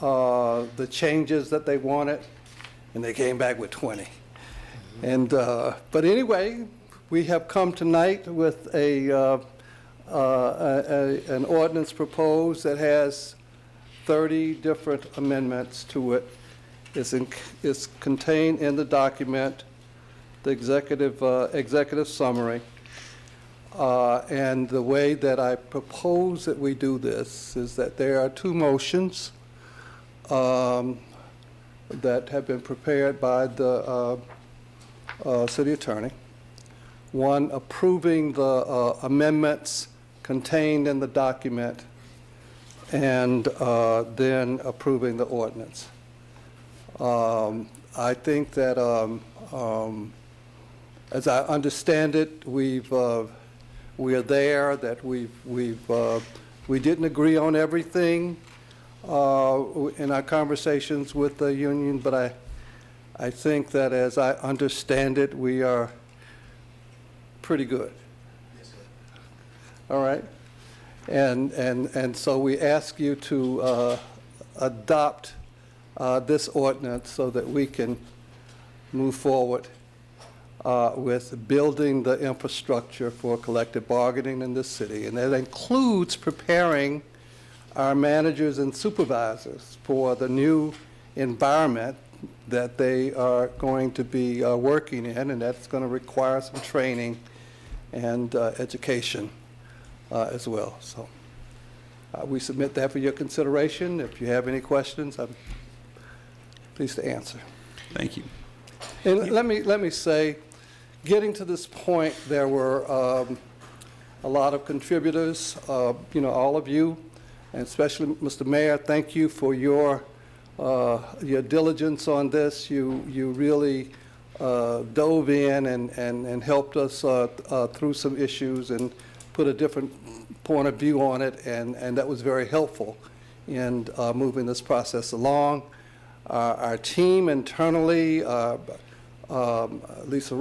the changes that they wanted, and they came back with 20. And but anyway, we have come tonight with an ordinance proposed that has 30 different amendments to it. It's contained in the document, the executive summary. And the way that I propose that we do this is that there are two motions that have been prepared by the city attorney. One approving the amendments contained in the document, and then approving the ordinance. I think that, as I understand it, we are there, that we didn't agree on everything in our conversations with the union, but I think that, as I understand it, we are pretty good. All right? And so we ask you to adopt this ordinance so that we can move forward with building the infrastructure for collective bargaining in this city. And that includes preparing our managers and supervisors for the new environment that they are going to be working in, and that's going to require some training and education as well. So we submit that for your consideration. If you have any questions, I'm pleased to answer. Thank you. And let me say, getting to this point, there were a lot of contributors, all of you, and especially Mr. Mayor, thank you for your diligence on this. You really dove in and helped us through some issues and put a different point of view on it, and that was very helpful in moving this process along. Our team internally, Lisa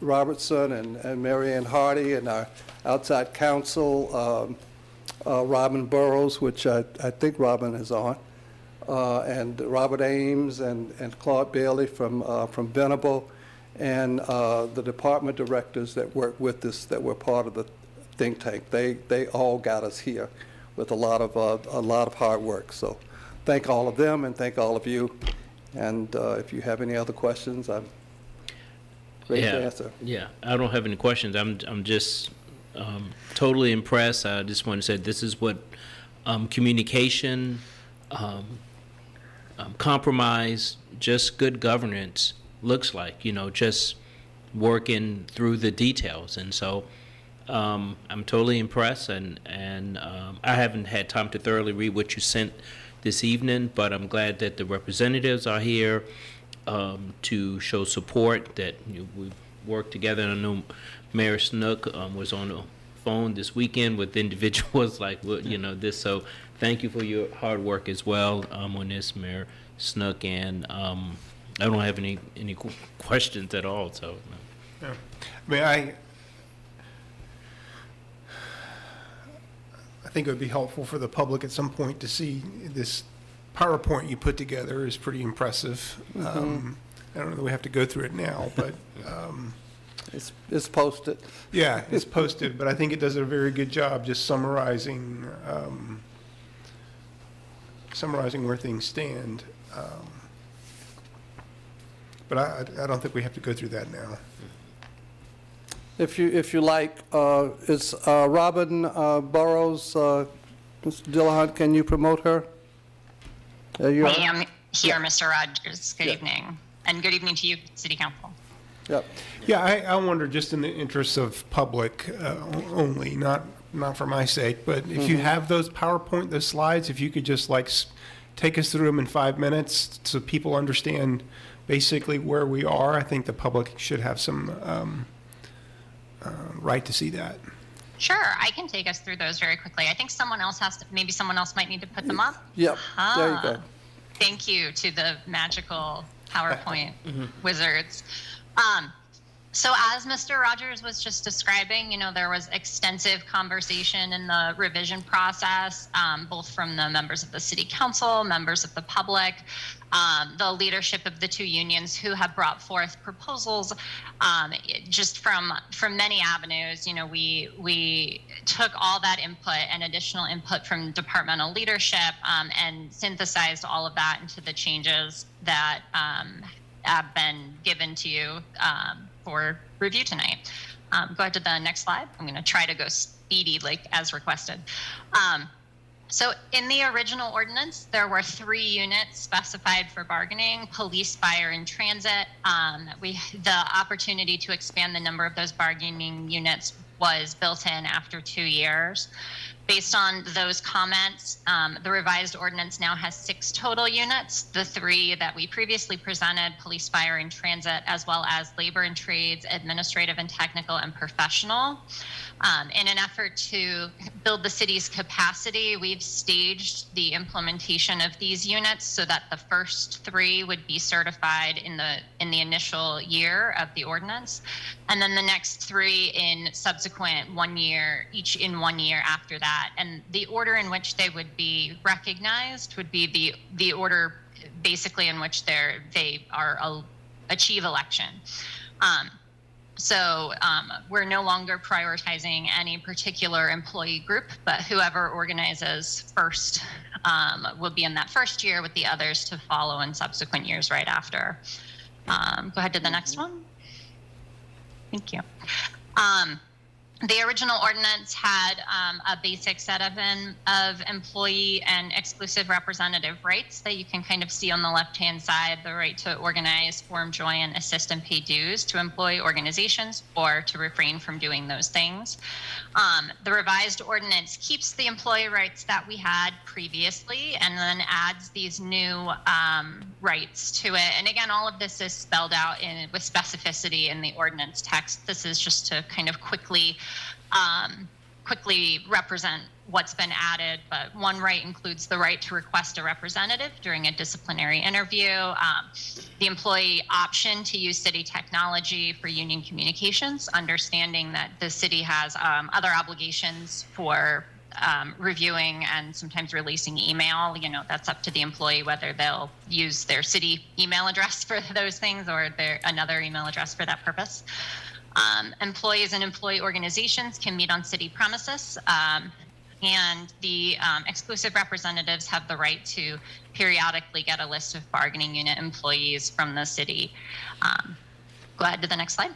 Robertson and Marianne Hardy, and our outside counsel, Robin Burrows, which I think Robin is on, and Robert Ames and Claude Bailey from Venable, and the department directors that work with us that were part of the think tank. They all got us here with a lot of hard work. So thank all of them and thank all of you. And if you have any other questions, I'm ready to answer. Yeah, I don't have any questions. I'm just totally impressed. I just want to say this is what communication, compromise, just good governance looks like. Just working through the details. And so I'm totally impressed. And I haven't had time to thoroughly read what you sent this evening, but I'm glad that the representatives are here to show support, that we work together. And I know Mayor Snook was on the phone this weekend with individuals like this. So thank you for your hard work as well on this, Mayor Snook. And I don't have any questions at all. So yeah. I mean, I think it would be helpful for the public at some point to see this PowerPoint you put together is pretty impressive. I don't know that we have to go through it now, but it's posted. Yeah, it's posted, but I think it does a very good job just summarizing where things stand. But I don't think we have to go through that now. If you like, is Robin Burrows, Mr. Dillahunt, can you promote her? I am here, Mr. Rogers. Good evening. And good evening to you, City Council. Yep. Yeah, I wonder, just in the interests of public only, not for my sake, but if you have those those slides, if you could just take us through them in 5 minutes so people understand basically where we are. I think the public should have some right to see that. Sure, I can take us through those very quickly. I think someone else might need to put them up. Yep, there you go. Thank you to the magical PowerPoint wizards. So as Mr. Rogers was just describing, there was extensive conversation in the revision process, both from the members of the City Council, members of the public, the leadership of the two unions who have brought forth proposals, just from many avenues. We took all that input and additional input from departmental leadership and synthesized all of that into the changes that have been given to you for review tonight. Go ahead to the next slide. I'm going to try to go speedy, as requested. So in the original ordinance, there were 3 units specified for bargaining: police, fire, and transit. The opportunity to expand the number of those bargaining units was built in after 2 years. Based on those comments, the revised ordinance now has 6 total units: the 3 that we previously presented, police, fire, and transit, as well as labor and trades, administrative and technical, and professional. In an effort to build the city's capacity, we've staged the implementation of these units so that the first 3 would be certified in the initial year of the ordinance, and then the next 3 in subsequent 1 year, each in 1 year after that. And the order in which they would be recognized would be the order basically in which they achieve election. So we're no longer prioritizing any particular employee group, but whoever organizes first will be in that first year, with the others to follow in subsequent years right after. Go ahead to the next one. Thank you. The original ordinance had a basic set of employee and exclusive representative rights that you can kind of see on the left-hand side: the right to organize, form, join, assist, and pay dues to employee organizations, or to refrain from doing those things. The revised ordinance keeps the employee rights that we had previously and then adds these new rights to it. And again, all of this is spelled out with specificity in the ordinance text. This is just to kind of quickly represent what's been added, but one right includes the right to request a representative during a disciplinary interview, the employee option to use city technology for union communications, understanding that the city has other obligations for reviewing and sometimes releasing email. That's up to the employee whether they'll use their city email address for those things or another email address for that purpose. Employees and employee organizations can meet on city premises, and the exclusive representatives have the right to periodically get a list of bargaining unit employees from the city. Go ahead to the next slide.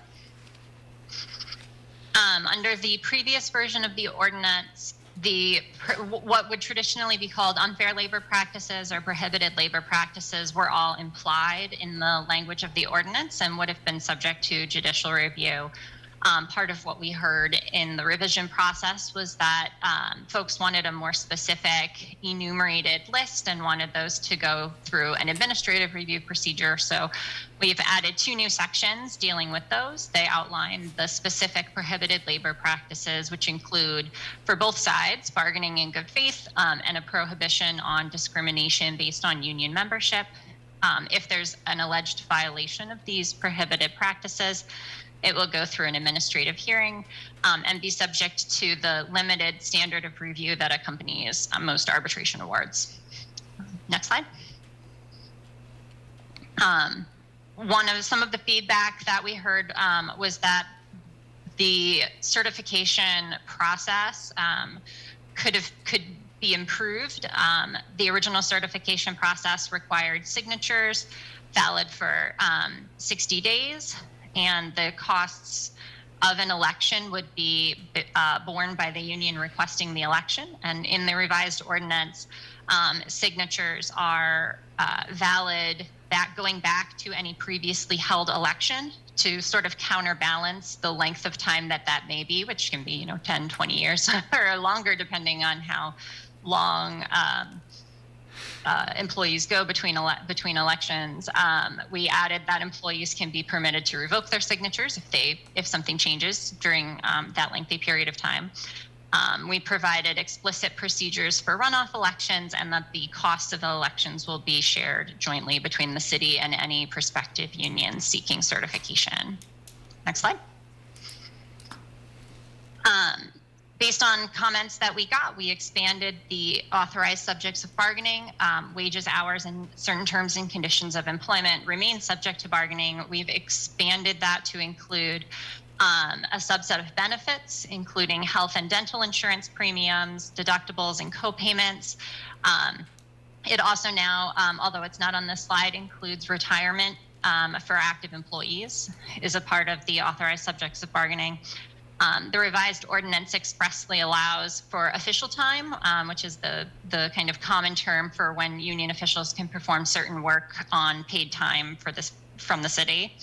Under the previous version of the ordinance, what would traditionally be called unfair labor practices or prohibited labor practices were all implied in the language of the ordinance and would have been subject to judicial review. Part of what we heard in the revision process was that folks wanted a more specific enumerated list and wanted those to go through an administrative review procedure. So we've added 2 new sections dealing with those. They outline the specific prohibited labor practices, which include, for both sides, bargaining in good faith and a prohibition on discrimination based on union membership. If there's an alleged violation of these prohibited practices, it will go through an administrative hearing and be subject to the limited standard of review that accompanies most arbitration awards. Next slide. Some of the feedback that we heard was that the certification process could be improved. The original certification process required signatures valid for 60 days. And the costs of an election would be borne by the union requesting the election. And in the revised ordinance, signatures are valid going back to any previously held election to sort of counterbalance the length of time that may be, which can be 10, 20 years or longer, depending on how long employees go between elections. We added that employees can be permitted to revoke their signatures if something changes during that lengthy period of time. We provided explicit procedures for runoff elections, and that the costs of the elections will be shared jointly between the city and any prospective union seeking certification. Next slide. Based on comments that we got, we expanded the authorized subjects of bargaining. Wages, hours, and certain terms and conditions of employment remain subject to bargaining. We've expanded that to include a subset of benefits, including health and dental insurance premiums, deductibles, and co-payments. It also now, although it's not on this slide, includes retirement for active employees is a part of the authorized subjects of bargaining. The revised ordinance expressly allows for official time, which is the kind of common term for when union officials can perform certain work on paid time from the city.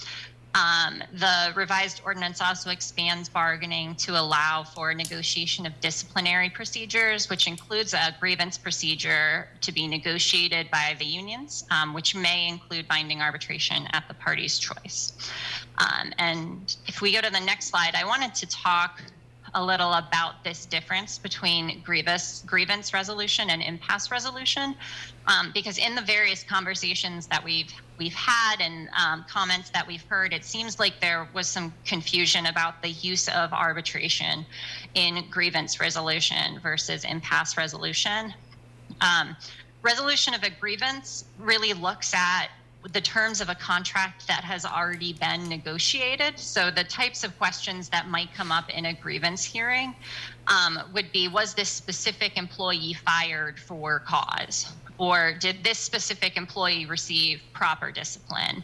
The revised ordinance also expands bargaining to allow for negotiation of disciplinary procedures, which includes a grievance procedure to be negotiated by the unions, which may include binding arbitration at the party's choice. And if we go to the next slide, I wanted to talk a little about this difference between grievance resolution and impasse resolution, because in the various conversations that we've had and comments that we've heard, it seems like there was some confusion about the use of arbitration in grievance resolution versus impasse resolution. Resolution of a grievance really looks at the terms of a contract that has already been negotiated. So the types of questions that might come up in a grievance hearing would be, was this specific employee fired for cause? Or did this specific employee receive proper discipline?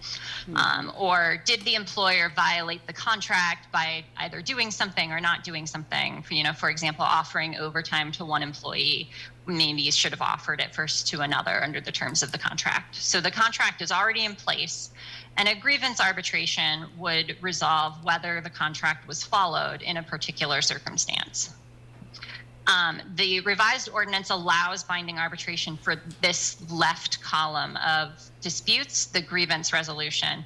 Or did the employer violate the contract by either doing something or not doing something? For example, offering overtime to one employee, maybe you should have offered it first to another under the terms of the contract. So the contract is already in place, and a grievance arbitration would resolve whether the contract was followed in a particular circumstance. The revised ordinance allows binding arbitration for this left column of disputes, the grievance resolution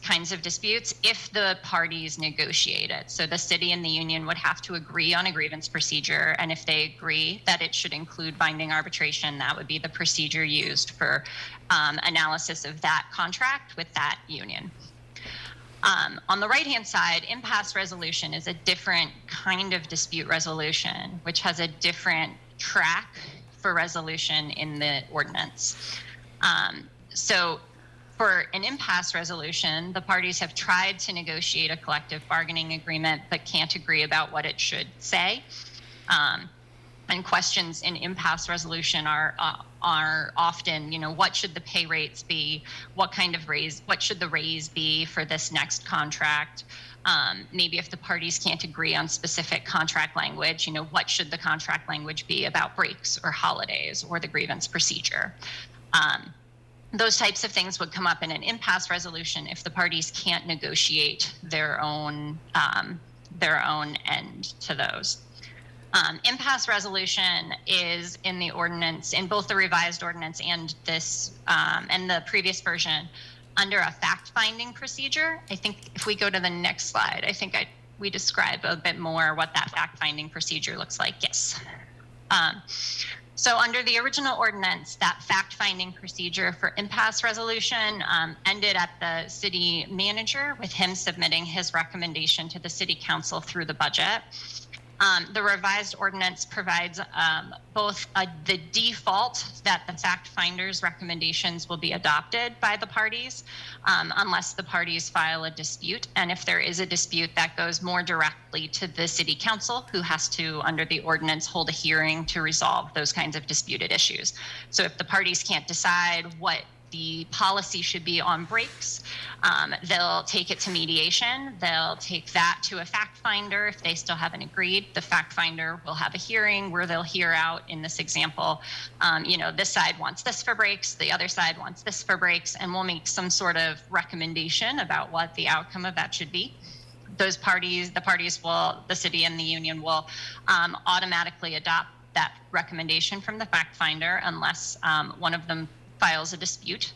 kinds of disputes, if the parties negotiate it. So the city and the union would have to agree on a grievance procedure, and if they agree that it should include binding arbitration, that would be the procedure used for analysis of that contract with that union. On the right-hand side, impasse resolution is a different kind of dispute resolution, which has a different track for resolution in the ordinance. So for an impasse resolution, the parties have tried to negotiate a collective bargaining agreement, but can't agree about what it should say. And questions in impasse resolution are often, what should the pay rates be? What should the raise be for this next contract? Maybe if the parties can't agree on specific contract language, what should the contract language be about breaks or holidays or the grievance procedure? Those types of things would come up in an impasse resolution if the parties can't negotiate their own end to those. Impasse resolution is in the ordinance, in both the revised ordinance and this and the previous version, under a fact-finding procedure. I think if we go to the next slide, I think we describe a bit more what that fact-finding procedure looks like. Yes. So under the original ordinance, that fact-finding procedure for impasse resolution ended at the city manager, with him submitting his recommendation to the city council through the budget. The revised ordinance provides both the default that the fact finder's recommendations will be adopted by the parties unless the parties file a dispute. And if there is a dispute, that goes more directly to the city council, who has to, under the ordinance, hold a hearing to resolve those kinds of disputed issues. So if the parties can't decide what the policy should be on breaks, they'll take it to mediation. They'll take that to a fact finder. If they still haven't agreed, the fact finder will have a hearing where they'll hear out, in this example, this side wants this for breaks, the other side wants this for breaks, and we'll make some sort of recommendation about what the outcome of that should be. Those parties, the city and the union will automatically adopt that recommendation from the fact finder unless one of them files a dispute.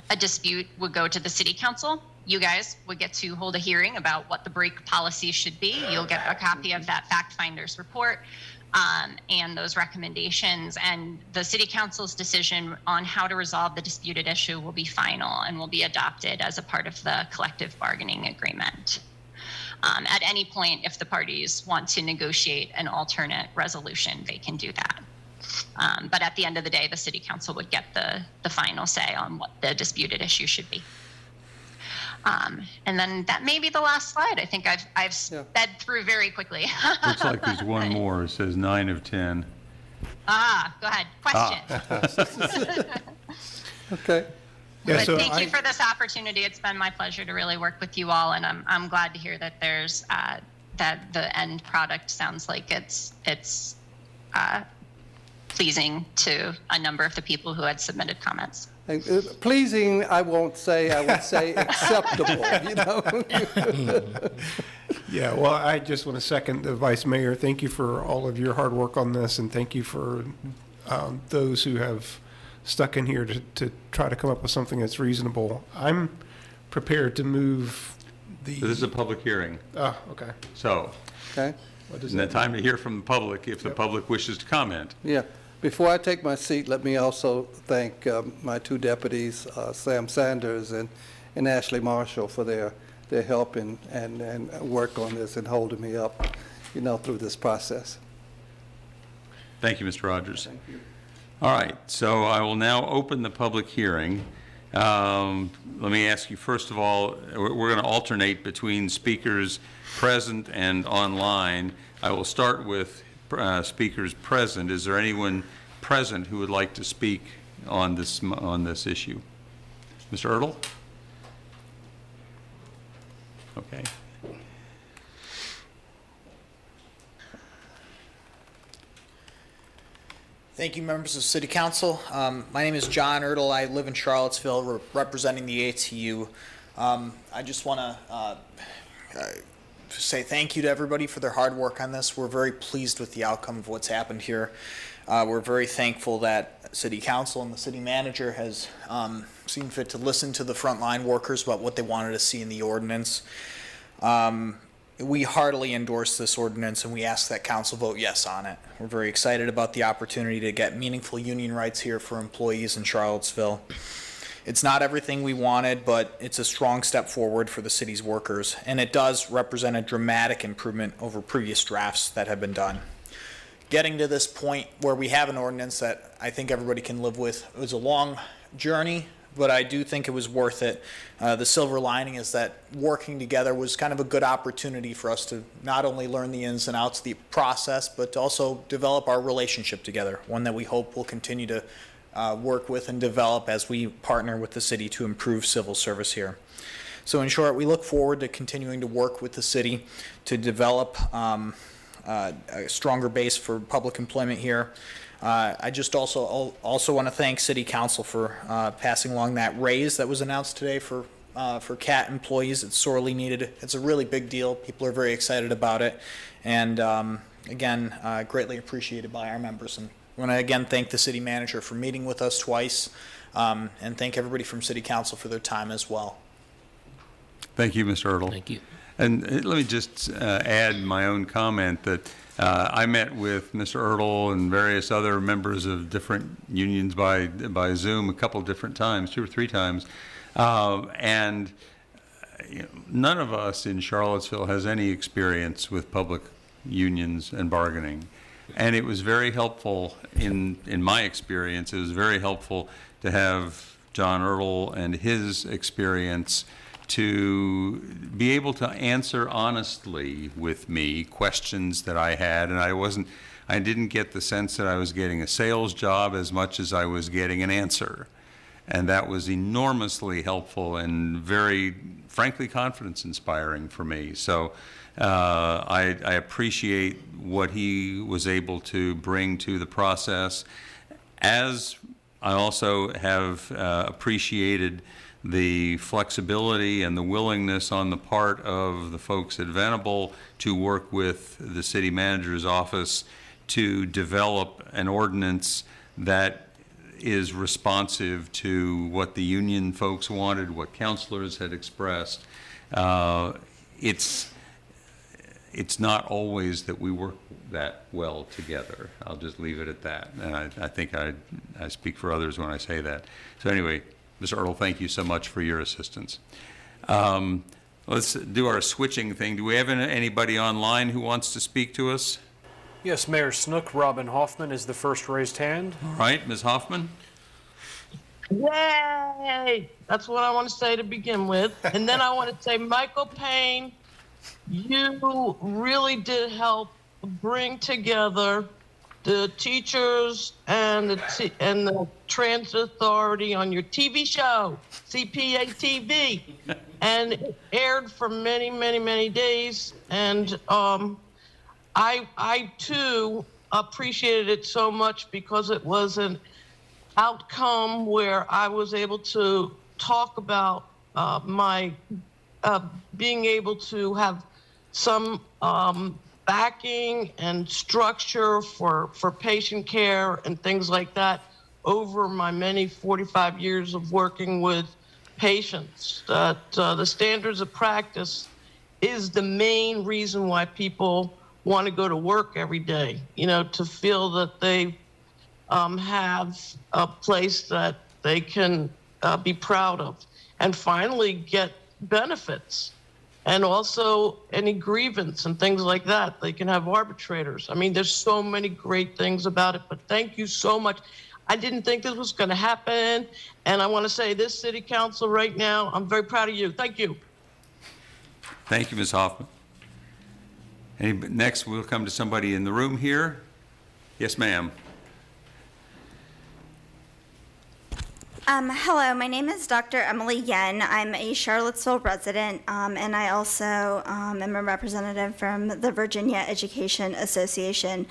A dispute would go to the city council. You guys would get to hold a hearing about what the break policy should be. You'll get a copy of that fact finder's report and those recommendations, and the city council's decision on how to resolve the disputed issue will be final and will be adopted as a part of the collective bargaining agreement. At any point, if the parties want to negotiate an alternate resolution, they can do that. But at the end of the day, the city council would get the final say on what the disputed issue should be. And then that may be the last slide. I think I've sped through very quickly. Looks like there's one more. It says 9 of 10. Go ahead. Question. Okay. Yeah, But so thank you for this opportunity. It's been my pleasure to really work with you all, and I'm glad to hear that there's that the end product sounds like it's pleasing to a number of the people who had submitted comments. Pleasing, I won't say. I would say acceptable. Yeah, well, I just want to second the Vice Mayor. Thank you for all of your hard work on this, and thank you for those who have stuck in here to try to come up with something that's reasonable. I'm prepared to move the... So this is a public hearing. Oh, okay. So, Okay. and the time to hear from the public if the public wishes to comment. Yeah. Before I take my seat, let me also thank my two deputies, Sam Sanders and Ashley Marshall, for their help and work on this and holding me up, through this process. Thank you, Mr. Rogers. Thank you. All right, so I will now open the public hearing. Let me ask you, first of all, we're going to alternate between speakers present and online. I will start with speakers present. Is there anyone present who would like to speak on this issue? Mr. Ertl? Okay. Thank you, members of City Council. My name is John Ertl. I live in Charlottesville, representing the ATU. I just want to say thank you to everybody for their hard work on this. We're very pleased with the outcome of what's happened here. We're very thankful that City Council and the City Manager has seen fit to listen to the frontline workers about what they wanted to see in the ordinance. We heartily endorse this ordinance, and we ask that council vote yes on it. We're very excited about the opportunity to get meaningful union rights here for employees in Charlottesville. It's not everything we wanted, but it's a strong step forward for the city's workers, and it does represent a dramatic improvement over previous drafts that have been done. Getting to this point where we have an ordinance that I think everybody can live with, it was a long journey, but I do think it was worth it. The silver lining is that working together was kind of a good opportunity for us to not only learn the ins and outs of the process, but to also develop our relationship together, one that we hope will continue to work with and develop as we partner with the city to improve civil service here. So in short, we look forward to continuing to work with the city to develop a stronger base for public employment here. I just also want to thank City Council for passing along that raise that was announced today for CAT employees. It's sorely needed. It's a really big deal. People are very excited about it, and again, greatly appreciated by our members. And I want to again thank the City Manager for meeting with us twice, and thank everybody from City Council for their time as well. Thank you, Mr. Ertl. Thank you. And let me just add my own comment that I met with Mr. Ertl and various other members of different unions by Zoom a couple different times, 2 or 3 times, and none of us in Charlottesville has any experience with public unions and bargaining. And it was very helpful, in my experience, it was very helpful to have John Ertl and his experience to be able to answer honestly with me questions that I had, and I didn't get the sense that I was getting a sales job as much as I was getting an answer. And that was enormously helpful and very, frankly, confidence inspiring for me. So I appreciate what he was able to bring to the process, as I also have appreciated the flexibility and the willingness on the part of the folks at Venable to work with the city manager's office to develop an ordinance that is responsive to what the union folks wanted, what councilors had expressed. It's not always that we work that well together. I'll just leave it at that. And I think I speak for others when I say that. So anyway, Mr. Ertl, thank you so much for your assistance. Let's do our switching thing. Do we have anybody online who wants to speak to us? Yes, Mayor Snook, Robin Hoffman is the first raised hand. All right, Ms. Hoffman. Yay! That's what I want to say to begin with. And then I want to say, Michael Payne, you really did help bring together the teachers and the Transit Authority on your TV show, CPA TV, and it aired for many, many, many days. And I too appreciated it so much because it was an outcome where I was able to talk about my being able to have some backing and structure for patient care and things like that over my many 45 years of working with patients. That the standards of practice is the main reason why people want to go to work every day, to feel that they have a place that they can be proud of, and finally get benefits. And also any grievance and things like that. They can have arbitrators. I mean, there's so many great things about it, but thank you so much. I didn't think this was going to happen. And I want to say this city council right now, I'm very proud of you. Thank you. Thank you, Ms. Hoffman. Next, we'll come to somebody in the room here. Yes, ma'am. Hello, my name is Dr. Emily Yen. I'm a Charlottesville resident, and I also am a representative from the Virginia Education Association.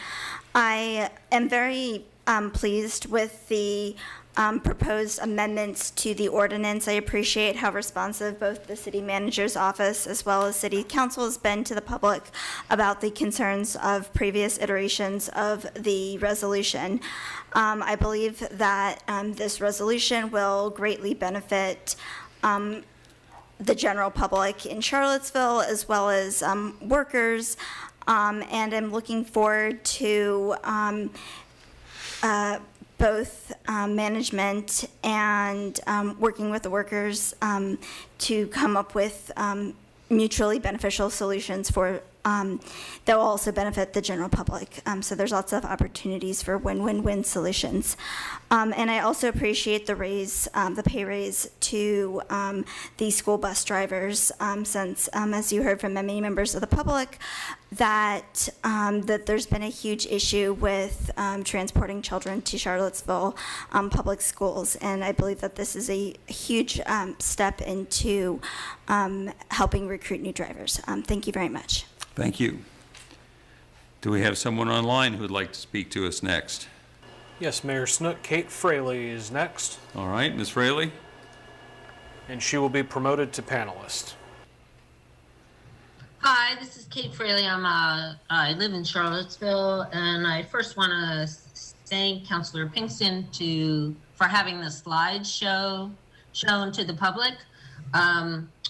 I am very pleased with the proposed amendments to the ordinance. I appreciate how responsive both the city manager's office as well as city council has been to the public about the concerns of previous iterations of the resolution. I believe that this resolution will greatly benefit the general public in Charlottesville as well as workers, and I'm looking forward to both management and working with the workers to come up with mutually beneficial solutions for that will also benefit the general public. So there's lots of opportunities for win-win-win solutions. And I also appreciate the raise, the pay raise to the school bus drivers, since, as you heard from many members of the public, that there's been a huge issue with transporting children to Charlottesville public schools, and I believe that this is a huge step into helping recruit new drivers. Thank you very much. Thank you. Do we have someone online who would like to speak to us next? Yes, Mayor Snook, Kate Fraley is next. All right, Ms. Fraley. And she will be promoted to panelist. Hi, this is Kate Fraley. I live in Charlottesville, and I first want to thank Councilor Pinkston for having the slideshow shown to the public.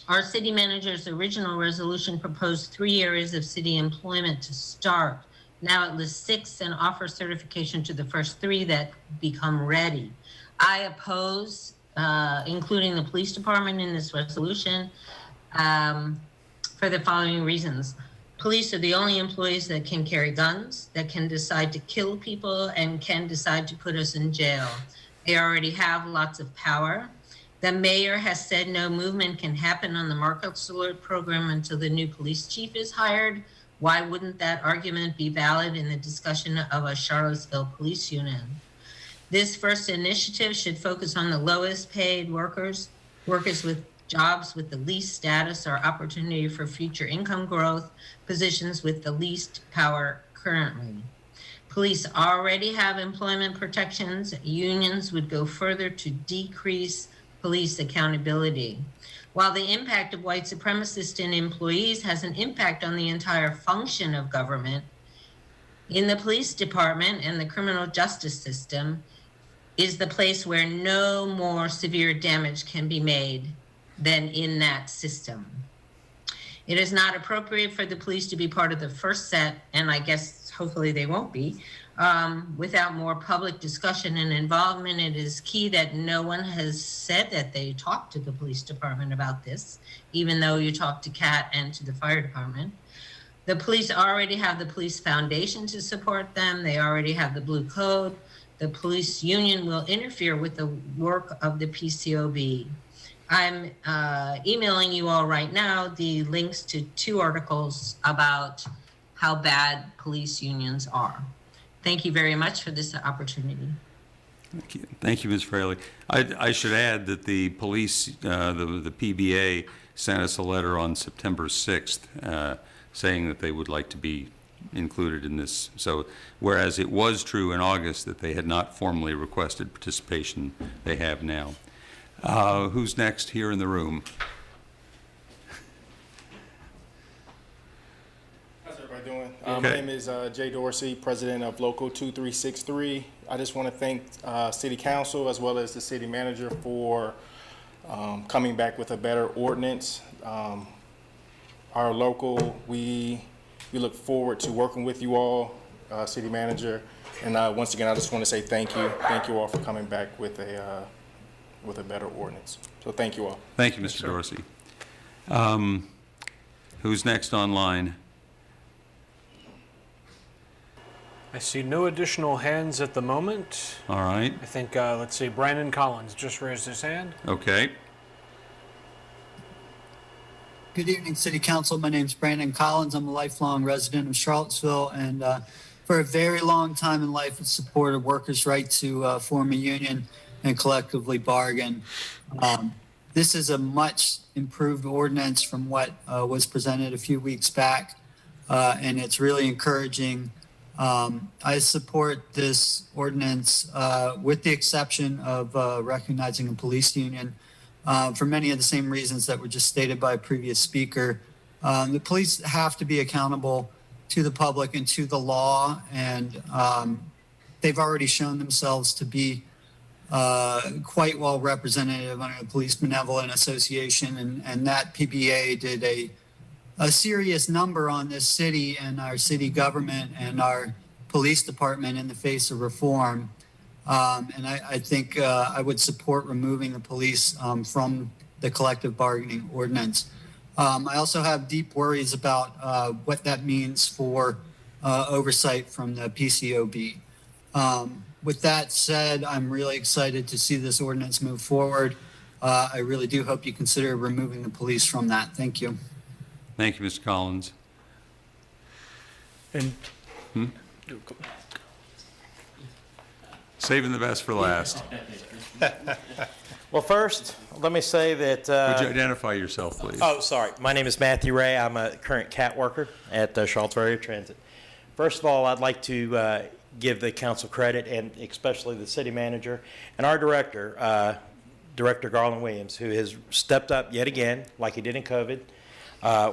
Our city manager's original resolution proposed 3 areas of city employment to start. Now it lists 6 and offers certification to the first 3 that become ready. I oppose including the police department in this resolution for the following reasons. Police are the only employees that can carry guns, that can decide to kill people, and can decide to put us in jail. They already have lots of power. The mayor has said no movement can happen on the Marcos Alert program until the new police chief is hired. Why wouldn't that argument be valid in the discussion of a Charlottesville police unit? This first initiative should focus on the lowest paid workers with jobs with the least status or opportunity for future income growth, positions with the least power currently. Police already have employment protections. Unions would go further to decrease police accountability. While the impact of white supremacist in employees has an impact on the entire function of government, in the police department and the criminal justice system is the place where no more severe damage can be made than in that system. It is not appropriate for the police to be part of the first set, and I guess hopefully they won't be, without more public discussion and involvement. It is key that no one has said that they talked to the police department about this, even though you talked to Kat and to the fire department. The police already have the police foundation to support them. They already have the blue code. The police union will interfere with the work of the PCOB. I'm emailing you all right now the links to 2 articles about how bad police unions are. Thank you very much for this opportunity. Thank you. Thank you, Ms. Fraley. I should add that the police, the PBA, sent us a letter on September 6th saying that they would like to be included in this. So whereas it was true in August that they had not formally requested participation, they have now. Who's next here in the room? How's everybody doing? My name is Jay Dorsey, president of Local 2363. I just want to thank City Council as well as the city manager for coming back with a better ordinance. Our local, we look forward to working with you all, city manager. And once again, I just want to say thank you. Thank you all for coming back with a better ordinance. So thank you all. Thank you, Mr. Dorsey. Who's next online? I see no additional hands at the moment. All right, I think, let's see, Brandon Collins just raised his hand. okay. Good evening, City Council. My name's Brandon Collins. I'm a lifelong resident of Charlottesville, and for a very long time in life, have supported workers' right to form a union and collectively bargain. This is a much improved ordinance from what was presented a few weeks back, and it's really encouraging. I support this ordinance with the exception of recognizing a police union for many of the same reasons that were just stated by a previous speaker. The police have to be accountable to the public and to the law, and they've already shown themselves to be quite well represented under the Police Benevolent Association, and that PBA did a serious number on this city and our city government and our police department in the face of reform. And I think I would support removing the police from the collective bargaining ordinance. I also have deep worries about what that means for oversight from the PCOB. With that said, I'm really excited to see this ordinance move forward. I really do hope you consider removing the police from that. Thank you. Thank you, Mr. Collins. And Saving the best for last. Well, first, let me say that... Would you identify yourself, please? Oh, sorry. My name is Matthew Ray. I'm a current CAT worker at Charlottesville Area Transit. First of all, I'd like to give the council credit, and especially the city manager and our director, Director Garland Williams, who has stepped up yet again, like he did in COVID,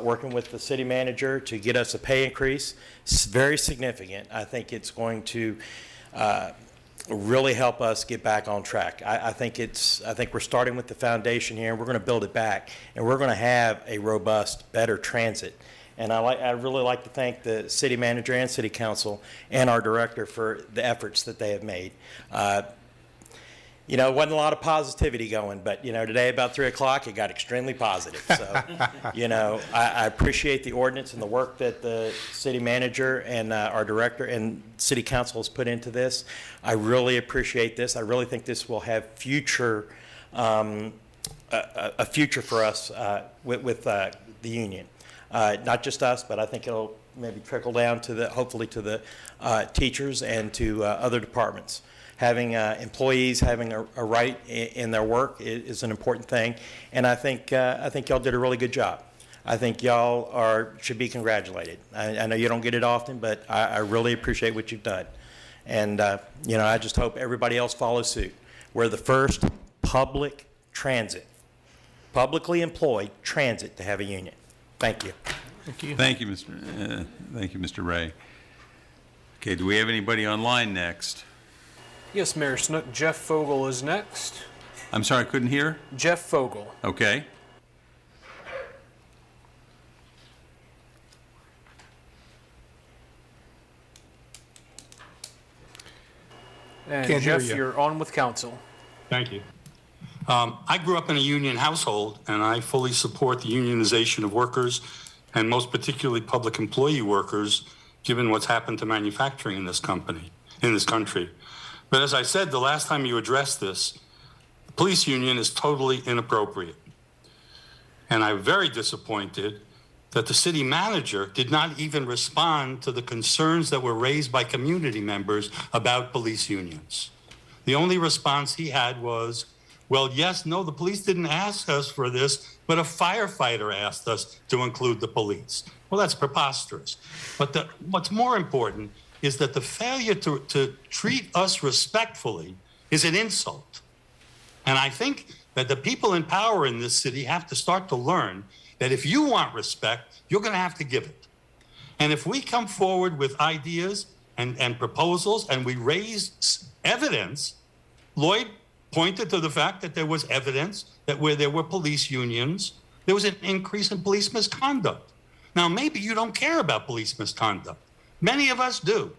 working with the city manager to get us a pay increase. It's very significant. I think it's going to really help us get back on track. I think we're starting with the foundation here, and we're going to build it back, and we're going to have a robust, better transit. And I really like to thank the city manager and city council and our director for the efforts that they have made. It wasn't a lot of positivity going, but, today about 3 o'clock, it got extremely positive. So, I appreciate the ordinance and the work that the city manager and our director and city council has put into this. I really appreciate this. I really think this will have a future for us with the union. Not just us, but I think it'll maybe trickle down to hopefully to the teachers and to other departments. Having employees having a right in their work is an important thing, and I think y'all did a really good job. I think y'all should be congratulated. I know you don't get it often, but I really appreciate what you've done, and I just hope everybody else follows suit. We're the first publicly employed transit to have a union. Thank you. Thank you. Thank you, Mr. Ray. Okay, do we have anybody online next? Yes, Mayor Snook, Jeff Fogel is next. I'm sorry, I couldn't hear? Jeff Fogel. Okay. And Can't hear Jeff, you. you're on with council. Thank you. I grew up in a union household, and I fully support the unionization of workers, and most particularly public employee workers, given what's happened to manufacturing in this country. But as I said the last time you addressed this, the police union is totally inappropriate. And I'm very disappointed that the city manager did not even respond to the concerns that were raised by community members about police unions. The only response he had was, well, yes, no, the police didn't ask us for this, but a firefighter asked us to include the police. Well, that's preposterous. But what's more important is that the failure to treat us respectfully is an insult. And I think that the people in power in this city have to start to learn that if you want respect, you're going to have to give it. And if we come forward with ideas and proposals and we raise evidence, Lloyd pointed to the fact that there was evidence that where there were police unions, there was an increase in police misconduct. Now, maybe you don't care about police misconduct. Many of us do.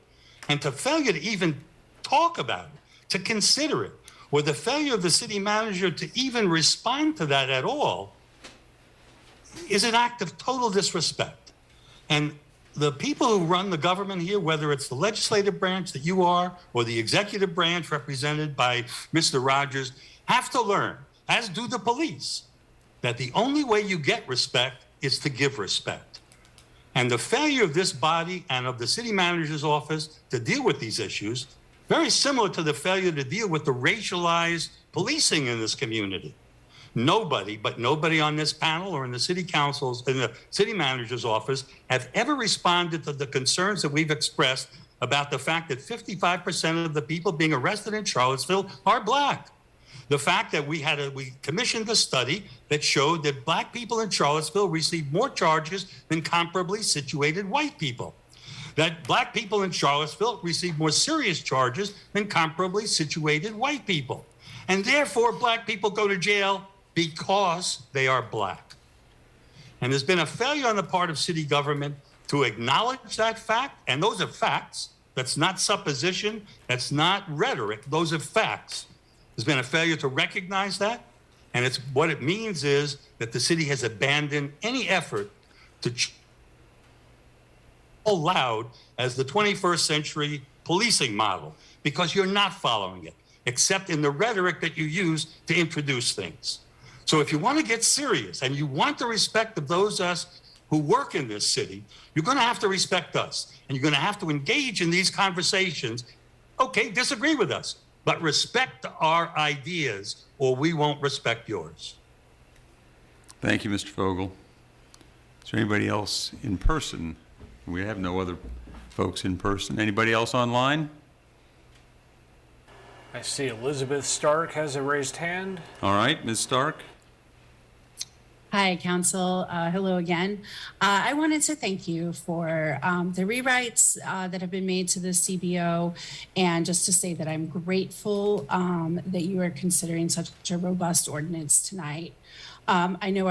And to failure to even talk about it, to consider it, or the failure of the city manager to even respond to that at all is an act of total disrespect. And the people who run the government here, whether it's the legislative branch that you are or the executive branch represented by Mr. Rogers, have to learn, as do the police, that the only way you get respect is to give respect. And the failure of this body and of the city manager's office to deal with these issues, very similar to the failure to deal with the racialized policing in this community. Nobody on this panel or in the city councils, in the city manager's office, have ever responded to the concerns that we've expressed about the fact that 55% of the people being arrested in Charlottesville are black. The fact that we commissioned a study that showed that black people in Charlottesville received more charges than comparably situated white people. That black people in Charlottesville receive more serious charges than comparably situated white people. And therefore, black people go to jail because they are black. And there's been a failure on the part of city government to acknowledge that fact, and those are facts. That's not supposition, that's not rhetoric, those are facts. There's been a failure to recognize that, and what it means is that the city has abandoned any effort to allowed as the 21st century policing model, because you're not following it, except in the rhetoric that you use to introduce things. So if you want to get serious and you want the respect of those of us who work in this city, you're going to have to respect us, and you're going to have to engage in these conversations. Okay, disagree with us, but respect our ideas, or we won't respect yours. Thank you, Mr. Fogel. Is there anybody else in person? We have no other folks in person. Anybody else online? I see Elizabeth Stark has a raised hand. All right, Ms. Stark. Hi, Council. Hello again. I wanted to thank you for the rewrites that have been made to the CBO, and just to say that I'm grateful that you are considering such a robust ordinance tonight. I know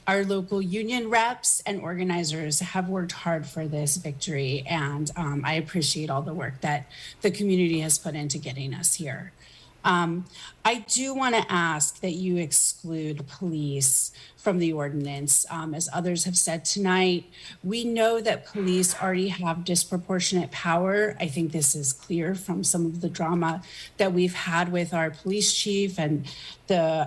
our local union reps and organizers have worked hard for this victory, and I appreciate all the work that the community has put into getting us here. I do want to ask that you exclude police from the ordinance. As others have said tonight, we know that police already have disproportionate power. I think this is clear from some of the drama that we've had with our police chief and the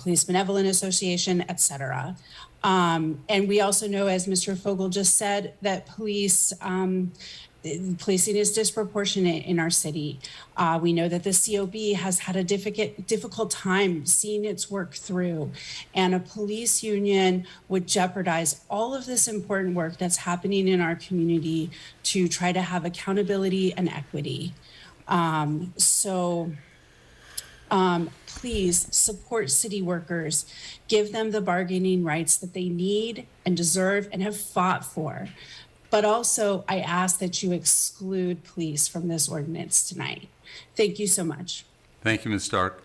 Police Benevolent Association, et cetera. And we also know, as Mr. Fogel just said, that policing is disproportionate in our city. We know that the COB has had a difficult time seeing its work through, and a police union would jeopardize all of this important work that's happening in our community to try to have accountability and equity. Please support city workers, give them the bargaining rights that they need and deserve and have fought for. But also, I ask that you exclude police from this ordinance tonight. Thank you so much. Thank you, Ms. Stark.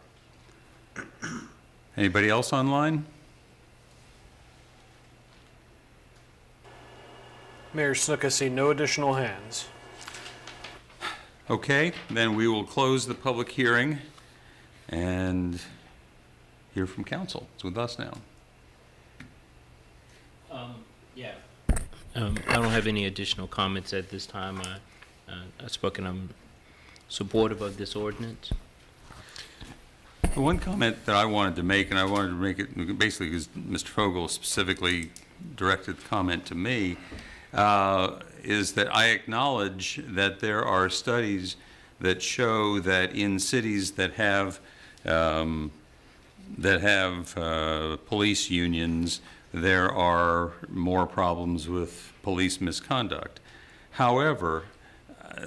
Anybody else online? Mayor Snook, I see no additional hands. Okay, then we will close the public hearing and hear from council. It's with us now. I don't have any additional comments at this time. I've spoken. I'm supportive of this ordinance. One comment that I wanted to make, and I wanted to make it basically because Mr. Fogel specifically directed the comment to me, is that I acknowledge that there are studies that show that in cities that have police unions, there are more problems with police misconduct. However,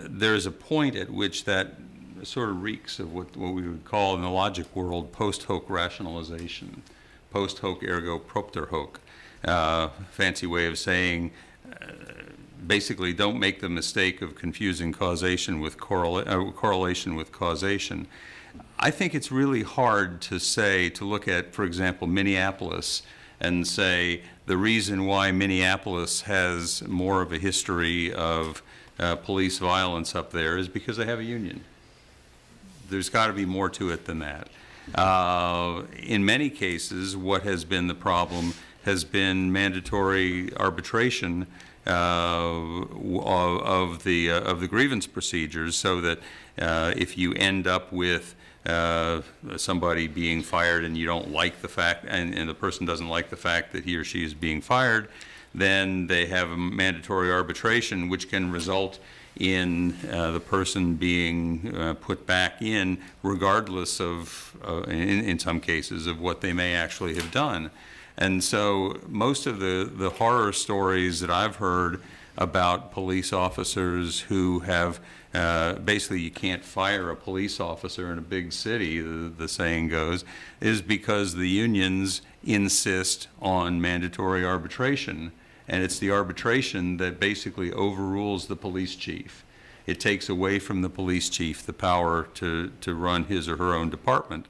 there's a point at which that sort of reeks of what we would call in the logic world post hoc rationalization, post hoc ergo propter hoc, fancy way of saying basically don't make the mistake of confusing causation with correlation with causation. I think it's really hard to look at, for example, Minneapolis and say the reason why Minneapolis has more of a history of police violence up there is because they have a union. There's got to be more to it than that. In many cases, what has been the problem has been mandatory arbitration of the grievance procedures, so that if you end up with somebody being fired and you don't like the fact, and the person doesn't like the fact that he or she is being fired, then they have a mandatory arbitration, which can result in the person being put back in, regardless of, in some cases, of what they may actually have done. And so most of the horror stories that I've heard about police officers who have, basically you can't fire a police officer in a big city, the saying goes, is because the unions insist on mandatory arbitration. And it's the arbitration that basically overrules the police chief. It takes away from the police chief the power to run his or her own department.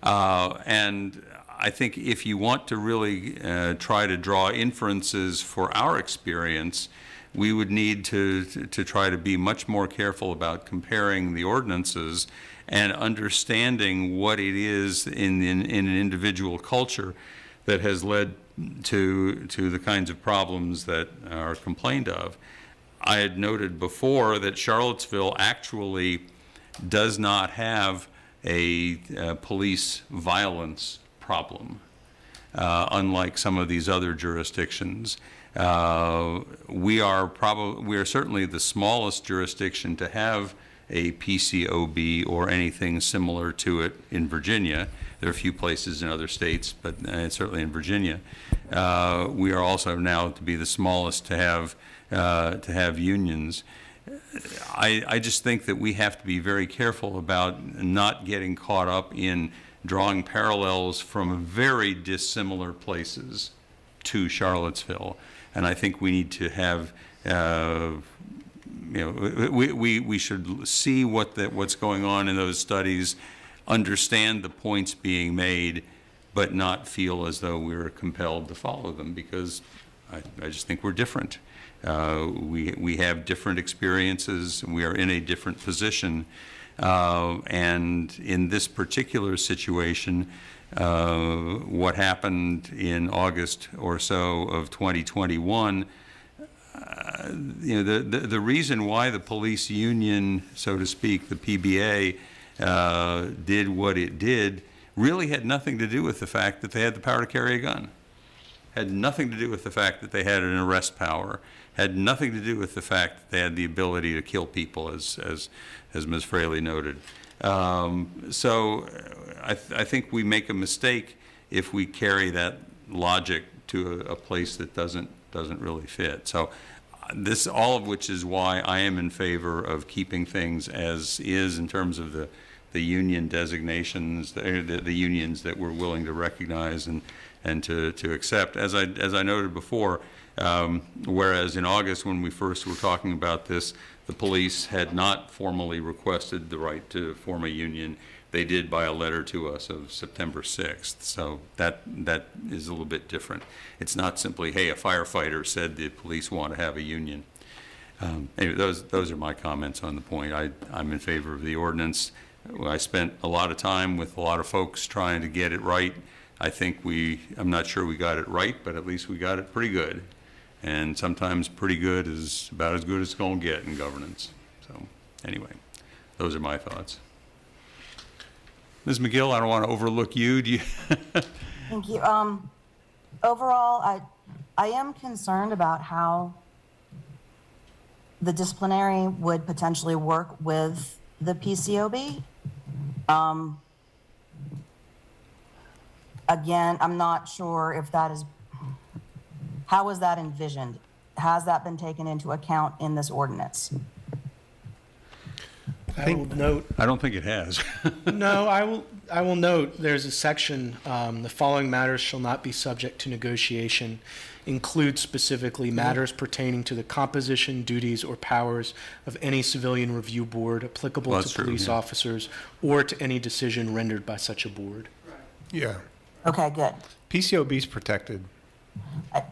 And I think if you want to really try to draw inferences for our experience, we would need to try to be much more careful about comparing the ordinances and understanding what it is in an individual culture that has led to the kinds of problems that are complained of. I had noted before that Charlottesville actually does not have a police violence problem, unlike some of these other jurisdictions. We are certainly the smallest jurisdiction to have a PCOB or anything similar to it in Virginia. There are a few places in other states, but certainly in Virginia. We are also now to be the smallest to have unions. I just think that we have to be very careful about not getting caught up in drawing parallels from very dissimilar places to Charlottesville. And I think we need to have, we should see what's going on in those studies, understand the points being made, but not feel as though we're compelled to follow them, because I just think we're different. We have different experiences, we are in a different position, and in this particular situation, what happened in August or so of 2021, the reason why the police union, so to speak, the PBA, did what it did really had nothing to do with the fact that they had the power to carry a gun. Had nothing to do with the fact that they had an arrest power. Had nothing to do with the fact that they had the ability to kill people, as Ms. Fraley noted. So I think we make a mistake if we carry that logic to a place that doesn't really fit. So this, all of which is why I am in favor of keeping things as is in terms of the union designations, the unions that we're willing to recognize and to accept. As I noted before, whereas in August when we first were talking about this, the police had not formally requested the right to form a union. They did by a letter to us of September 6th. So that is a little bit different. It's not simply, hey, a firefighter said the police want to have a union. Anyway, those are my comments on the point. I'm in favor of the ordinance. I spent a lot of time with a lot of folks trying to get it right. I think I'm not sure we got it right, but at least we got it pretty good. And sometimes pretty good is about as good as it's going to get in governance. So anyway, those are my thoughts. Ms. McGill, I don't want to overlook you. Do you? Thank you. Overall, I am concerned about how the disciplinary would potentially work with the PCOB. Again, I'm not sure if that is, how is that envisioned? Has that been taken into account in this ordinance? I will note. I don't think it has. No, I will note there's a section, the following matters shall not be subject to negotiation, include specifically matters pertaining to the composition, duties, or powers of any civilian review board applicable to police officers or to any decision rendered by such a board. Yeah. Okay, good. PCOB's protected. I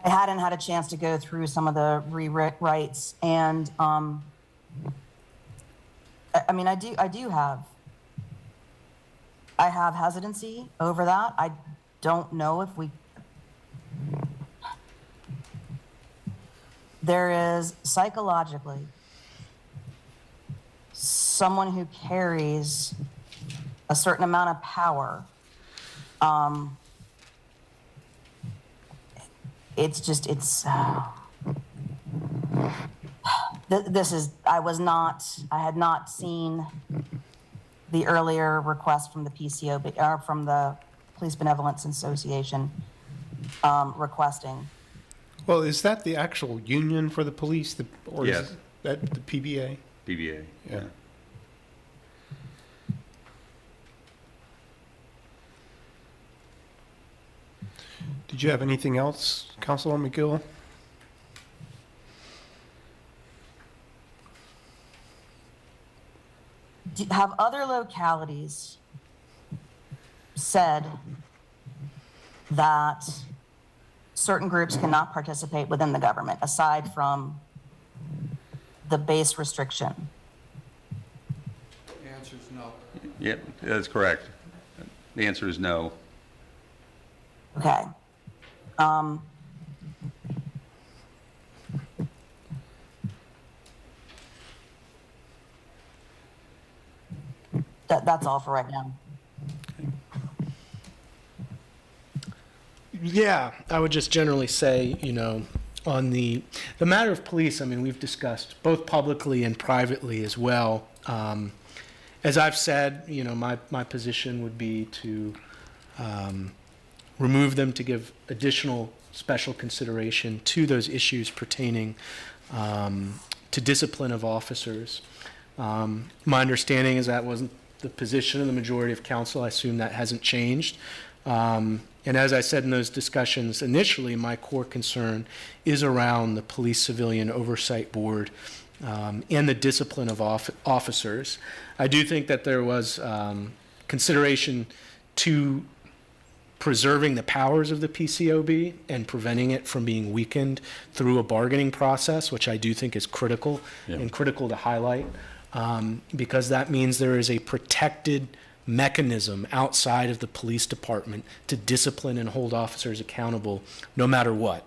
hadn't had a chance to go through some of the rewrites, and I mean, I have hesitancy over that. I don't know if we, there is psychologically someone who carries a certain amount of power, it's just, this is, I had not seen the earlier request from the PCO, or from the Police Benevolence Association, requesting. Well, is that the actual union for the police, or Yes. is that the PBA? PBA. Yeah. Did you have anything else, Councilwoman McGill? Have other localities said that certain groups cannot participate within the government aside from the base restriction? The answer is no. Yep, that's correct. The answer is no. Okay. That's all for right now. Yeah, I would just generally say, on the matter of police, I mean, we've discussed both publicly and privately as well. As I've said, my position would be to remove them, to give additional special consideration to those issues pertaining to discipline of officers. My understanding is that wasn't the position of the majority of council. I assume that hasn't changed. And as I said in those discussions initially, my core concern is around the Police Civilian Oversight Board and the discipline of officers. I do think that there was consideration to preserving the powers of the PCOB and preventing it from being weakened through a bargaining process, which I do think is critical and critical to highlight, because that means there is a protected mechanism outside of the police department to discipline and hold officers accountable no matter what.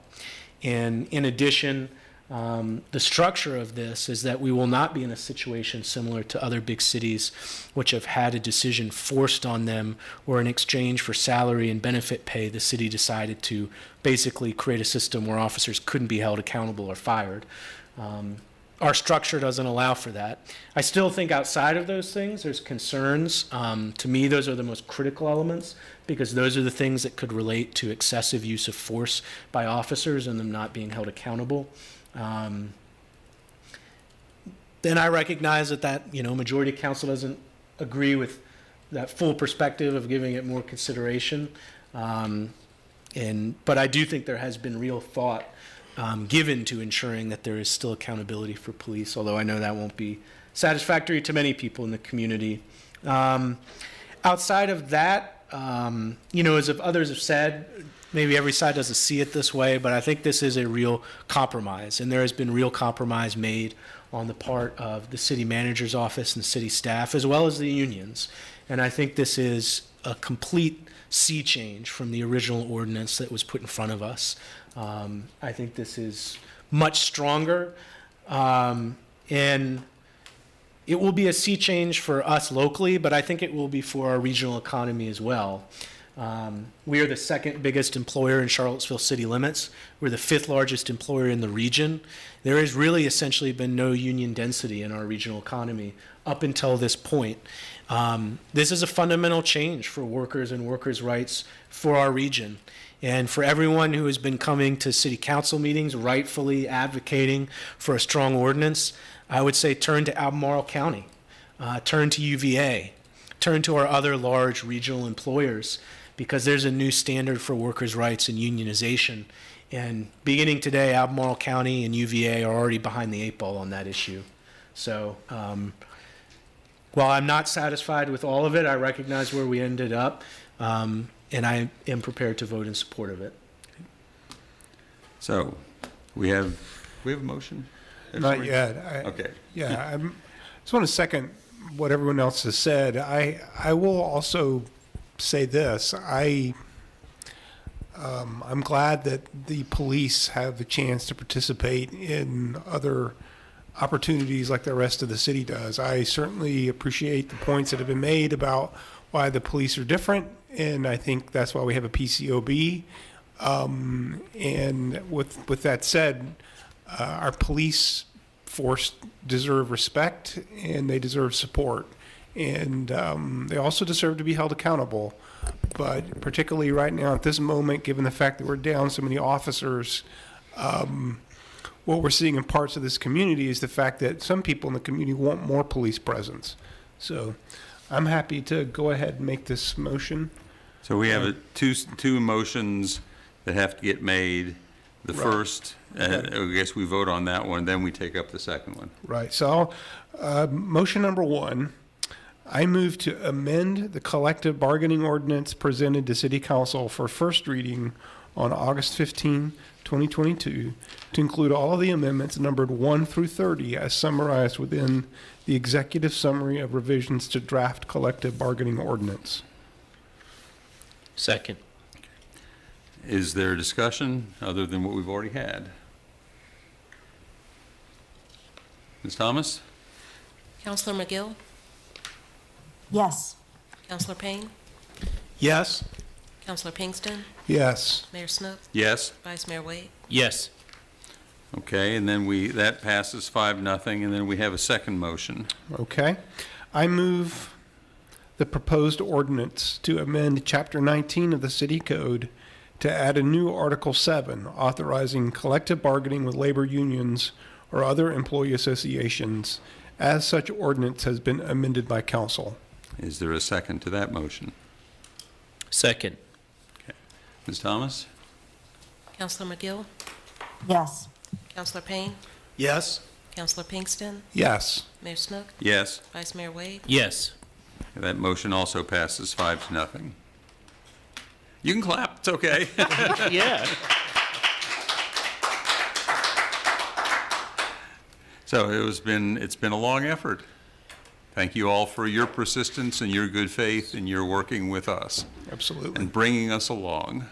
And in addition, the structure of this is that we will not be in a situation similar to other big cities which have had a decision forced on them, or in exchange for salary and benefit pay, the city decided to basically create a system where officers couldn't be held accountable or fired. Our structure doesn't allow for that. I still think outside of those things, there's concerns. To me, those are the most critical elements, because those are the things that could relate to excessive use of force by officers and them not being held accountable. Then I recognize that majority council doesn't agree with that full perspective of giving it more consideration. But I do think there has been real thought given to ensuring that there is still accountability for police, although I know that won't be satisfactory to many people in the community. Outside of that, as others have said, maybe every side doesn't see it this way, but I think this is a real compromise, and there has been real compromise made on the part of the city manager's office and city staff, as well as the unions. And I think this is a complete sea change from the original ordinance that was put in front of us. I think this is much stronger, and it will be a sea change for us locally, but I think it will be for our regional economy as well. We are the second biggest employer in Charlottesville city limits. We're the fifth largest employer in the region. There has really essentially been no union density in our regional economy up until this point. This is a fundamental change for workers and workers' rights for our region. And for everyone who has been coming to city council meetings, rightfully advocating for a strong ordinance, I would say turn to Albemarle County, turn to UVA, turn to our other large regional employers, because there's a new standard for workers' rights and unionization. And beginning today, Albemarle County and UVA are already behind the 8 ball on that issue. So while I'm not satisfied with all of it, I recognize where we ended up. And I am prepared to vote in support of it. So, we have a motion? Not yet. Okay. Yeah, I just want to second what everyone else has said. I will also say this. I'm glad that the police have the chance to participate in other opportunities like the rest of the city does. I certainly appreciate the points that have been made about why the police are different, and I think that's why we have a PCOB. And with that said, our police force deserve respect and they deserve support, and they also deserve to be held accountable. But particularly right now at this moment, given the fact that we're down so many officers, what we're seeing in parts of this community is the fact that some people in the community want more police presence. So I'm happy to go ahead and make this motion. So we have two motions that have to get made. The Right. first, I guess we vote on that one, then we take up the second one. Right, so motion number one, I move to amend the collective bargaining ordinance presented to City Council for first reading on August 15, 2022, to include all of the amendments numbered 1 through 30 as summarized within the executive summary of revisions to draft collective bargaining ordinance. Second. Is there discussion other than what we've already had? Ms. Thomas? Counselor McGill? Yes. Counselor Payne? Yes? Counselor Pinkston? Yes. Mayor Snook? Yes? Vice Mayor Wade? Yes. Okay, and then that passes 5-0, and then we have a second motion. Okay. I move the proposed ordinance to amend Chapter 19 of the City Code to add a new Article 7 authorizing collective bargaining with labor unions or other employee associations as such ordinance has been amended by council. Is there a second to that motion? Second. Ms. Thomas? Counselor McGill? Yes. Counselor Payne? Yes. Counselor Pinkston? Yes. Mayor Snook? Yes. Vice Mayor Wade? Yes. That motion also passes 5-0. You can clap, it's okay. Yeah. So it's been a long effort. Thank you all for your persistence and your good faith and your working with us Absolutely. and bringing us along.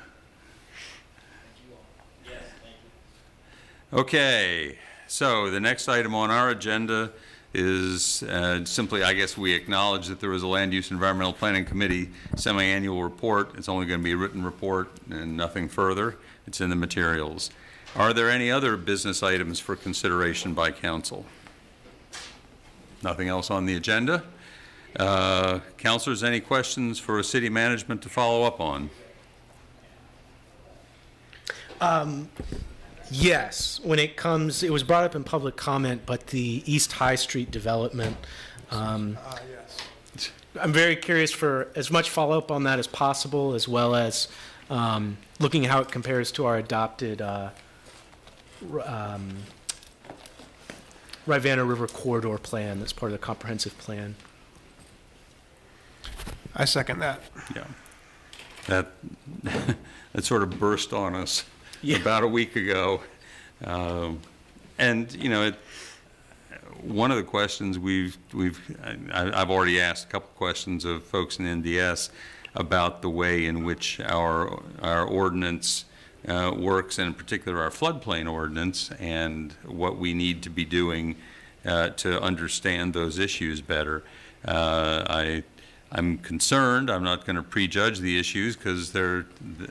Okay, so the next item on our agenda is simply, I guess we acknowledge that there was a Land Use Environmental Planning Committee semi-annual report. It's only going to be a written report and nothing further. It's in the materials. Are there any other business items for consideration by council? Nothing else on the agenda? Councilors, any questions for city management to follow up on? Yes, when it comes, it was brought up in public comment, but the East High Street development, I'm very curious for as much follow-up on that as possible, as well as looking at how it compares to our adopted Rivanna River Corridor Plan that's part of the comprehensive plan. I second that. Yeah. That sort of burst on us Yeah. about a week ago. And, you know, one of the questions I've already asked a couple questions of folks in NDS about the way in which our ordinance works, and in particular our floodplain ordinance, and what we need to be doing to understand those issues better. I'm concerned. I'm not going to prejudge the issues because they're,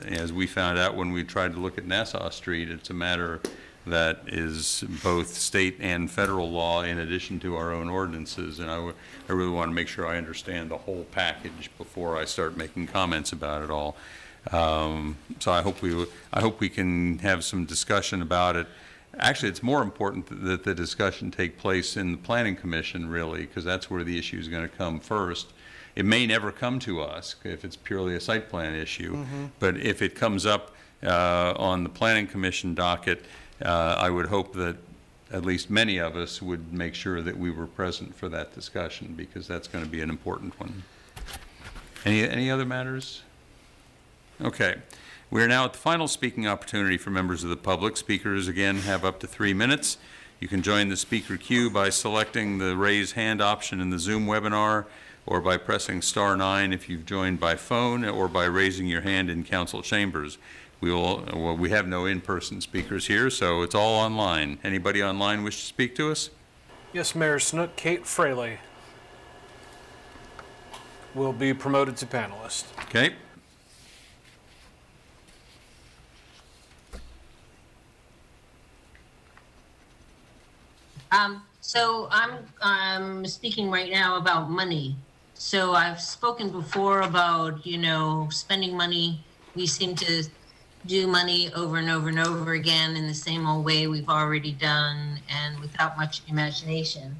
as we found out when we tried to look at Nassau Street, it's a matter that is both state and federal law in addition to our own ordinances. And I really want to make sure I understand the whole package before I start making comments about it all. So I hope we can have some discussion about it. Actually, it's more important that the discussion take place in the Planning Commission, really, because that's where the issue is going to come first. It may never come to us if it's purely a site plan issue, but if it comes up on the Planning Commission docket, I would hope that at least many of us would make sure that we were present for that discussion, because that's going to be an important one. Any other matters? Okay. We are now at the final speaking opportunity for members of the public. Speakers, again, have up to 3 minutes. You can join the speaker queue by selecting the raise hand option in the Zoom webinar, or by pressing *9 if you've joined by phone, or by raising your hand in council chambers. we have no in-person speakers here, so it's all online. Anybody online wish to speak to us? Yes, Mayor Snook, Kate Fraley will be promoted to panelist. Okay. So I'm speaking right now about money. So I've spoken before about, spending money. We seem to do money over and over and over again in the same old way we've already done and without much imagination,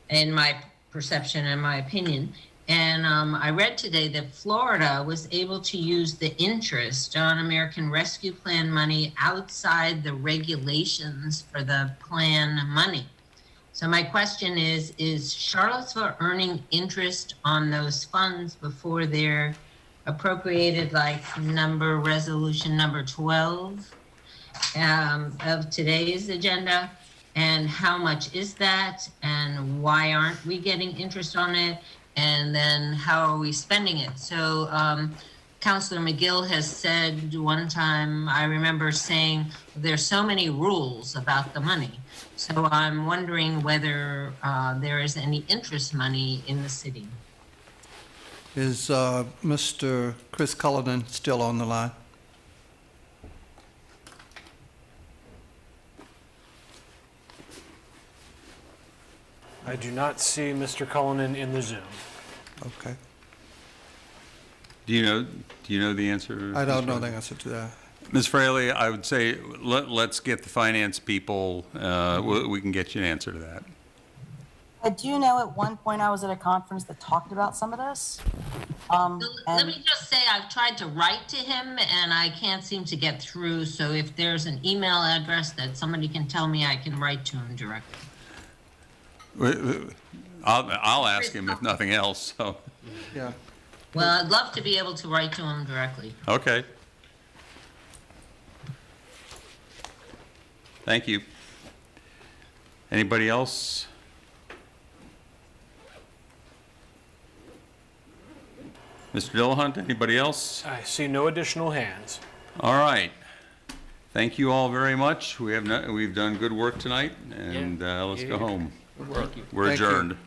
in my perception and my opinion. And I read today that Florida was able to use the interest on American Rescue Plan money outside the regulations for the plan money. So my question is Charlottesville earning interest on those funds before they're appropriated, like resolution number 12 of today's agenda? And how much is that? And why aren't we getting interest on it? And then how are we spending it? So Councilor McGill has said one time, I remember saying, there's so many rules about the money. So I'm wondering whether there is any interest money in the city. Is Mr. Chris Cullinan still on the line? I do not see Mr. Cullinan in the Zoom. Okay. Do you know the answer? I don't know the answer to that. Ms. Fraley, I would say let's get the finance people, we can get you an answer to that. I do know at one point I was at a conference that talked about some of this. Let me just say, I've tried to write to him and I can't seem to get through. So if there's an email address that somebody can tell me, I can write to him directly. I'll ask him if nothing else, so. Yeah. Well, I'd love to be able to write to him directly. Okay. Thank you. Anybody else? Mr. Dillahunt, anybody else? I see no additional hands. All right. Thank you all very much. We've done good work tonight, and let's go home. Thank you. We're Thank you. adjourned.